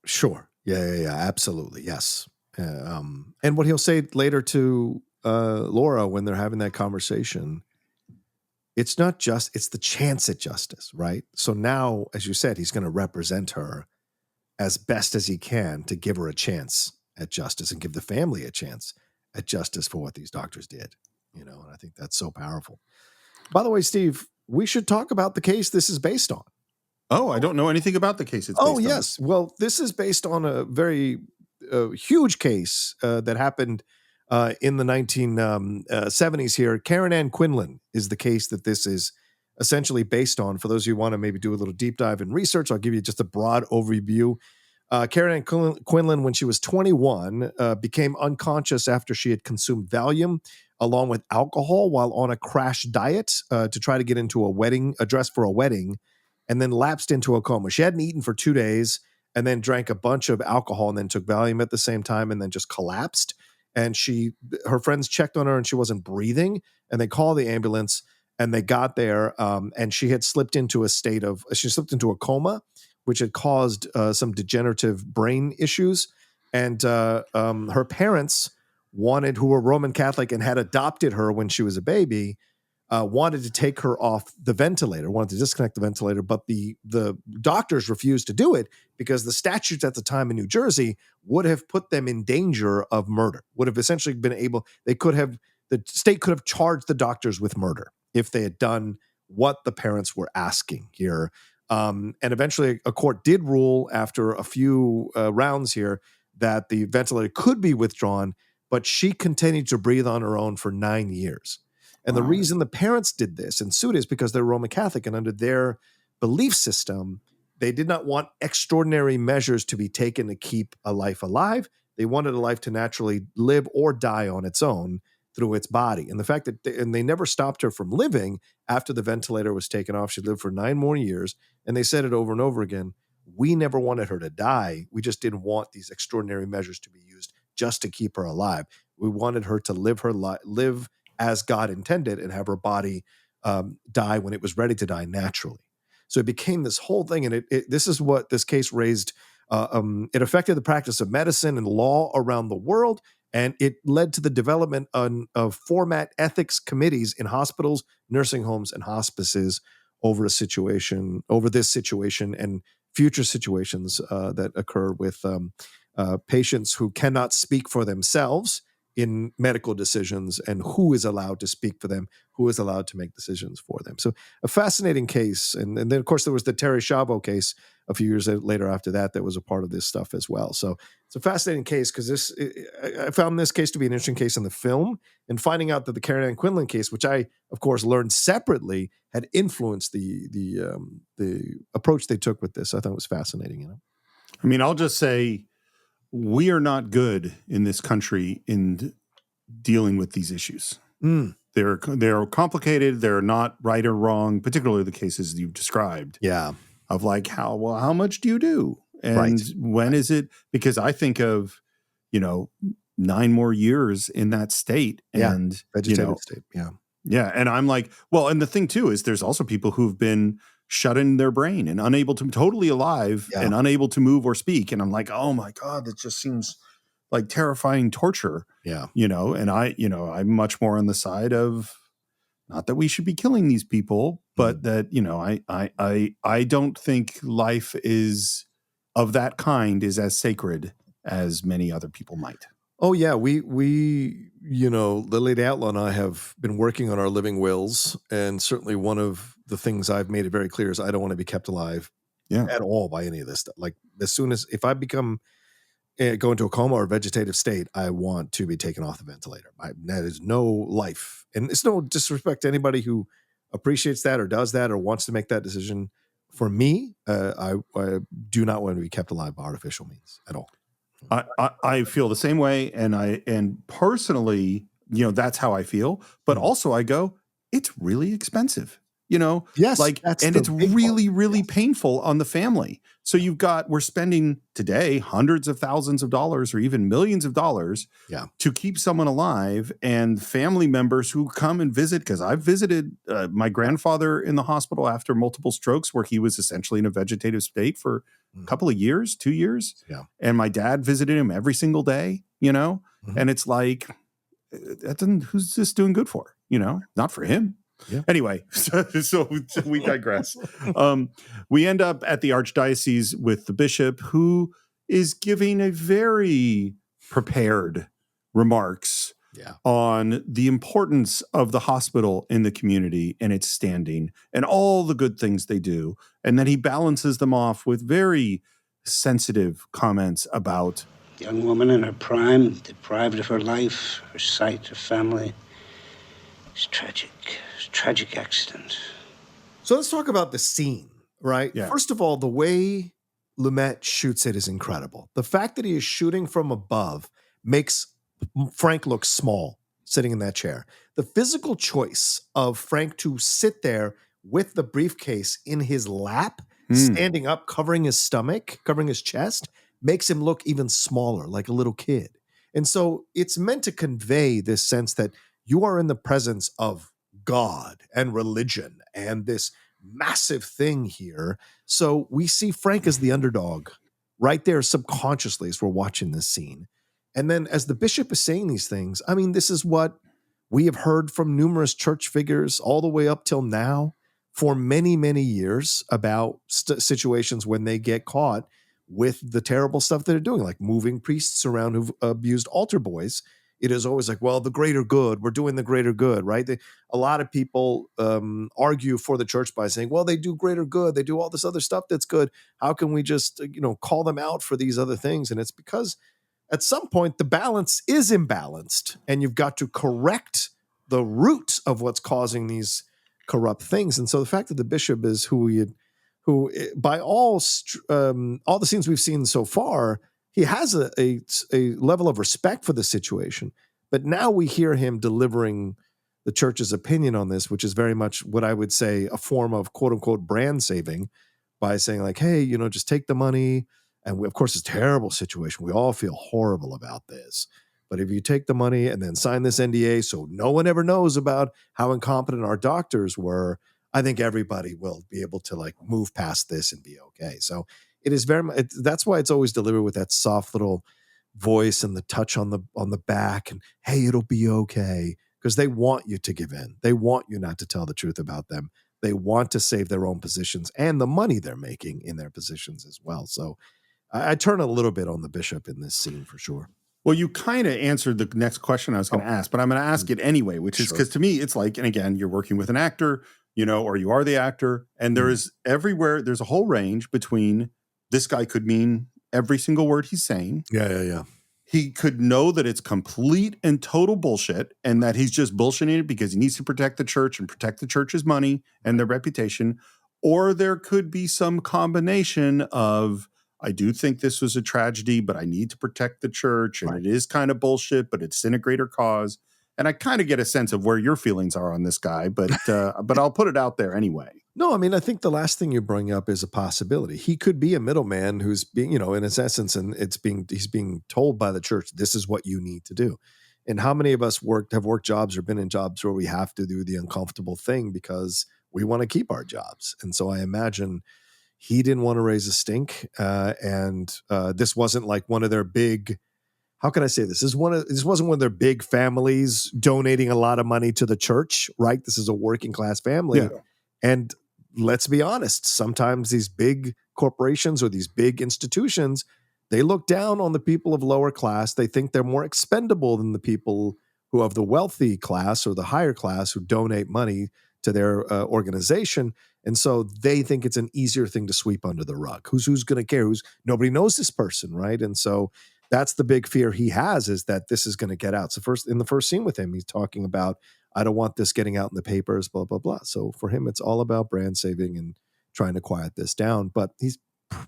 Sure. Yeah. Absolutely. Yes. And what he'll say later to Laura when they're having that conversation, it's not just, it's the chance at justice, right? So now, as you said, he's going to represent her as best as he can to give her a chance at justice and give the family a chance at justice for what these doctors did, and I think that's so powerful. By the way, Steve, we should talk about the case this is based on. Oh, I don't know anything about the case it's based on. Yes. Well, this is based on a very huge case that happened in the 1970s here. Karen Ann Quinlan is the case that this is essentially based on. For those of you who want to maybe do a little deep dive in research, I'll give you just a broad overview. Karen Ann Quinlan, when she was 21, became unconscious after she had consumed Valium along with alcohol while on a crash diet to try to get into a dress for a wedding, and then lapsed into a coma. She hadn't eaten for 2 days and then drank a bunch of alcohol and then took Valium at the same time and then just collapsed. And her friends checked on her and she wasn't breathing, and they called the ambulance and they got there. And she had slipped into a coma, which had caused some degenerative brain issues. And her parents who were Roman Catholic and had adopted her when she was a baby, wanted to take her off the ventilator, wanted to disconnect the ventilator, but the doctors refused to do it because the statutes at the time in New Jersey would have put them in danger of murder, would have essentially the state could have charged the doctors with murder if they had done what the parents were asking here. And eventually a court did rule after a few rounds here that the ventilator could be withdrawn, but she continued to breathe on her own for 9 years. And the reason the parents did this and sued is because they're Roman Catholic, and under their belief system, they did not want extraordinary measures to be taken to keep a life alive. They wanted a life to naturally live or die on its own through its body. And the fact that they never stopped her from living after the ventilator was taken off. She lived for 9 more years. And they said it over and over again. We never wanted her to die. We just didn't want these extraordinary measures to be used just to keep her alive. We wanted her to live as God intended and have her body die when it was ready to die naturally. So it became this whole thing. And this is what this case raised. It affected the practice of medicine and law around the world. And it led to the development of format ethics committees in hospitals, nursing homes, and hospices over this situation and future situations that occur with patients who cannot speak for themselves in medical decisions, and who is allowed to speak for them, who is allowed to make decisions for them. So a fascinating case. And then, of course, there was the Terry Schiavo case a few years later after that was a part of this stuff as well. So it's a fascinating case because I found this case to be an interesting case in the film, and finding out that the Karen Ann Quinlan case, which I, of course, learned separately, had influenced the approach they took with this. I thought it was fascinating. I mean, I'll just say, we are not good in this country in dealing with these issues. They're complicated. They're not right or wrong, particularly the cases you've described. Yeah. Of like, how much do you do? And when is it? Because I think of, 9 more years in that state. And, vegetative state. Yeah. Yeah. And I'm like, well, and the thing too is there's also people who've been shut in their brain and unable to, totally alive and unable to move or speak. And I'm like, oh my God, that just seems like terrifying torture. Yeah. And I'm much more on the side of, not that we should be killing these people, but that, I don't think life is of that kind is as sacred as many other people might. Oh yeah, we the Lady Outlaw and I have been working on our living wills, and certainly one of the things I've made it very clear is I don't want to be kept alive at all by any of this stuff. Like as soon as if I go into a coma or vegetative state, I want to be taken off the ventilator. That is no life, and it's no disrespect to anybody who appreciates that or does that or wants to make that decision. For me, I do not want to be kept alive by artificial means at all. I feel the same way, and personally, that's how I feel. But also, I go, it's really expensive, Yes, and it's really, really painful on the family. So we're spending today hundreds of thousands of dollars or even millions of dollars to keep someone alive, and family members who come and visit. Because I've visited my grandfather in the hospital after multiple strokes, where he was essentially in a vegetative state for a couple of years, 2 years. Yeah. And my dad visited him every single day, and it's like, who's this doing good for? Not for him. Yeah. Anyway, so we digress. We end up at the archdiocese with the bishop, who is giving a very prepared remarks on the importance of the hospital in the community and its standing and all the good things they do. And then he balances them off with very sensitive comments about Young woman in her prime, deprived of her life, her sight, her family. It's tragic. It's a tragic accident. So let's talk about the scene, right? Yeah. First of all, the way Lumet shoots it is incredible. The fact that he is shooting from above makes Frank look small sitting in that chair. The physical choice of Frank to sit there with the briefcase in his lap, standing up, covering his stomach, covering his chest, makes him look even smaller, like a little kid. And so it's meant to convey this sense that you are in the presence of God and religion and this massive thing here. So we see Frank as the underdog right there subconsciously as we're watching this scene. And then as the bishop is saying these things, I mean, this is what we have heard from numerous church figures all the way up till now for many, many years about situations when they get caught with the terrible stuff that they're doing, like moving priests around who've abused altar boys. It is always like, well, the greater good, we're doing the greater good, right? A lot of people argue for the church by saying, well, they do greater good. They do all this other stuff that's good. How can we just, call them out for these other things? And it's because at some point the balance is imbalanced and you've got to correct the root of what's causing these corrupt things. And so the fact that the bishop is who by all the scenes we've seen so far, he has a level of respect for the situation, but now we hear him delivering the church's opinion on this, which is very much what I would say a form of quote unquote brand saving by saying like, hey, just take the money. And of course, it's a terrible situation. We all feel horrible about this. But if you take the money and then sign this NDA so no one ever knows about how incompetent our doctors were, I think everybody will be able to like move past this and be okay. So it is that's why it's always delivered with that soft little voice and the touch on the back and, hey, it'll be okay. Because they want you to give in. They want you not to tell the truth about them. They want to save their own positions and the money they're making in their positions as well. So I turn a little bit on the bishop in this scene for sure. Well, you kind of answered the next question I was going to ask, but I'm going to ask it anyway, which is because to me, it's like, and again, you're working with an actor, or you are the actor, and there is everywhere, there's a whole range between this guy could mean every single word he's saying. Yeah. He could know that it's complete and total bullshit and that he's just bullshitting it because he needs to protect the church and protect the church's money and their reputation. Or there could be some combination of, I do think this was a tragedy, but I need to protect the church and it is kind of bullshit, but it's in a greater cause. And I kind of get a sense of where your feelings are on this guy, but I'll put it out there anyway. No, I mean, I think the last thing you bring up is a possibility. He could be a middleman who's being, in his essence, and he's being told by the church, this is what you need to do. And how many of us have worked jobs or been in jobs where we have to do the uncomfortable thing because we want to keep our jobs? And so I imagine he didn't want to raise a stink. And this wasn't like one of their big, how can I say this? This wasn't one of their big families donating a lot of money to the church, right? This is a working class family. Yeah. And let's be honest, sometimes these big corporations or these big institutions, they look down on the people of lower class. They think they're more expendable than the people who have the wealthy class or the higher class who donate money to their organization. And so they think it's an easier thing to sweep under the rug. Who's going to care? Nobody knows this person, right? And so that's the big fear he has, is that this is going to get out. So in the first scene with him, he's talking about, I don't want this getting out in the papers, blah, blah, blah. So for him, it's all about brand saving and trying to quiet this down. But he's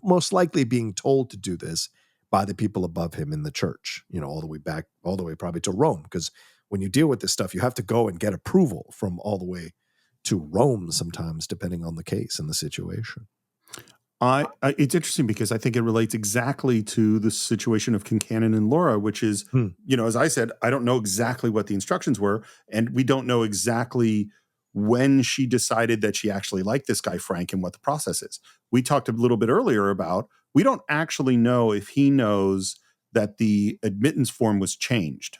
most likely being told to do this by the people above him in the church, all the way probably to Rome. Because when you deal with this stuff, you have to go and get approval from all the way to Rome sometimes, depending on the case and the situation. It's interesting because I think it relates exactly to the situation of Kincannon and Laura, which is, as I said, I don't know exactly what the instructions were, and we don't know exactly when she decided that she actually liked this guy, Frank, and what the process is. We talked a little bit earlier about, we don't actually know if he knows that the admittance form was changed.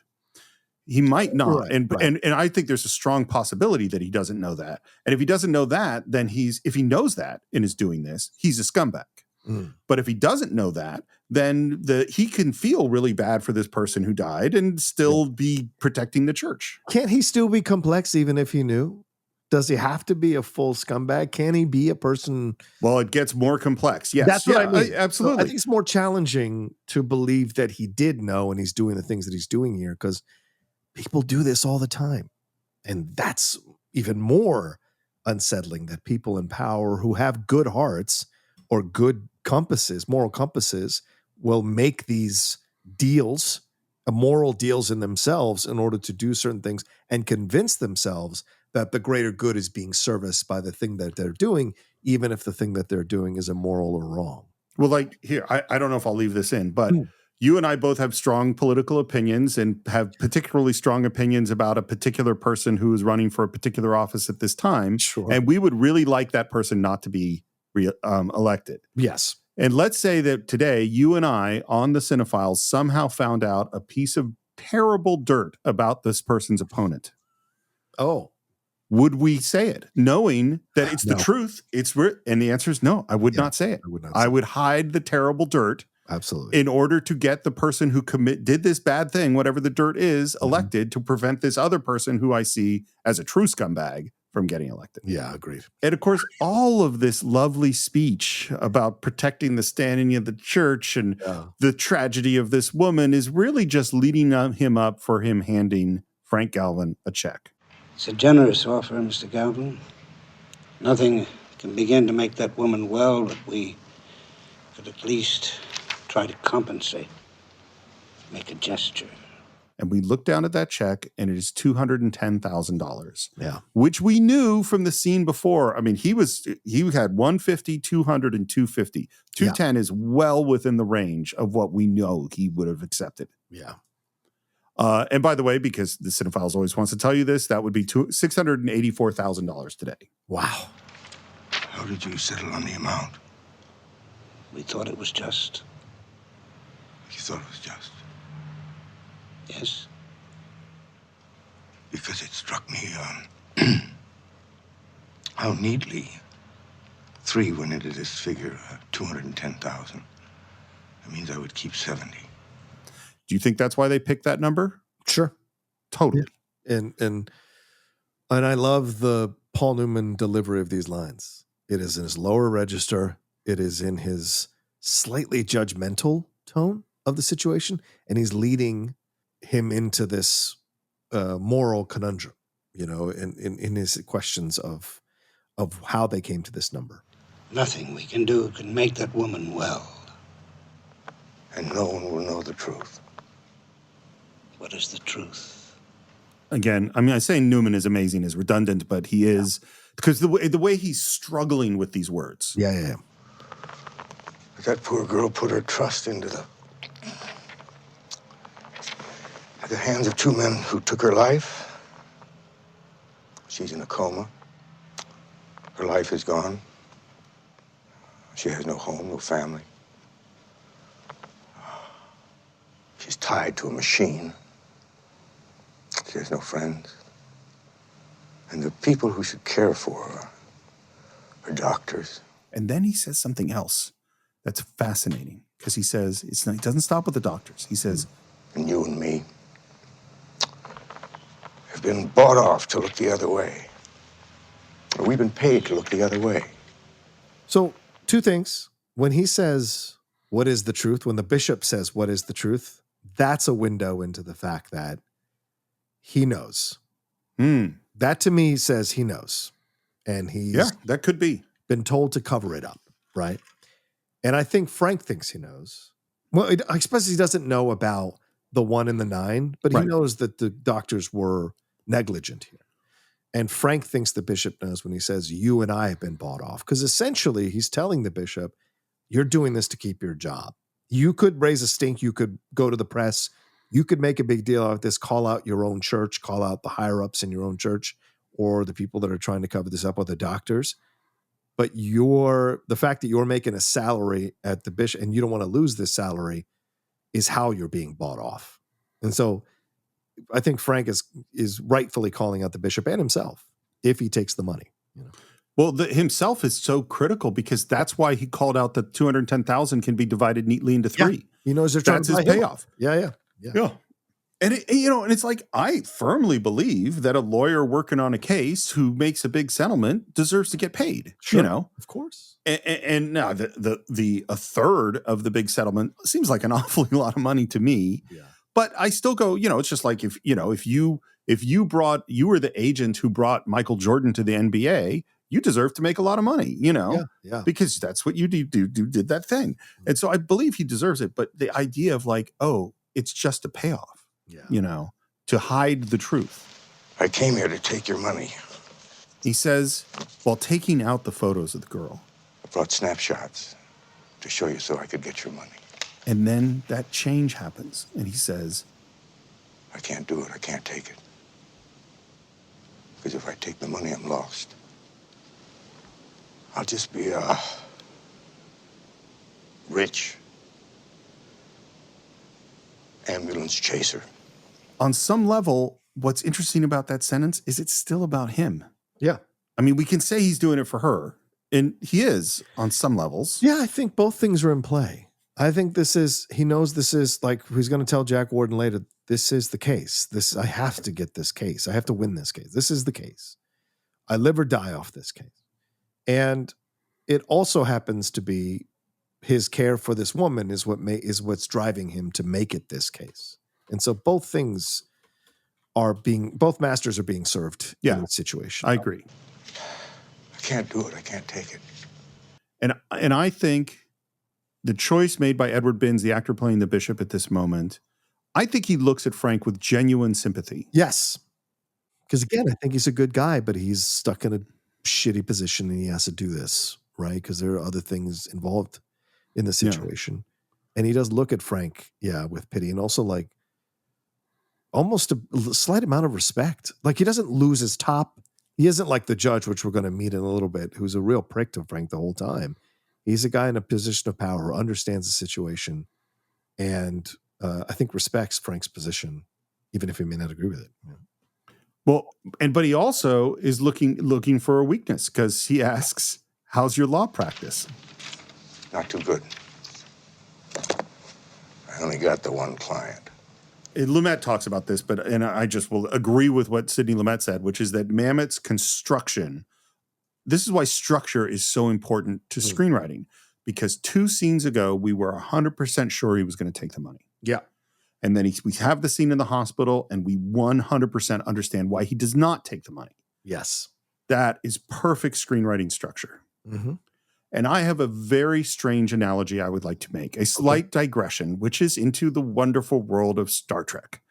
He might not. Right. And I think there's a strong possibility that he doesn't know that. And if he doesn't know that, then if he knows that and is doing this, he's a scumbag. But if he doesn't know that, then he can feel really bad for this person who died and still be protecting the church. Can't he still be complex even if he knew? Does he have to be a full scumbag? Can he be a person? Well, it gets more complex. Yes. That's what I mean. Absolutely. So I think it's more challenging to believe that he did know and he's doing the things that he's doing here because people do this all the time. And that's even more unsettling, that people in power who have good hearts or good compasses, moral compasses, will make these deals, moral deals in themselves in order to do certain things and convince themselves that the greater good is being serviced by the thing that they're doing, even if the thing that they're doing is immoral or wrong. Well, like here, I don't know if I'll leave this in, but you and I both have strong political opinions and have particularly strong opinions about a particular person who is running for a particular office at this time. Sure. And we would really like that person not to be elected. Yes. And let's say that today, you and I on the Cine-Files somehow found out a piece of terrible dirt about this person's opponent. Oh. Would we say it, knowing that it's the truth? And the answer is no. I would not say it. I would hide the terrible dirt, absolutely, in order to get the person who did this bad thing, whatever the dirt is, elected to prevent this other person who I see as a true scumbag from getting elected. Yeah, agreed. And of course, all of this lovely speech about protecting the standing of the church and the tragedy of this woman is really just leading him up for him handing Frank Galvin a check. It's a generous offer, Mr. Galvin. Nothing can begin to make that woman well, but we could at least try to compensate, make a gesture. And we look down at that check, and it is $210,000. Yeah. Which we knew from the scene before. I mean, he had 150, 200, and 250. 210 is well within the range of what we know he would have accepted. Yeah. And by the way, because the Cine-Files always wants to tell you this, that would be $684,000 today. Wow. How did you settle on the amount? We thought it was just. You thought it was just? Yes. Because it struck me how neatly three went into this figure, 210,000. That means I would keep 70. Do you think that's why they picked that number? Sure. Totally. Yeah. And I love the Paul Newman delivery of these lines. It is in his lower register. It is in his slightly judgmental tone of the situation. And he's leading him into this moral conundrum, in his questions of how they came to this number. Nothing we can do can make that woman well. And no one will know the truth. What is the truth? Again, I mean, I say Newman is amazing, is redundant, but he is, because the way he's struggling with these words. Yeah. That poor girl put her trust into the hands of two men who took her life. She's in a coma. Her life is gone. She has no home, no family. She's tied to a machine. She has no friends. And the people who should care for her are doctors. And then he says something else that's fascinating, because he says, he doesn't stop with the doctors. He says, and you and me have been bought off to look the other way. Or we've been paid to look the other way. So, two things. When he says, what is the truth? When the bishop says, what is the truth? That's a window into the fact that he knows. That to me says he knows. And he's that could be been told to cover it up, right? And I think Frank thinks he knows. Well, I suppose he doesn't know about the 1 and the 9, but he knows that the doctors were negligent here. And Frank thinks the bishop knows when he says, you and I have been bought off. Because essentially he's telling the bishop, you're doing this to keep your job. You could raise a stink. You could go to the press. You could make a big deal out of this, call out your own church, call out the higher ups in your own church, or the people that are trying to cover this up, or the doctors. But the fact that you're making a salary at the bishop and you don't want to lose this salary is how you're being bought off. And so I think Frank is rightfully calling out the bishop and himself if he takes the money. Well, himself is so critical, because that's why he called out that 210,000 can be divided neatly into 3. He knows they're trying that's to his buy him. payoff. Yeah. And and it's like, I firmly believe that a lawyer working on a case who makes a big settlement deserves to get paid. Sure, Of course. And now a third of the big settlement seems like an awfully lot of money to me. Yeah. But I still go, it's just like if you were the agent who brought Michael Jordan to the NBA, you deserve to make a lot of money, Yeah. because that's what you did that thing. And so I believe he deserves it. But the idea of like, oh, it's just a payoff. To hide the truth. I came here to take your money. He says, while taking out the photos of the girl. I brought snapshots to show you so I could get your money. And then that change happens. And he says, I can't do it. I can't take it. Because if I take the money, I'm lost. I'll just be a rich ambulance chaser. On some level, what's interesting about that sentence is it's still about him. Yeah. I mean, we can say he's doing it for her, and he is on some levels. Yeah, I think both things are in play. I think he knows this is like, he's going to tell Jack Warden later, this is the case. I have to get this case. I have to win this case. This is the case. I live or die off this case. And it also happens to be his care for this woman is what's driving him to make it this case. And so both masters are being served in this situation. I agree. I can't do it. I can't take it. And I think the choice made by Edward Binns, the actor playing the bishop at this moment, I think he looks at Frank with genuine sympathy. Yes. Because again, I think he's a good guy, but he's stuck in a shitty position and he has to do this, right? Because there are other things involved in the situation. Yeah. And he does look at Frank, with pity and also like almost a slight amount of respect. Like he doesn't lose his top. He isn't like the judge, which we're going to meet in a little bit, who's a real prick to Frank the whole time. He's a guy in a position of power who understands the situation and I think respects Frank's position, even if he may not agree with it. Yeah. Well, but he also is looking for a weakness because he asks, how's your law practice? Not too good. I only got the one client. Lumet talks about this, and I just will agree with what Sidney Lumet said, which is that Mamet's construction, this is why structure is so important to screenwriting, because 2 scenes ago, we were 100% sure he was going to take the money. Yeah. And then we have the scene in the hospital, and we 100% understand why he does not take the money. Yes. That is perfect screenwriting structure. Mm-hmm. And I have a very strange analogy I would like to make, a slight digression, which is into the wonderful world of Star Trek.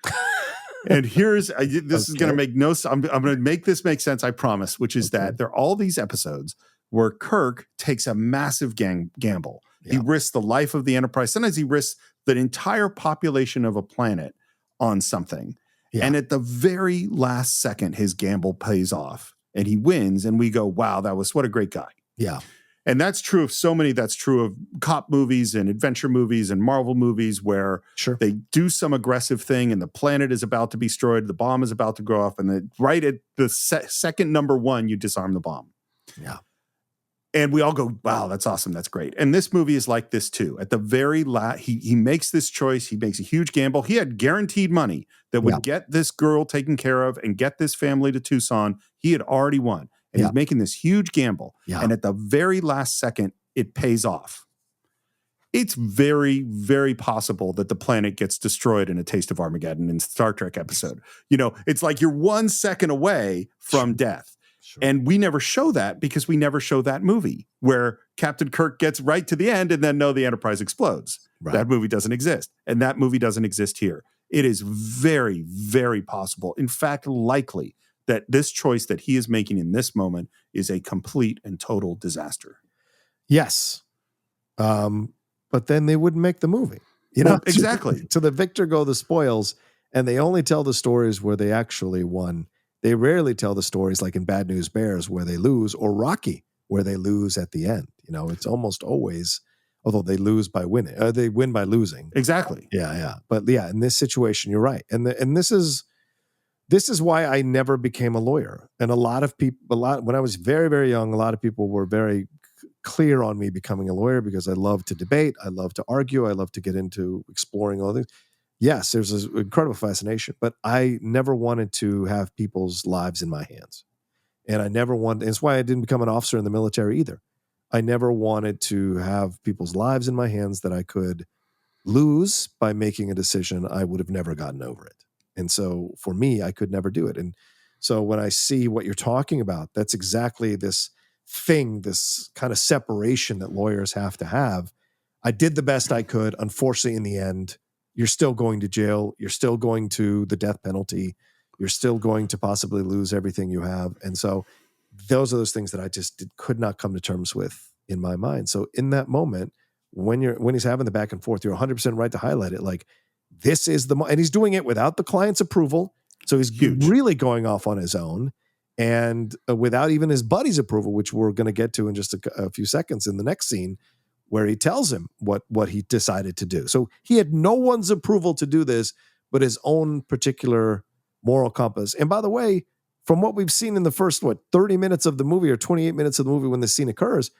And is going to make no sense. I'm going to make this make sense, I promise, which is that there are all these episodes where Kirk takes a massive gamble. Yeah. He risks the life of the Enterprise. Sometimes he risks the entire population of a planet on something. Yeah. And at the very last second, his gamble pays off and he wins. And we go, wow, what a great guy. Yeah. And that's true of so many. That's true of cop movies and adventure movies and Marvel movies where they do some aggressive thing and the planet is about to be destroyed. The bomb is about to go off. And right at the second number 1, you disarm the bomb. Yeah. And we all go, wow, that's awesome. That's great. And this movie is like this too. At the very last, he makes this choice. He makes a huge gamble. He had guaranteed money that would get this girl taken care of and get this family to Tucson. He had already won. And he's making this huge gamble. Yeah. And at the very last second, it pays off. It's very, very possible that the planet gets destroyed in A Taste of Armageddon in Star Trek episode. It's like you're 1 second away from death. Sure. And we never show that because we never show that movie where Captain Kirk gets right to the end and then the Enterprise explodes. Right. That movie doesn't exist. And that movie doesn't exist here. It is very, very possible. In fact, likely that this choice that he is making in this moment is a complete and total disaster. Yes. But then they wouldn't make the movie. Exactly. To the victor go the spoils, and they only tell the stories where they actually won. They rarely tell the stories like in Bad News Bears where they lose, or Rocky where they lose at the end. It's almost always, although they lose by winning, they win by losing. Exactly. Yeah. But in this situation, you're right. And this is why I never became a lawyer. And when I was very, very young, a lot of people were very clear on me becoming a lawyer because I love to debate. I love to argue. I love to get into exploring all things. yes, there's an incredible fascination, but I never wanted to have people's lives in my hands. And I never wanted, it's why I didn't become an officer in the military either. I never wanted to have people's lives in my hands that I could lose by making a decision. I would have never gotten over it. And so for me, I could never do it. And so when I see what you're talking about, that's exactly this thing, this kind of separation that lawyers have to have. I did the best I could. Unfortunately, in the end, you're still going to jail. You're still going to the death penalty. You're still going to possibly lose everything you have. And so those are those things that I just could not come to terms with in my mind. So in that moment, when he's having the back and forth, you're 100% right to highlight it. Like, this is and he's doing it without the client's approval. So he's really going off on his own, and without even his buddy's approval, which we're going to get to in just a few seconds in the next scene, where he tells him what he decided to do. So he had no one's approval to do this, but his own particular moral compass. And by the way, from what we've seen in the first, 30 minutes of the movie or 28 minutes of the movie when this scene occurs,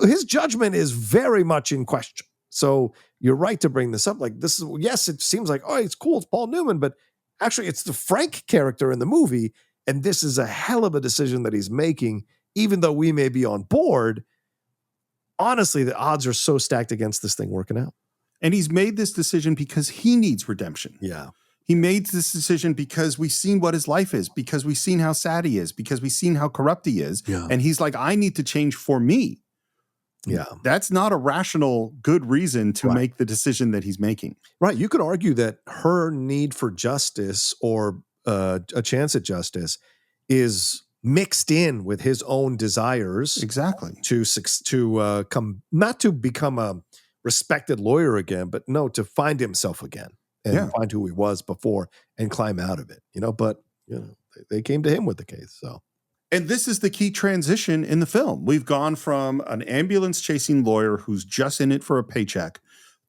his judgment is very much in question. So you're right to bring this up. Like, this is, yes, it seems like, oh, it's cool, it's Paul Newman, but actually it's the Frank character in the movie. And this is a hell of a decision that he's making, even though we may be on board. Honestly, the odds are so stacked against this thing working out. And he's made this decision because he needs redemption. Yeah. He made this decision because we've seen what his life is, because we've seen how sad he is, because we've seen how corrupt he is. Yeah. And he's like, I need to change for me. Yeah. That's not a rational, good reason to make the decision that he's making. Right. You could argue that her need for justice or a chance at justice is mixed in with his own desires. Exactly. To come, not to become a respected lawyer again, but no, to find himself again and find who he was before and climb out of it, but they came to him with the case. So. And this is the key transition in the film. We've gone from an ambulance chasing lawyer who's just in it for a paycheck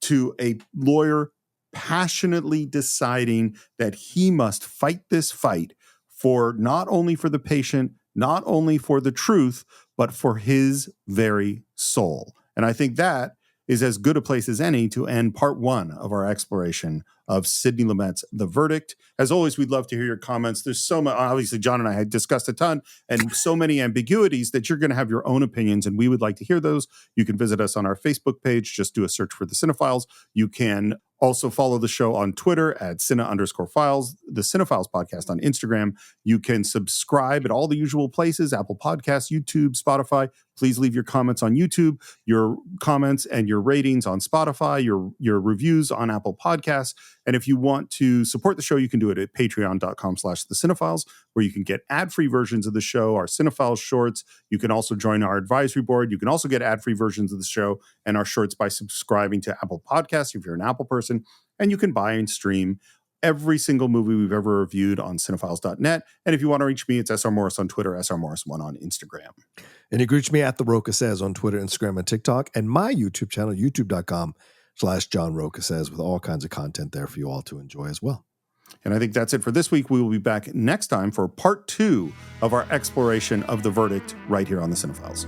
to a lawyer passionately deciding that he must fight this fight for not only for the patient, not only for the truth, but for his very soul. And I think that is as good a place as any to end part one of our exploration of Sidney Lumet's The Verdict. As always, we'd love to hear your comments. There's so much, obviously, John and I had discussed a ton and so many ambiguities that you're going to have your own opinions, and we would like to hear those. You can visit us on our Facebook page. Just do a search for The Cine-Files. You can also follow the show on Twitter at Cine_Files, the Cine-Files podcast on Instagram. You can subscribe at all the usual places, Apple Podcasts, YouTube, Spotify. Please leave your comments on YouTube, your comments and your ratings on Spotify, your reviews on Apple Podcasts. And if you want to support the show, you can do it at patreon.com/thecine-files, where you can get ad-free versions of the show, our Cine-Files shorts. You can also join our advisory board. You can also get ad-free versions of the show and our shorts by subscribing to Apple Podcasts if you're an Apple person. And you can buy and stream every single movie we've ever reviewed on cinephiles.net. And if you want to reach me, it's SR Morris on Twitter, SR Morris1 on Instagram. And you can reach me at The Rocha Says on Twitter, Instagram, and TikTok, and my YouTube channel, youtube.com/John Rocha Says, with all kinds of content there for you all to enjoy as well. And I think that's it for this week. We will be back next time for part 2 of our exploration of The Verdict right here on The Cine-Files.